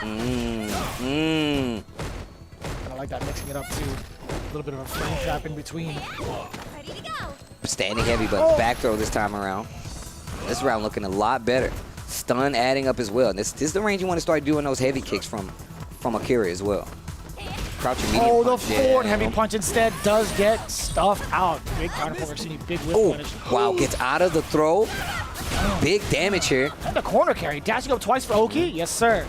I like that, mixing it up too. A little bit of a frame trap in between. Standing heavy, but back throw this time around. This round looking a lot better. Stun adding up as well. And this is the range you want to start doing those heavy kicks from Akira as well. Crouching medium punch. The forward heavy punch instead does get stuffed out. Big counter forward, big whip punish. Wow, gets out of the throw. Big damage here. And the corner carry, dashing up twice for Oki. Yes, sir.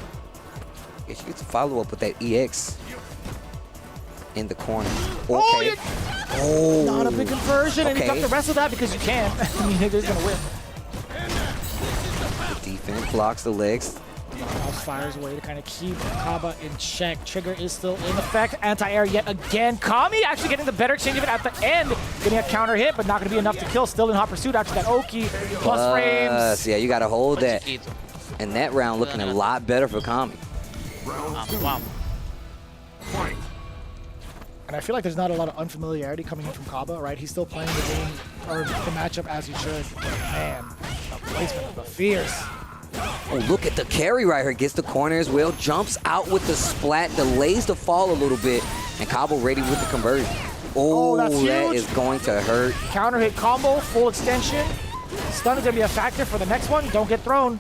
Yeah, she gets a follow up with that EX in the corner. Okay. Not a big conversion, and you got the rest of that because you can. I mean, it is gonna win. The defense blocks the legs. Mouse fires away to kind of keep Kaba in check. Trigger is still in effect. Anti-air yet again. Kami actually getting the better exchange of it at the end. Getting a counter hit, but not going to be enough to kill. Still in hot pursuit after that Oki. Plus frames. Yeah, you got to hold that. And that round looking a lot better for Kami. And I feel like there's not a lot of unfamiliarity coming in from Kaba, right? He's still playing the game, or the matchup as he should. Man, the placement of the fierce. Oh, look at the carry right here. Gets the corner as well. Jumps out with the splat. Delays the fall a little bit. And Cabo ready with the conversion. Oh, that's huge. That is going to hurt. Counter hit combo, full extension. Stun is going to be a factor for the next one. Don't get thrown.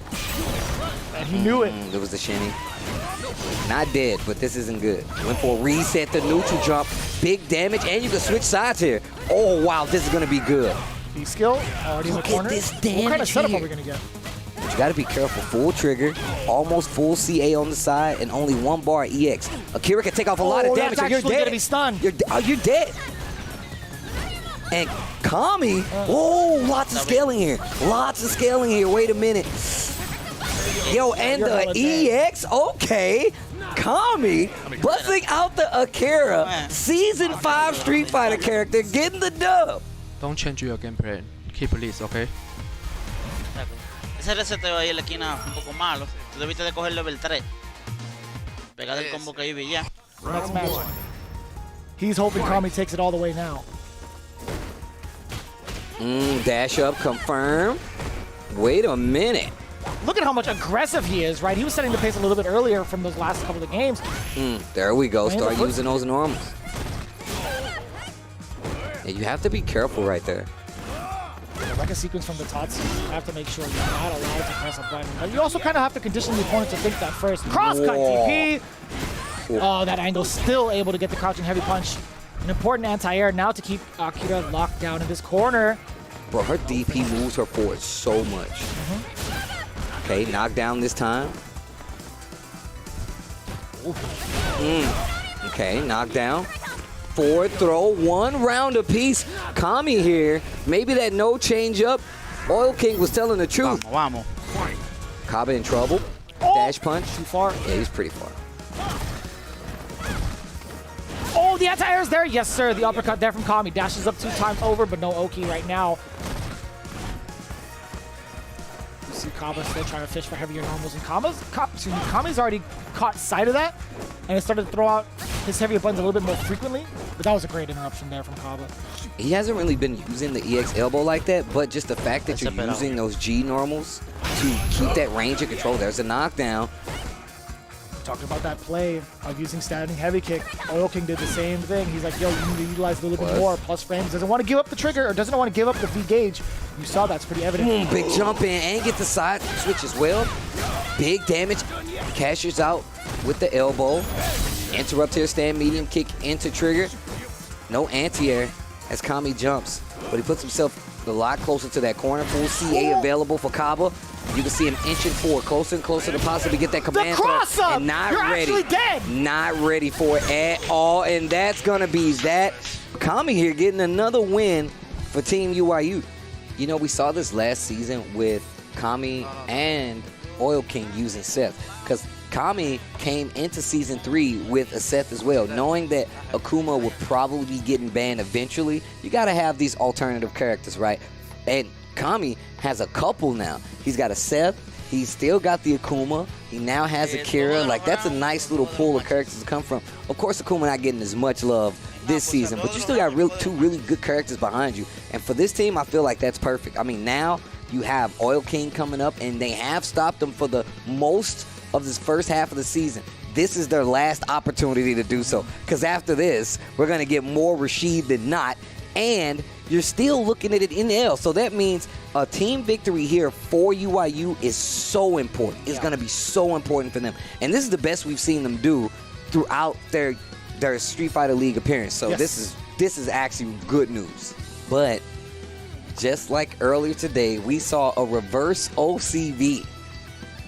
And he knew it. There was the shinny. Not dead, but this isn't good. Went for a reset, the neutral jump. Big damage, and you can switch sides here. Oh, wow, this is going to be good. V-skill already in the corner. This damage what kind of setup here. are we going to get? But you got to be careful. Full trigger, almost full CA on the side, and only 1 bar EX. Akira can take off a lot of damage, and you're dead. Gonna be stunned. You're dead. And Kami, oh, lots of scaling here. Lots of scaling here. Wait a minute. Yo, and the EX, okay. Kami busting out the Akira, Season 5 Street Fighter character, getting the dub. Don't change your gameplay. Keep release, okay? Ese reseteo ahí en la esquina fue un poco malo. Tú debiste de coger level 3. Pegar el combo que iba y ya. Next match. He's hoping Kami takes it all the way now. Dash up, confirm. Wait a minute. Look at how much aggressive he is, right? He was setting the pace a little bit earlier from those last couple of games. There we go. Start using those normals. Yeah, you have to be careful right there. Like a sequence from the Tatsu, you have to make sure you're not allowed to press a button. And you also kind of have to condition the opponent to think that first. Cross-cut DP! Oh, that angle still able to get the crouching heavy punch. An important anti-air now to keep Akira locked down in this corner. Bro, her DP moves her forward so much. Okay, knockdown this time. Okay, knockdown. Forward throw, 1 round apiece. Kami here, maybe that no change up. Oil King was telling the truth. Vamos. Kaba in trouble. Dash punch. Too far. Yeah, he's pretty far. Oh, the anti-air is there. Yes, sir. The uppercut there from Kami. Dashes up 2 times over, but no Oki right now. You see Kaba still trying to fish for heavier normals. And Kami's already caught sight of that and has started to throw out his heavier buttons a little bit more frequently. But that was a great interruption there from Kaba. He hasn't really been using the EX elbow like that, but just the fact that you're using those G normals to keep that range of control. There's a knockdown. Talking about that play of using standing heavy kick. Oil King did the same thing. He's like, yo, you need to utilize a little bit more. Plus frames. Doesn't want to give up the trigger or doesn't want to give up the V gauge. You saw that's pretty evident. Big jump in and get the side switch as well. Big damage. Cashes out with the elbow. Interrupt here, stand medium kick into trigger. No anti-air as Kami jumps, but he puts himself a lot closer to that corner. Full CA available for Kaba. You can see him inching forward, closer and closer to possibly get that command throw. And not ready. Actually dead. Not ready for it at all, and that's gonna be that. Kami here getting another win for Team UYU. You know, we saw this last season with Kami and Oil King using Seth, because Kami came into Season 3 with a Seth as well. Knowing that Akuma would probably be getting banned eventually, you gotta have these alternative characters, right? And Kami has a couple now. He's got a Seth, he's still got the Akuma, he now has Akira. Like, that's a nice little pool of characters to come from. Of course, Akuma not getting as much love this season, but you still got 2 really good characters behind you. And for this team, I feel like that's perfect. I mean, now you have Oil King coming up, and they have stopped him for the most of this first half of the season. This is their last opportunity to do so, because after this, we're going to get more Rashid than not, and you're still looking at it in L. So that means a team victory here for UYU is so important. It's going to be so important for them. And this is the best we've seen them do throughout their Street Fighter League appearance. So this is actually good news. But just like earlier today, we saw a reverse OCV.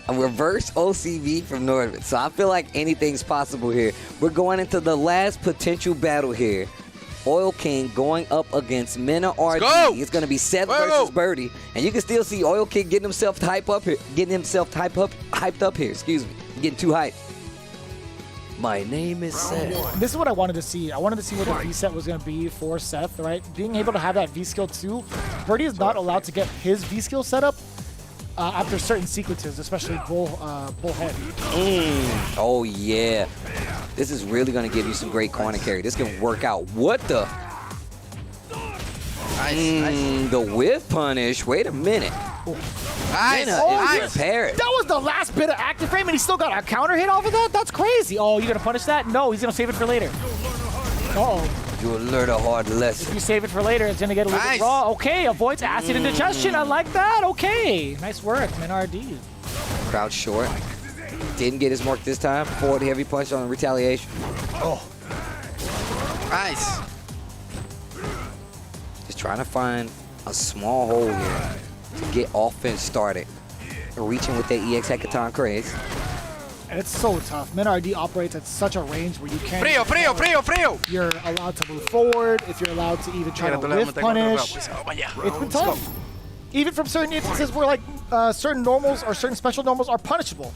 A reverse OCV from Northern. So I feel like anything's possible here. We're going into the last potential battle here. Oil King going up against Mena RD. It's going to be Seth versus Birdie. And you can still see Oil King getting himself hyped up here. Excuse me. Getting too hyped. My name is Seth. This is what I wanted to see. I wanted to see what the V-set was going to be for Seth, right? Being able to have that V-skill too. Birdie is not allowed to get his V-skill set up after certain sequences, especially bullhead. Oh, yeah. This is really going to give you some great corner carry. This can work out. What the? Nice. The whiff punish. Wait a minute. Nice. Nice. That was the last bit of active frame, and he still got a counter hit off of that? That's crazy. Oh, you gonna punish that? No, he's gonna save it for later. Uh-oh. You'll learn a hard lesson. If you save it for later, it's gonna get a little bit raw. Okay, avoids acid indigestion. I like that. Okay, nice work, man. RD. Crouch short. Didn't get his mark this time. Forward heavy punch on retaliation. Oh. Nice. Just trying to find a small hole here to get offense started. Reaching with that EX Hecaton craze. And it's so tough. Min RD operates at such a range where you can't. Frío. You're allowed to move forward. If you're allowed to even try to whiff punish. It's been tough. Even from certain instances where like certain normals or certain special normals are punishable.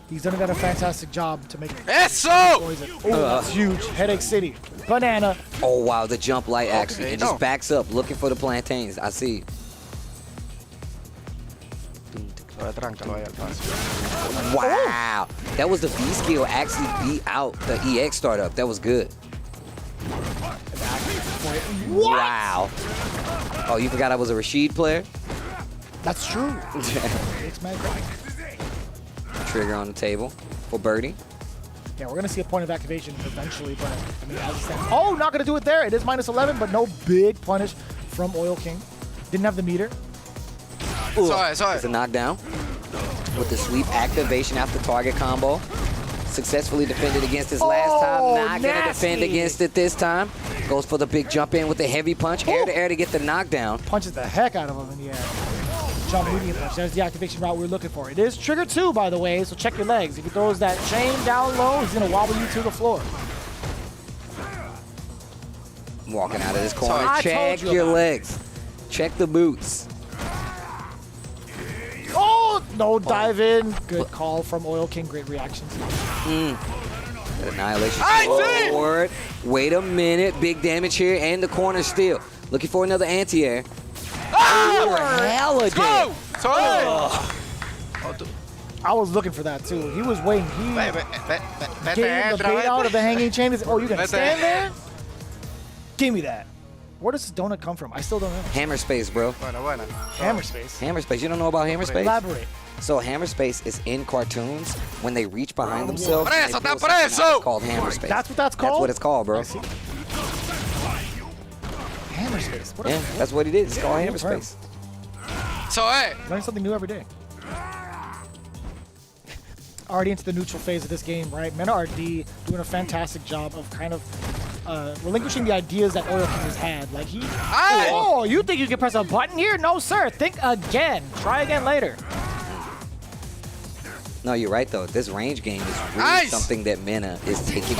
He's done a fantastic job to make it. Eso! Oh, that's huge. Headache City. Banana. Oh, wow, the jump light action. It just backs up, looking for the plantains. I see. Wow. That was the V skill actually beat out the EX startup. That was good. What? Wow. Oh, you forgot I was a Rashid player? That's true. Trigger on the table for birdie. Yeah, we're going to see a point of activation eventually, but I mean, as it stands. Oh, not going to do it there. It is -11, but no big punish from Oil King. Didn't have the meter. Sorry. It's a knockdown with the sweep activation after target combo. Successfully defended against this last time. Not going to defend against it this time. Goes for the big jump in with the heavy punch. Air to air to get the knockdown. Punches the heck out of him in the air. Jump medium punch. There's the activation route we're looking for. It is trigger 2, by the way, so check your legs. If he throws that chain down low, he's going to wobble you to the floor. Walking out of this corner. Check your legs. Check the boots. Oh, no dive in. Good call from Oil King. Great reactions. Annihilation forward. Wait a minute. Big damage here and the corner still. Looking for another anti-air. Hella dead. I was looking for that too. He was waiting. He gave the bait out of the hanging chain. Oh, you're going to stand there? Give me that. Where does this donut come from? I still don't know. Hammer space, bro. Hammer space? Hammer space. You don't know about hammer space? Elaborate. So hammer space is in cartoons when they reach behind themselves. It's called hammer space. That's what that's called? That's what it's called, bro. Hammer space. Yeah, that's what it is. It's called hammer space. Learn something new every day. Already into the neutral phase of this game, right? Mena RD doing a fantastic job of kind of relinquishing the ideas that Oil King has had. Like oh, you think you can press a button here? No, sir. Think again. Try again later. No, you're right, though. This range game is really something that Mena is taking.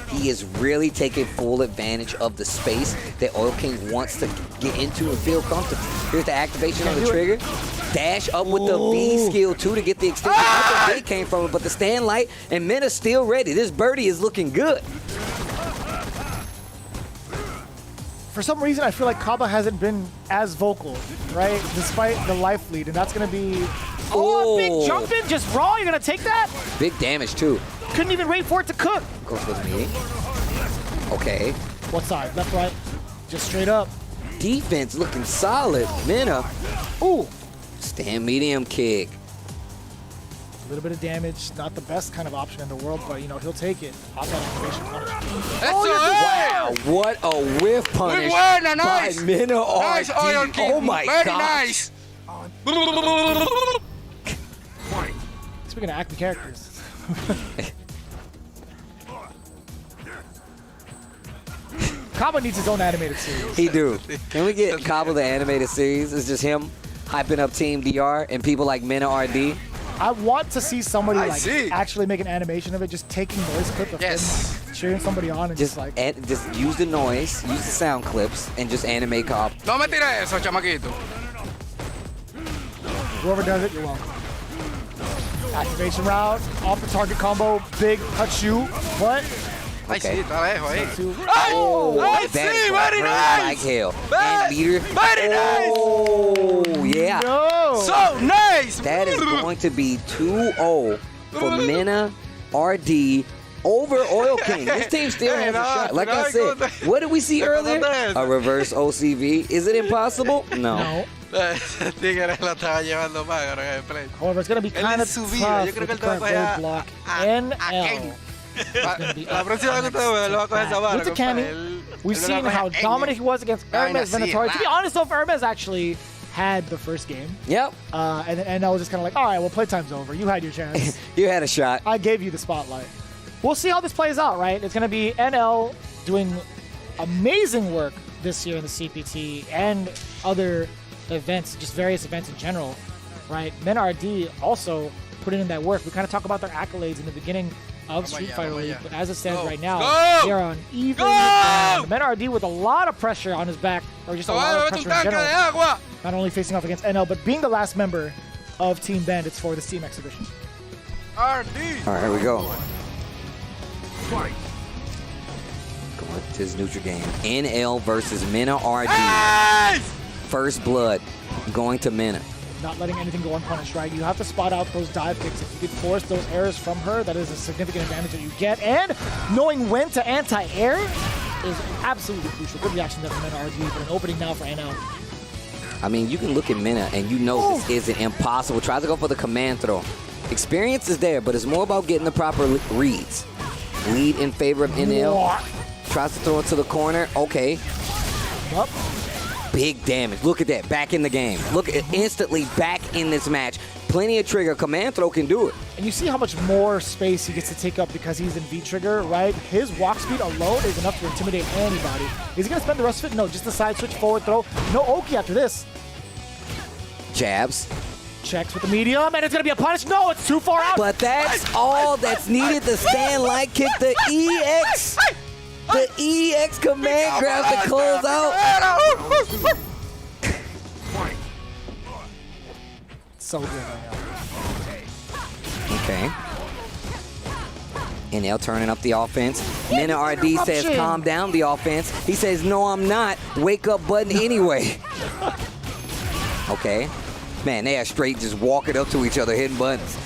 He is really taking full advantage of the space that Oil King wants to get into and feel comfortable. Here's the activation on the trigger. Dash up with the V skill, too, to get the extension. That's where they came from, but the stand light, and Mena's still ready. This birdie is looking good. For some reason, I feel like Kaba hasn't been as vocal, right? Despite the life lead, and that's going to be... Oh, a big jump in, just raw. You're going to take that? Big damage, too. Couldn't even wait for it to cook. Goes for the meeting. Okay. What side? Left, right? Just straight up. Defense looking solid. Mena. Ooh. Stand medium kick. A little bit of damage. Not the best kind of option in the world, but, you know, he'll take it. Off that activation punish. Wow, what a whiff punish by Mena RD. Oh, my God. Nice. Speaking of active characters. Kaba needs his own animated series. He do. Can we get Kaba the animated series? It's just him hyping up Team DR and people like Mena RD. I want to see somebody actually make an animation of it, just taking noise clip of him cheering somebody on and just like... just use the noise, use the sound clips, and just animate Kaba. No me tires eso, chamaquito. Whoever does it, you're welcome. Activation route, off the target combo, big Hachu. What? Okay. Oh, very nice. Like hell. And meter. Very nice. Oh, yeah. No. So nice. That is going to be 2-0 for Mena RD over Oil King. This team still has a shot. Like I said, what did we see earlier? A reverse OCV. Is it impossible? No. Tigres lo estaba llevando más ahora en el play. However, it's going to be kind of tough with the current roadblock. NL. La próxima vez que usted lo va a coger esa barra. With the Cammy, we've seen how dominant he was against Hermes Venatori. To be honest, though, Hermes actually had the first game. Yep. And then NL was just kind of like, all right, well, playtime's over. You had your chance. You had a shot. I gave you the spotlight. We'll see how this plays out, right? It's going to be NL doing amazing work this year in the CPT and other events, just various events in general, right? MenRD also putting in that work. We kind of talk about their accolades in the beginning of Street Fighter League, but as it stands right now, they are on even ground. MenRD with a lot of pressure on his back, or just a lot of pressure in general. Not only facing off against NL, but being the last member of Team Bandits for this team exhibition. RD. All right, here we go. Going to his neutral game. NL versus Mena RD. First blood going to Mena. Not letting anything go unpunished, right? You have to spot out those dive kicks. If you can force those errors from her, that is a significant advantage that you get. And knowing when to anti-air is absolutely crucial. Good reaction there from Mena RD, but an opening now for NL. I mean, you can look at Mena and you know this isn't impossible. Tries to go for the command throw. Experience is there, but it's more about getting the proper reads. Lead in favor of NL. Tries to throw it to the corner. Okay. Up. Big damage. Look at that. Back in the game. Look at instantly back in this match. Plenty of trigger. Command throw can do it. And you see how much more space he gets to take up because he's in V-trigger, right? His walk speed alone is enough to intimidate anybody. Is he going to spend the rest of it? No, just the side switch, forward throw. No Oki after this. Jabs. Checks with the medium, and it's going to be a punish. No, it's too far out. But that's all that's needed to stand like kick the EX. The EX command grab to close out. So good right now. Okay. NL turning up the offense. Mena RD says, calm down the offense. He says, no, I'm not. Wake up button anyway. Okay. Man, they are straight just walking up to each other, hitting buttons.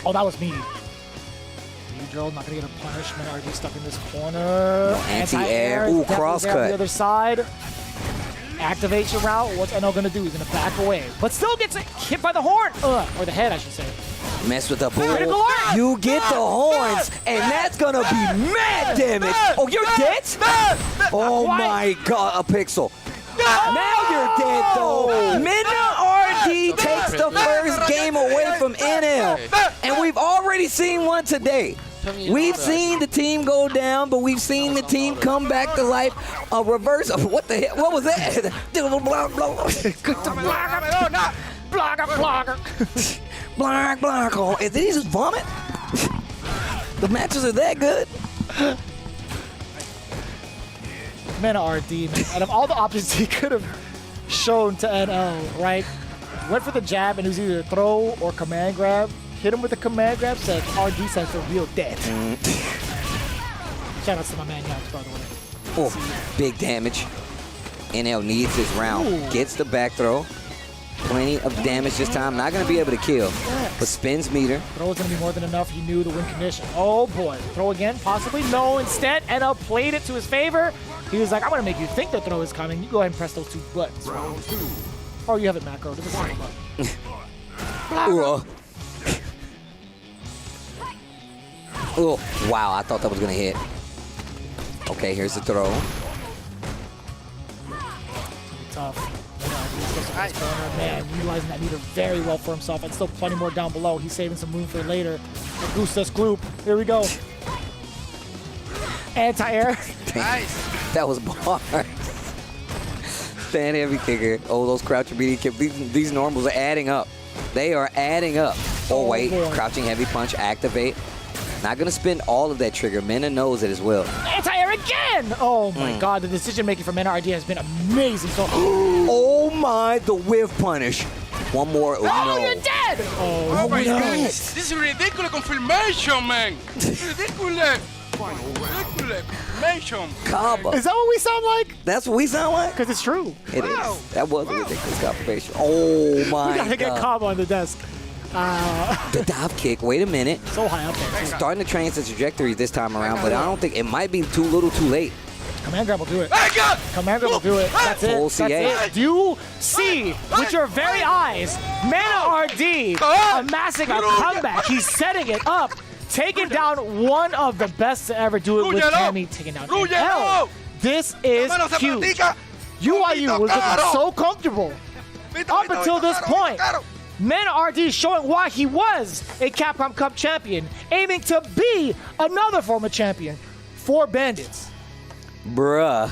Oh, that was me. Drill, not gonna get a punish. Mena RD stuck in this corner. Anti-air. Ooh, cross cut. The other side. Activates your route. What's NL gonna do? He's gonna back away, but still gets hit by the horn, or the head, I should say. Mess with the bull. You get the horns, and that's gonna be mad damage. Oh, you're dead? Oh my God, a pixel. Now you're dead though. Mena RD takes the first game away from NL, and we've already seen one today. We've seen the team go down, but we've seen the team come back to life. A reverse of what the hell? What was that? Did he just vomit? The matches are that good. Mena RD, man. Out of all the options he could have shown to NL, right? Went for the jab, and it was either throw or command grab. Hit him with a command grab, said RD says for real dead. Shout out to my man Yax, by the way. Oh, big damage. NL needs his round. Ooh. Gets the back throw. Plenty of damage this time. Not going to be able to kill. But spins meter. Throw is going to be more than enough. He knew the win condition. Oh boy. Throw again, possibly. No, instead, NL played it to his favor. He was like, I'm going to make you think the throw is coming. You go ahead and press those two buttons. Oh, you have it macro. This is Oh, wow, I thought that was going to hit. Okay, here's the throw. Tough. Corner, man, utilizing that meter very well for himself, and still plenty more down below. He's saving some room for later. Augustus group. Here we go. Anti-air. Nice. That was bars. Stand heavy kicker. Oh, those crouching medium kick. These normals are adding up. They are adding up. Oh, wait. Crouching heavy punch. Activate. Not going to spend all of that trigger. Mena knows it as well. Anti-air again! Oh my God, the decision-making for Mena RD has been amazing. So, oh my, the whiff punish. One more. Oh, no. You're dead! Oh my God. This is ridiculous confirmation, man. Ridiculous. Ridiculous confirmation. Kaba. Is that what we sound like? That's what we sound like? Because it's true. It is. That was a ridiculous confirmation. Oh my God. We got to get Kaba on the desk. The dive kick. Wait a minute. So high up there. He's starting to change the trajectory this time around, but I don't think it might be too little too late. Command grab will do it. Command grab will do it. That's it. Full That's CA. it. Do you see with your very eyes Mana RD amassing a comeback? He's setting it up, taking down one of the best to ever do it with Cammy, taking down L. This is huge. UYU was looking so comfortable up until this point. Mana RD showing why he was a Capcom Cup champion, aiming to be another former champion for Bandits. Bruh.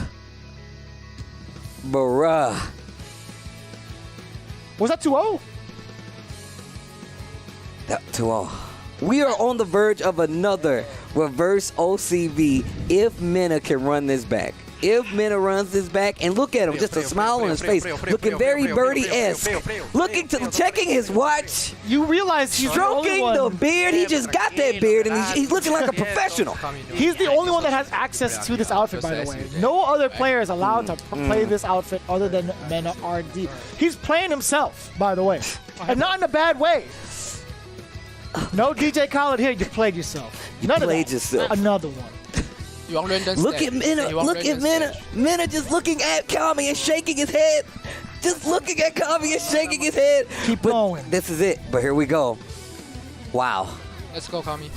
Was that 2-0? That 2-0. We are on the verge of another reverse OCV if Mena can run this back. If Mena runs this back, and look at him, just a smile on his face, looking very Birdie-esque, checking his watch. You realize he's stroking the beard. He just got that beard, and he's looking like a professional. He's the only one that has access to this outfit, by the way. No other player is allowed to play this outfit other than Mana RD. He's playing himself, by the way, and not in a bad way. No DJ Khaled here. You played yourself. You played yourself. Another one. Look at Mena. Look at Mena. Mena just looking at Kami and shaking his head. Just looking at Kami and shaking his head. Keep going. This is it. But here we go. Wow. Let's go, Kami.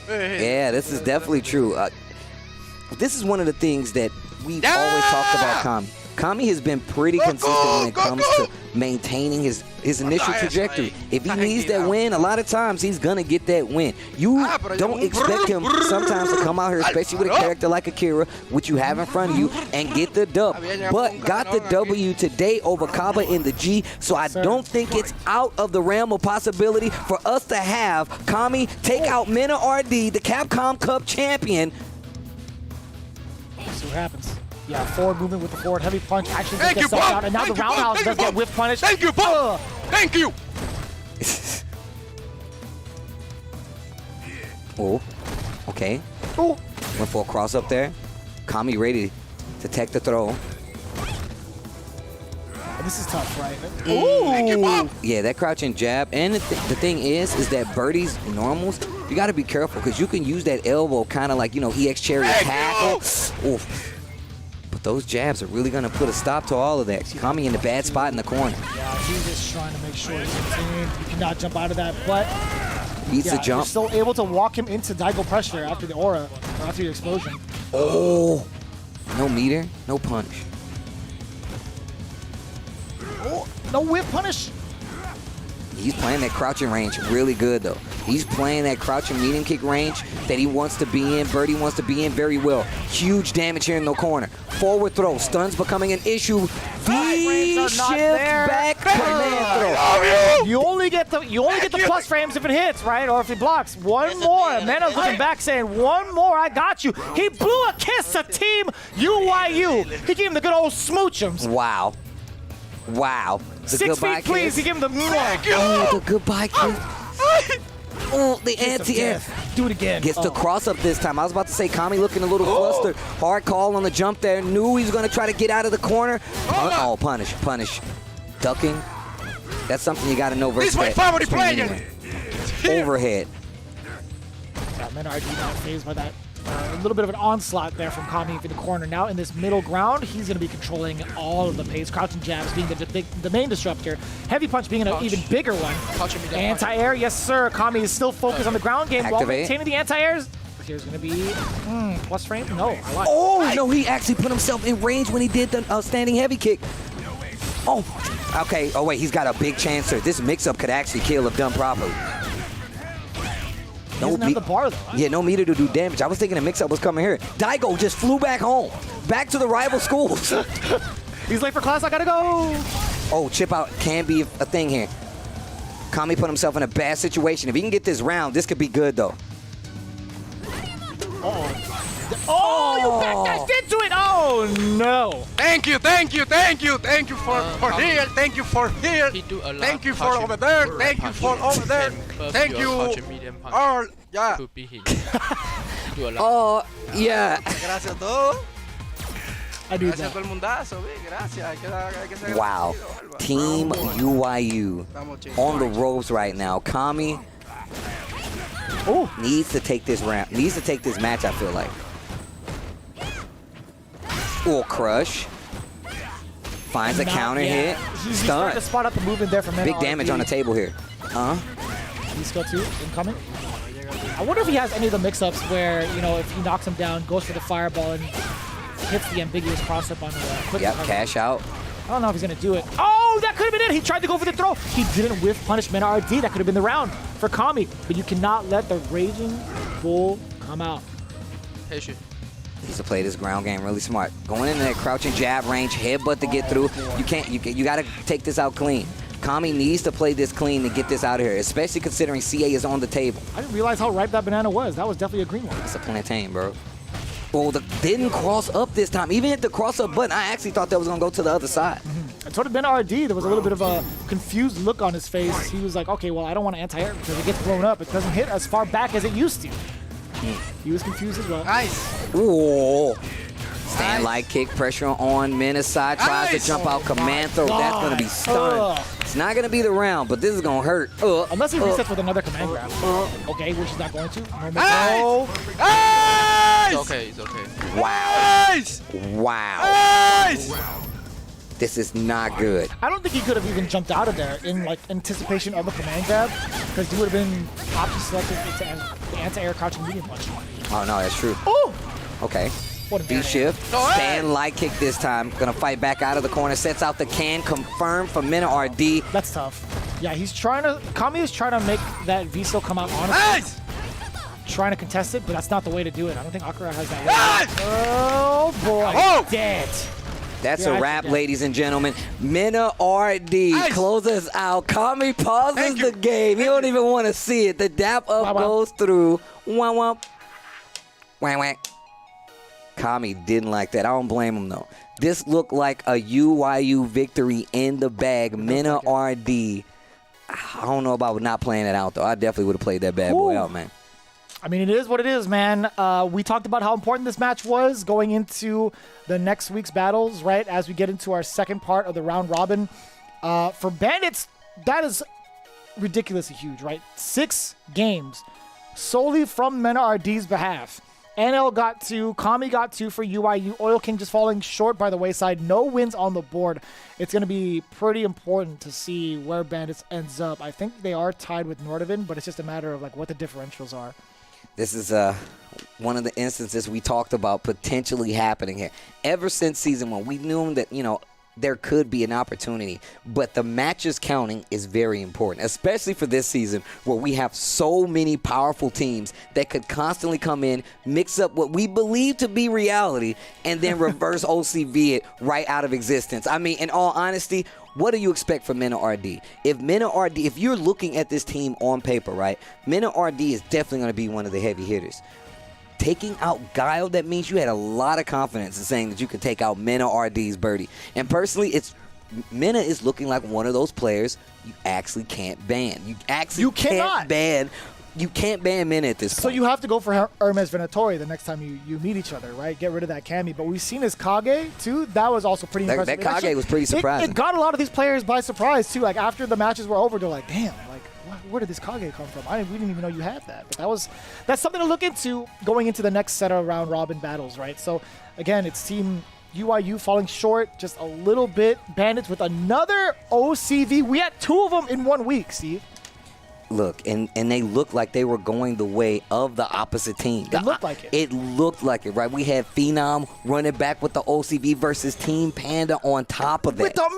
Yeah, this is definitely true. This is one of the things that we've always talked about Kami. Kami has been pretty consistent when it comes to maintaining his initial trajectory. If he needs that win, a lot of times he's going to get that win. You don't expect him sometimes to come out here, especially with a character like Akira, which you have in front of you, and get the dub. But got the W today over Kaba in the G, so I don't think it's out of the realm of possibility for us to have Kami take out Mana RD, the Capcom Cup champion. Let's see what happens. Yeah, forward movement with the forward heavy punch actually gets sucked out, and now the roundhouse does get whiff punished. Thank you, Bob. Thank you. Oh, okay. Ooh. Went for a cross up there. Kami ready to tech the throw. This is tough, right? Ooh. Yeah, that crouching jab. And the thing is that Birdie's normals, you got to be careful because you can use that elbow kind of like, EX Cherry tackle. Oof. But those jabs are really going to put a stop to all of that. Kami in the bad spot in the corner. Yeah, he's just trying to make sure he's contained. He cannot jump out of that, but beats the jump. You're still able to walk him into Daigo pressure after the aura, or after the explosion. Oh, no meter, no punish. Oh, no whip punish. He's playing that crouching range really good, though. He's playing that crouching medium kick range that he wants to be in. Birdie wants to be in very well. Huge damage here in the corner. Forward throw. Stuns becoming an issue. V-shift back command throw. You only get the plus frames if it hits, right? Or if it blocks. One more. Mana's looking back saying, one more, I got you. He blew a kiss to Team UYU. He gave him the good old smoochums. Wow. Wow. The 6 feet, please. He gave him the the goodbye kiss. Oh, the anti-air. Do it again. Gets the cross up this time. I was about to say Kami looking a little flustered. Hard call on the jump there. Knew he was going to try to get out of the corner. Oh, punish. Ducking. That's something you got to know versus this is my favorite player. Overhead. Yeah, Men are not phased by that. A little bit of an onslaught there from Kami in the corner. Now in this middle ground, he's going to be controlling all of the pace. Crouching jabs being the main disruptor. Heavy punch being an even bigger one. Anti-air, yes sir. Kami is still focused on the ground game while maintaining the anti-airs. Here's going to be plus frame. No, I like it. No, he actually put himself in range when he did the standing heavy kick. Oh, okay. Oh wait, he's got a big chance here. This mix-up could actually kill if done properly. He doesn't have the bar, though. Huh? Yeah, no meter to do damage. I was thinking a mix-up was coming here. Daigo just flew back home. Back to the rival schools. He's late for class. I gotta go. Oh, chip out can be a thing here. Kami put himself in a bad situation. If he can get this round, this could be good, though. Oh, you backdashed into it. Oh, no. Thank you for here. Thank you for here. Thank you for over there. Thank you for over there. Thank you all. Yeah. Oh, yeah. Gracias a todos. I do Gracias a that. todo el mundazo, Vic. Gracias. Hay que ser Wow. agradecido, Alba. Team UYU on the ropes right now. Kami needs to take this round. Needs to take this match, I feel like. Or crush. Finds a counter hit. He's trying Stun. to spot out the movement there from Big damage on the table here. He's skill 2 incoming. I wonder if he has any of the mix-ups where, if he knocks him down, goes for the fireball, and hits the ambiguous cross-up on the quick Yep, recovery. cash out. I don't know if he's going to do it. Oh, that could have been it. He tried to go for the throw. He didn't whiff punish Mena RD. That could have been the round for Kami. But you cannot let the Raging Bull come out. Patient. Needs to play this ground game really smart. Going in there, crouching jab range, headbutt to get through. You got to take this out clean. Kami needs to play this clean to get this out of here, especially considering CA is on the table. I didn't realize how ripe that banana was. That was definitely a green one. That's a plantain, bro. Oh, didn't cross up this time. Even hit the cross up button. I actually thought that was going to go to the other side. And so did Ben RD. There was a little bit of a confused look on his face. He was like, okay, well, I don't want to anti-air because it gets blown up. It doesn't hit as far back as it used to. He was confused as well. Nice. Ooh. Stand light kick, pressure on Mena's side. Tries to jump out, command throw. That's going to be stunned. It's not going to be the round, but this is going to hurt. Unless he resets with another command grab. Okay, which he's not going to. Nice. It's okay, it's okay. Wow. Nice. Wow. Nice. This is not good. I don't think he could have even jumped out of there in anticipation of the command grab because he would have been option selected into the anti-air crouching medium punch. Oh, no, that's true. Oh! Okay. V-shift. Stand light kick this time. Gonna fight back out of the corner. Sets out the can. Confirmed for Mena RD. That's tough. Yeah, Kami is trying to make that V-still come out honestly. Nice! Trying to contest it, but that's not the way to do it. I don't think Akira has that. Nice! Oh, boy. Oh! Dead. That's a wrap, ladies and gentlemen. Mena RD closes out. Kami pauses the game. You don't even want to see it. The dap up goes through. Wah, wah. Wah, wah. Kami didn't like that. I don't blame him, though. This looked like a UYU victory in the bag. Mena RD. I don't know about not playing it out, though. I definitely would have played that bad boy out, man. I mean, it is what it is, man. We talked about how important this match was going into the next week's battles, right? As we get into our second part of the round robin. For Bandits, that is ridiculously huge, right? 6 games solely from Mena RD's behalf. NL got 2, Kami got 2 for UYU, Oil King just falling short by the wayside, no wins on the board. It's going to be pretty important to see where Bandits ends up. I think they are tied with Nordavind, but it's just a matter of what the differentials are. This is one of the instances we talked about potentially happening here. Ever since season 1, we knew that, there could be an opportunity, but the matches counting is very important, especially for this season where we have so many powerful teams that could constantly come in, mix up what we believe to be reality, and then reverse OCV it right out of existence. I mean, in all honesty, what do you expect from Mena RD? If you're looking at this team on paper, right, Mena RD is definitely going to be one of the heavy hitters. Taking out Guile, that means you had a lot of confidence in saying that you could take out Mena RD's birdie. And personally, Mena is looking like one of those players you actually can't ban. You can't ban Mena at this point. So you have to go for Hermes Venatori the next time you meet each other, right? Get rid of that Kami. But we've seen his Kage, too. That was also pretty impressive. That Kage was pretty surprising. It got a lot of these players by surprise, too. After the matches were over, they're like, damn, where did this Kage come from? We didn't even know you had that. But that's something to look into going into the next set of round robin battles, right? So again, it's Team UYU falling short just a little bit. Bandits with another OCV. We had 2 of them in 1 week, Steve. Look, and they looked like they were going the way of the opposite team. It looked like it. It looked like it, right? We had Phenom running back with the OCV versus Team Panda on top of it. With a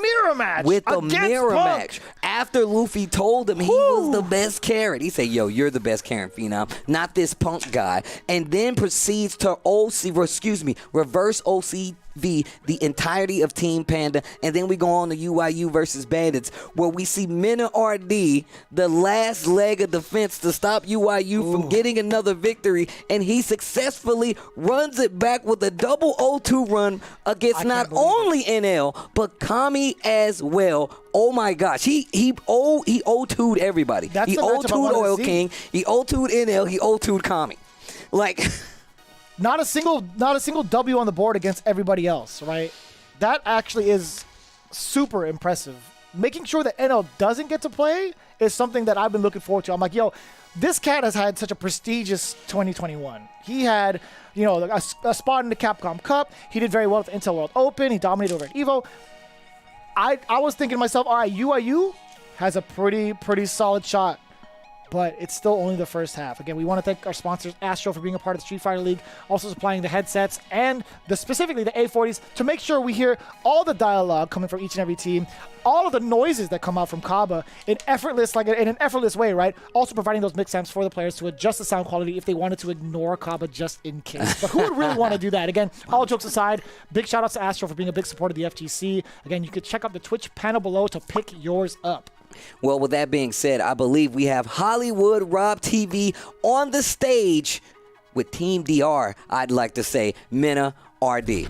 mirror match. After Luffy told him he was the best carrot. He said, yo, you're the best carrot, Phenom, not this punk guy. And then proceeds to reverse OCV the entirety of Team Panda, and then we go on to UYU versus Bandits, where we see Mena RD, the last leg of defense to stop UYU from getting another victory, and he successfully runs it back with a double O2 run against not only NL, but Kami as well. Oh my gosh, he O2'd everybody. He O2'd Oil King, he O2'd NL, he O2'd Kami. not a single W on the board against everybody else, right? That actually is super impressive. Making sure that NL doesn't get to play is something that I've been looking forward to. I'm like, yo, this cat has had such a prestigious 2021. He had, a spot in the Capcom Cup. He did very well at the Intel World Open. He dominated over at EVO. I was thinking to myself, all right, UYU has a pretty solid shot, but it's still only the first half. Again, we want to thank our sponsors, Astro, for being a part of the Street Fighter League, also supplying the headsets and specifically the A40s to make sure we hear all the dialogue coming from each and every team, all of the noises that come out from Kaba in an effortless way, right? Also providing those mix amps for the players to adjust the sound quality if they wanted to ignore Kaba just in case. But who would really want to do that? Again, all jokes aside, big shout outs to Astro for being a big supporter of the FGC. Again, you could check out the Twitch panel below to pick yours up. Well, with that being said, I believe we have Hollywood Rob TV on the stage with Team DR. I'd like to say Mena RD.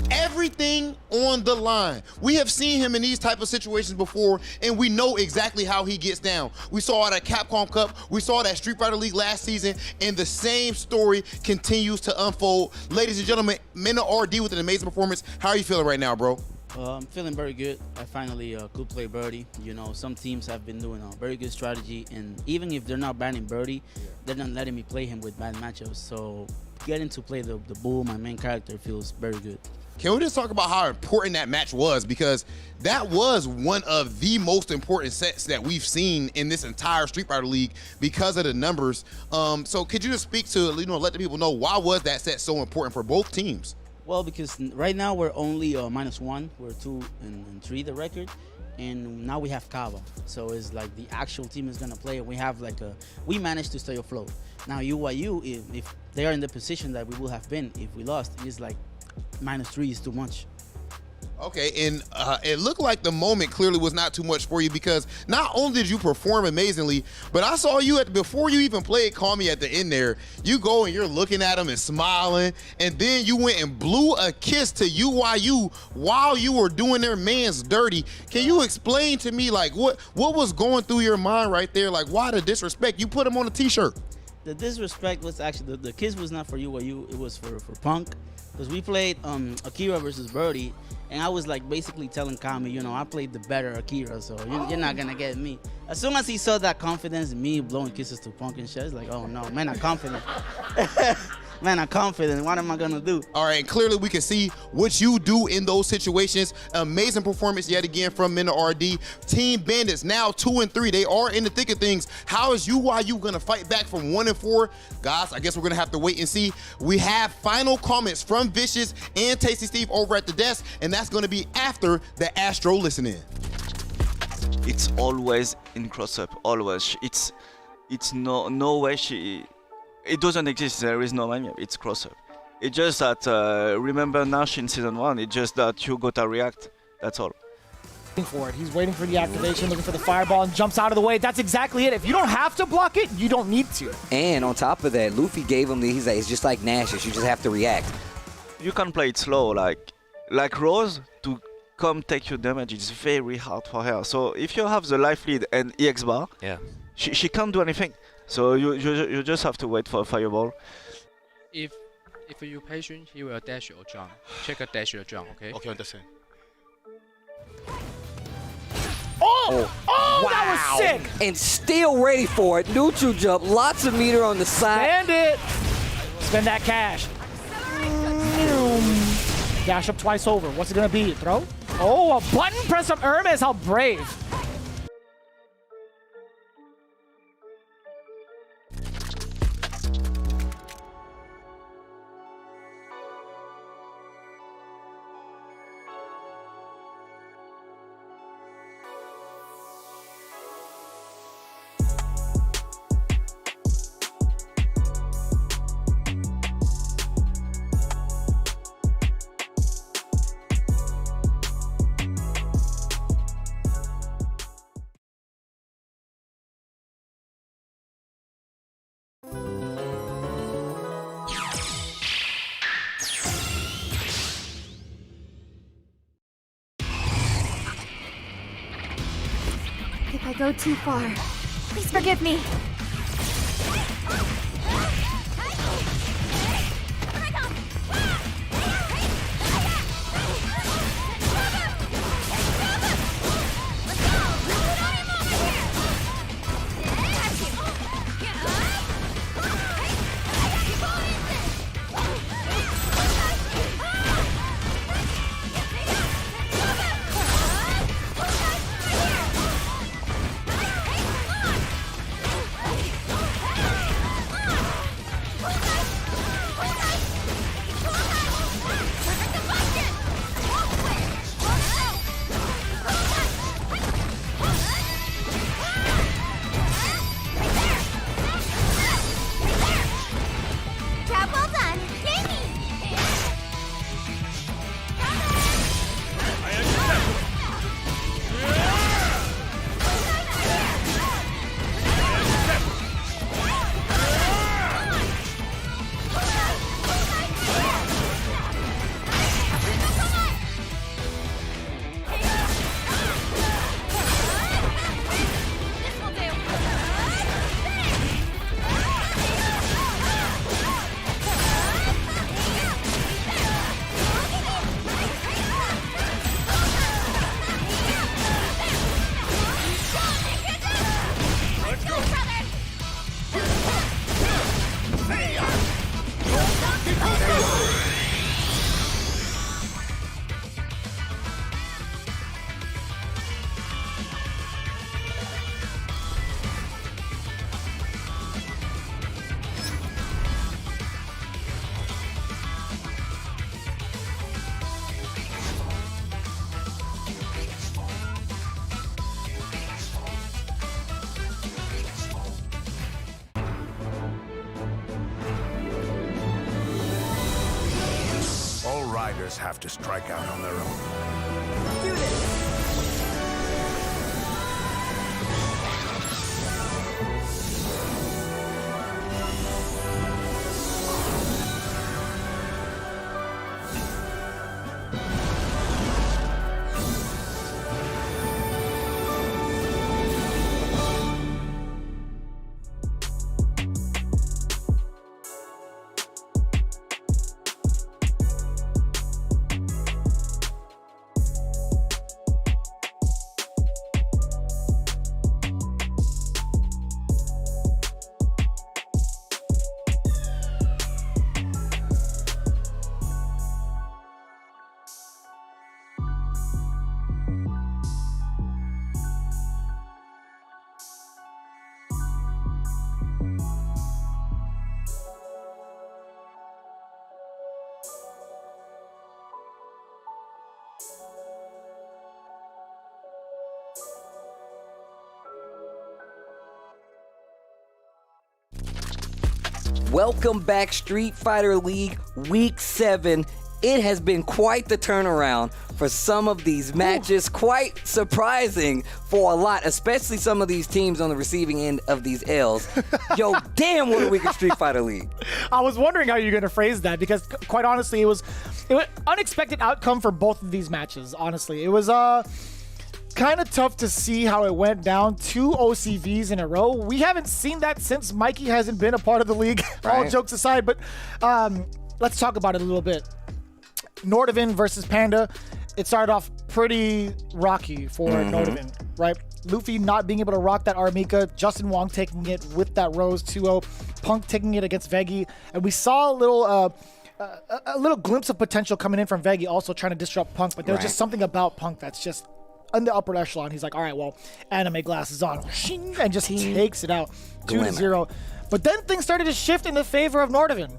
Everything on the line. We have seen him in these type of situations before, and we know exactly how he gets down. We saw it at Capcom Cup, we saw it at Street Fighter League last season, and the same story continues to unfold. Ladies and gentlemen, Mena RD with an amazing performance. How are you feeling right now, bro? I'm feeling very good. I finally could play Birdie. Some teams have been doing a very good strategy, and even if they're not banning Birdie, they're not letting me play him with bad matchups. So getting to play the Bull, my main character, feels very good. Can we just talk about how important that match was? Because that was one of the most important sets that we've seen in this entire Street Fighter League because of the numbers. So could you just speak to, let the people know why was that set so important for both teams? Well, because right now we're only -1. We're 2 and 3 the record, and now we have Kaba. So it's like the actual team is gonna play, and we have we managed to stay afloat. Now UYU, if they are in the position that we would have been if we lost, it's like -3 is too much. Okay, and it looked like the moment clearly was not too much for you because not only did you perform amazingly, but I saw you before you even played Call Me at the end there, you go and you're looking at him and smiling, and then you went and blew a kiss to UYU while you were doing their man's dirty. Can you explain to me what was going through your mind right there? Like, why the disrespect? You put him on a t-shirt. The disrespect was actually, the kiss was not for UYU, it was for Punk. Because we played Akira versus Birdie, and I was basically telling Kami, I played the better Akira, so you're not gonna get me. As soon as he saw that confidence in me blowing kisses to Punk and shit, it's like, oh no, man, I'm confident. Man, I'm confident. What am I gonna do? All right, and clearly we can see what you do in those situations. Amazing performance yet again from Mena RD. Team Bandits now 2 and 3. They are in the thick of things. How is UYU gonna fight back from 1 and 4? Guys, I guess we're gonna have to wait and see. We have final comments from Vicious and Tasty Steve over at the desk, and that's gonna be after the Astro listen-in. It's always in cross-up, always. It's no way it doesn't exist. There is no lineup. It's cross-up. It's just that remember Nash in season 1. It's just that you gotta react. That's all. For it. He's waiting for the activation, looking for the fireball, and jumps out of the way. That's exactly it. If you don't have to block it, you don't need to. And on top of that, Luffy gave him it's just like Nash's. You just have to react. You can play it slow, like Rose to come take your damage. It's very hard for her. So if you have the life lead and EX bar, she can't do anything. So you just have to wait for a fireball. If you're patient, he will dash your jump. Check a dash your jump, okay? Okay, understand. Oh, wow. That was sick! And still ready for it. Neutral jump, lots of meter on the side. Spend it! Spend that cash. Dash up twice over. What's it gonna be? Throw? Oh, a button press from Hermes. How brave. If I go too far, please forgive me. outsiders have to strike out on their own. Do this. Welcome back, Street Fighter League Week 7. It has been quite the turnaround for some of these matches. Quite surprising for a lot, especially some of these teams on the receiving end of these L's. Yo, damn, what a week of Street Fighter League. I was wondering how you're going to phrase that because, quite honestly, it was unexpected outcome for both of these matches, honestly. It was kind of tough to see how it went down. 2 OCVs in a row. We haven't seen that since Mikey hasn't been a part of the league, all jokes aside. But let's talk about it a little bit. Nordavind versus Panda. It started off pretty rocky for Nordavind, right? Luffy not being able to rock that Armika, Justin Wong taking it with that Rose 2-0, Punk taking it against Veggie, and we saw a little glimpse of potential coming in from Veggie, also trying to disrupt Punk, but there was just something about Punk that's just in the upper echelon. He's like, all right, well, anime glasses on, and just takes it out, 2-0. But then things started to shift in the favor of Nordavind.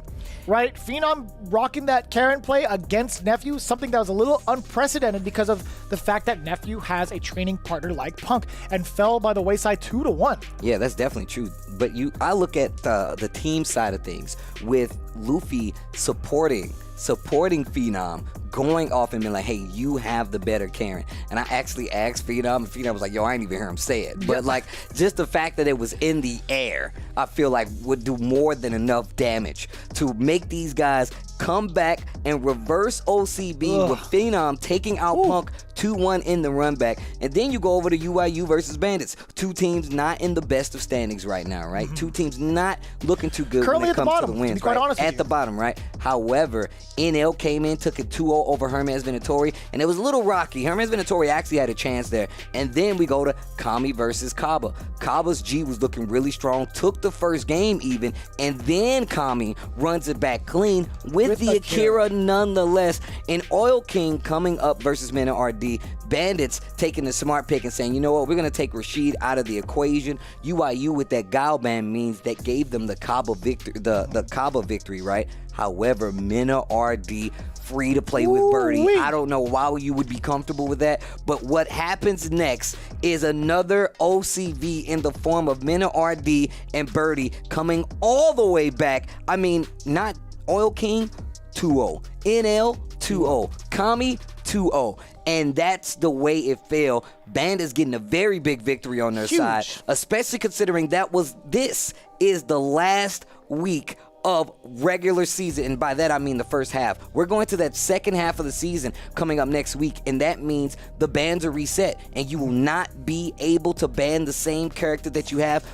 Right? Phenom rocking that Karen play against Nephew, something that was a little unprecedented because of the fact that Nephew has a training partner like Punk and fell by the wayside 2-1. Yeah, that's definitely true. But I look at the team side of things with Luffy supporting Phenom, going off and being like, hey, you have the better Karen. And I actually asked Phenom, and Phenom was like, yo, I didn't even hear him say it. But like, just the fact that it was in the air, I feel like would do more than enough damage to make these guys come back and reverse OCB with Phenom taking out Punk 2-1 in the run back. And then you go over to UYU versus Bandits. 2 teams not in the best of standings right now, right? 2 teams not looking too good currently when it comes to the to wins, be quite honest with at you. the bottom, right? However, NL came in, took it 2-0 over Hermes Venatori, and it was a little rocky. Hermes Venatori actually had a chance there. And then we go to Kami versus Kaba. Kaba's G was looking really strong, took the first game even, and then Kami runs it back clean with the Akira nonetheless. And Oil King coming up versus Mena RD. Bandits taking the smart pick and saying, you know what, we're going to take Rashid out of the equation. UYU with that Gao ban means that gave them the Kaba victory, the Kaba victory, right? However, Mena RD free to play with Birdie. I don't know why you would be comfortable with that, but what happens next is another OCV in the form of Mena RD and Birdie coming all the way back. I mean, not Oil King, 2-0. NL, 2-0. Kami, 2-0. And that's the way it fell. Bandits getting a very big victory on their side, especially considering this is the last week of regular season, and by that I mean the first half. We're going to that second half of the season coming up next week, and that means the bans are reset, and you will not be able to ban the same character that you have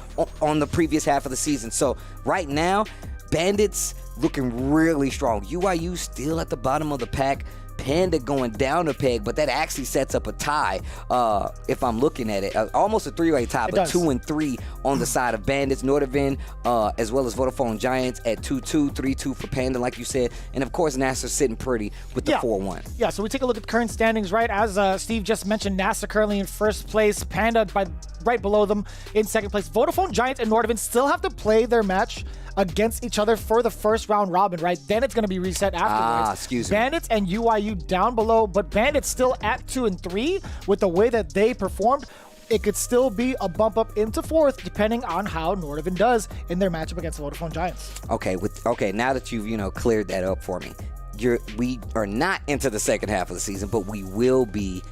on the previous half of the season. So right now, Bandits looking really strong. UYU still at the bottom of the pack. Panda going down a peg, but that actually sets up a tie if I'm looking at it. Almost a 3-way tie, but 2-3 on the side of Bandits. Nordavind, as well as Vodafone Giants at 2-2, 3-2 for Panda, like you said. And of course, NASA sitting pretty with the 4-1. Yeah, so we take a look at the current standings, right? As Steve just mentioned, NASA currently in first place, Panda right below them in second place. Vodafone Giants and Nordavind still have to play their match against each other for the first round robin, right? Then it's going to be reset afterwards. Bandits and UYU down below, but Bandits still at 2-3 with the way that they performed. It could still be a bump up into fourth depending on how Nordavind does in their matchup against the Vodafone Giants. Okay, now that you've cleared that up for me, we are not into the second half of the season, but we will be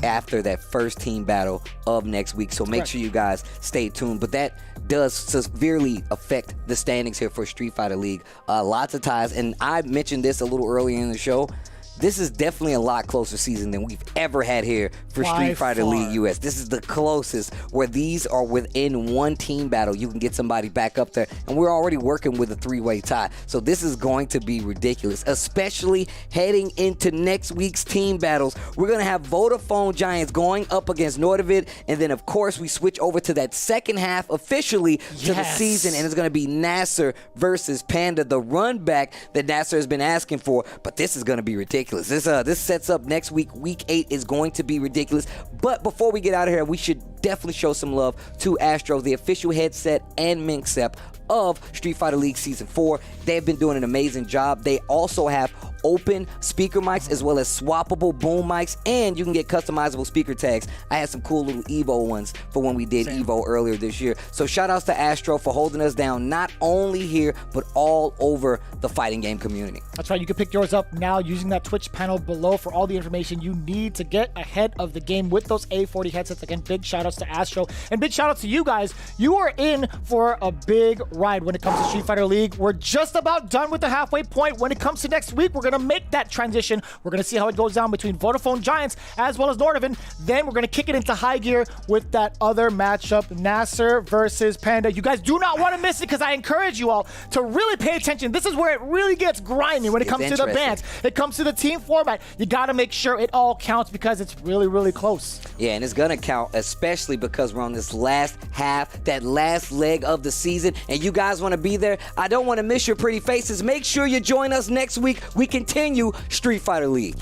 after that first team battle of next week. So make sure you guys stay tuned. But that does severely affect the standings here for Street Fighter League. Lots of ties, and I mentioned this a little earlier in the show. This is definitely a lot closer season than we've ever had here for Street Fighter League US. This is the closest where these are within one team battle. You can get somebody back up there, and we're already working with a three-way tie. So this is going to be ridiculous, especially heading into next week's team battles. We're going to have Vodafone Giants going up against Nordavid, and then, of course, we switch over to that second half officially to the season, and it's going to be Nasser versus Panda, the run back that Nasser has been asking for, but this is going to be ridiculous. This sets up next week. Week 8 is going to be ridiculous. But before we get out of here, we should definitely show some love to Astro, the official headset and Minxep of Street Fighter League Season 4. They've been doing an amazing job. They also have open speaker mics as well as swappable boom mics, and you can get customizable speaker tags. I had some cool little Evo ones for when we did Evo earlier this year. So shout outs to Astro for holding us down not only here but all over the fighting game community. That's right. You can pick yours up now using that Twitch panel below for all the information you need to get ahead of the game with those A40 headsets. Again, big shout outs to Astro and big shout outs to you guys. You are in for a big ride when it comes to Street Fighter League. We're just about done with the halfway point. When it comes to next week, we're going to make that transition. We're going to see how it goes down between Vodafone Giants as well as Nordavind. Then we're going to kick it into high gear with that other matchup, Nasser versus Panda. You guys do not want to miss it because I encourage you all to really pay attention. This is where it really gets grinding when it comes to the bands. It comes to the team format. You got to make sure it all counts because it's really, really close. Yeah, and it's going to count, especially because we're on this last half, that last leg of the season, and you guys want to be there. I don't want to miss your pretty faces. Make sure you join us next week. We continue Street Fighter League.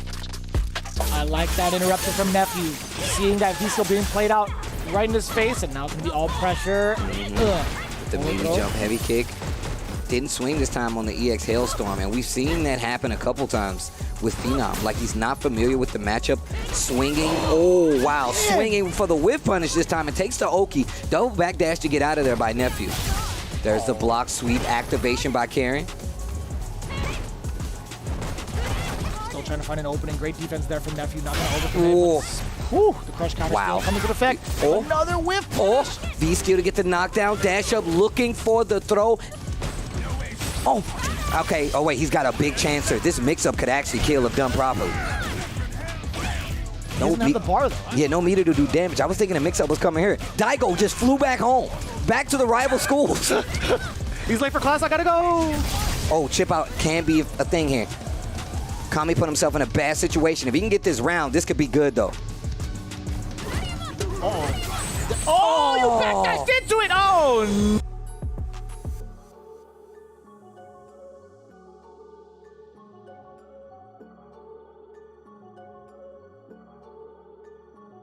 I like that interruption from Nephew. Seeing that Diesel being played out right in his face, and now it's going to be all pressure. The medium jump heavy kick. Didn't swing this time on the EX Hailstorm, and we've seen that happen a couple times with Phenom. Like, he's not familiar with the matchup. Swinging. Oh, wow. Swinging for the whip punish this time. It takes the Oki. Double backdash to get out of there by Nephew. There's the block sweep activation by Karen. Still trying to find an opening. Great defense there from Nephew. Not going to overcommit. Whew, the crush counter still coming to effect. Another whip punish. V-skill to get the knockdown. Dash up looking for the throw. Oh, okay. Oh, wait, he's got a big chancer. This mix-up could actually kill if done properly. He doesn't have the bar, though. Yeah, no meter to do damage. I was thinking a mix-up was coming here. Daigo just flew back home. Back to the rival schools. He's late for class. I gotta go. Oh, chip out can be a thing here. Kami put himself in a bad situation. If he can get this round, this could be good, though. Oh, you backdashed into it. Oh,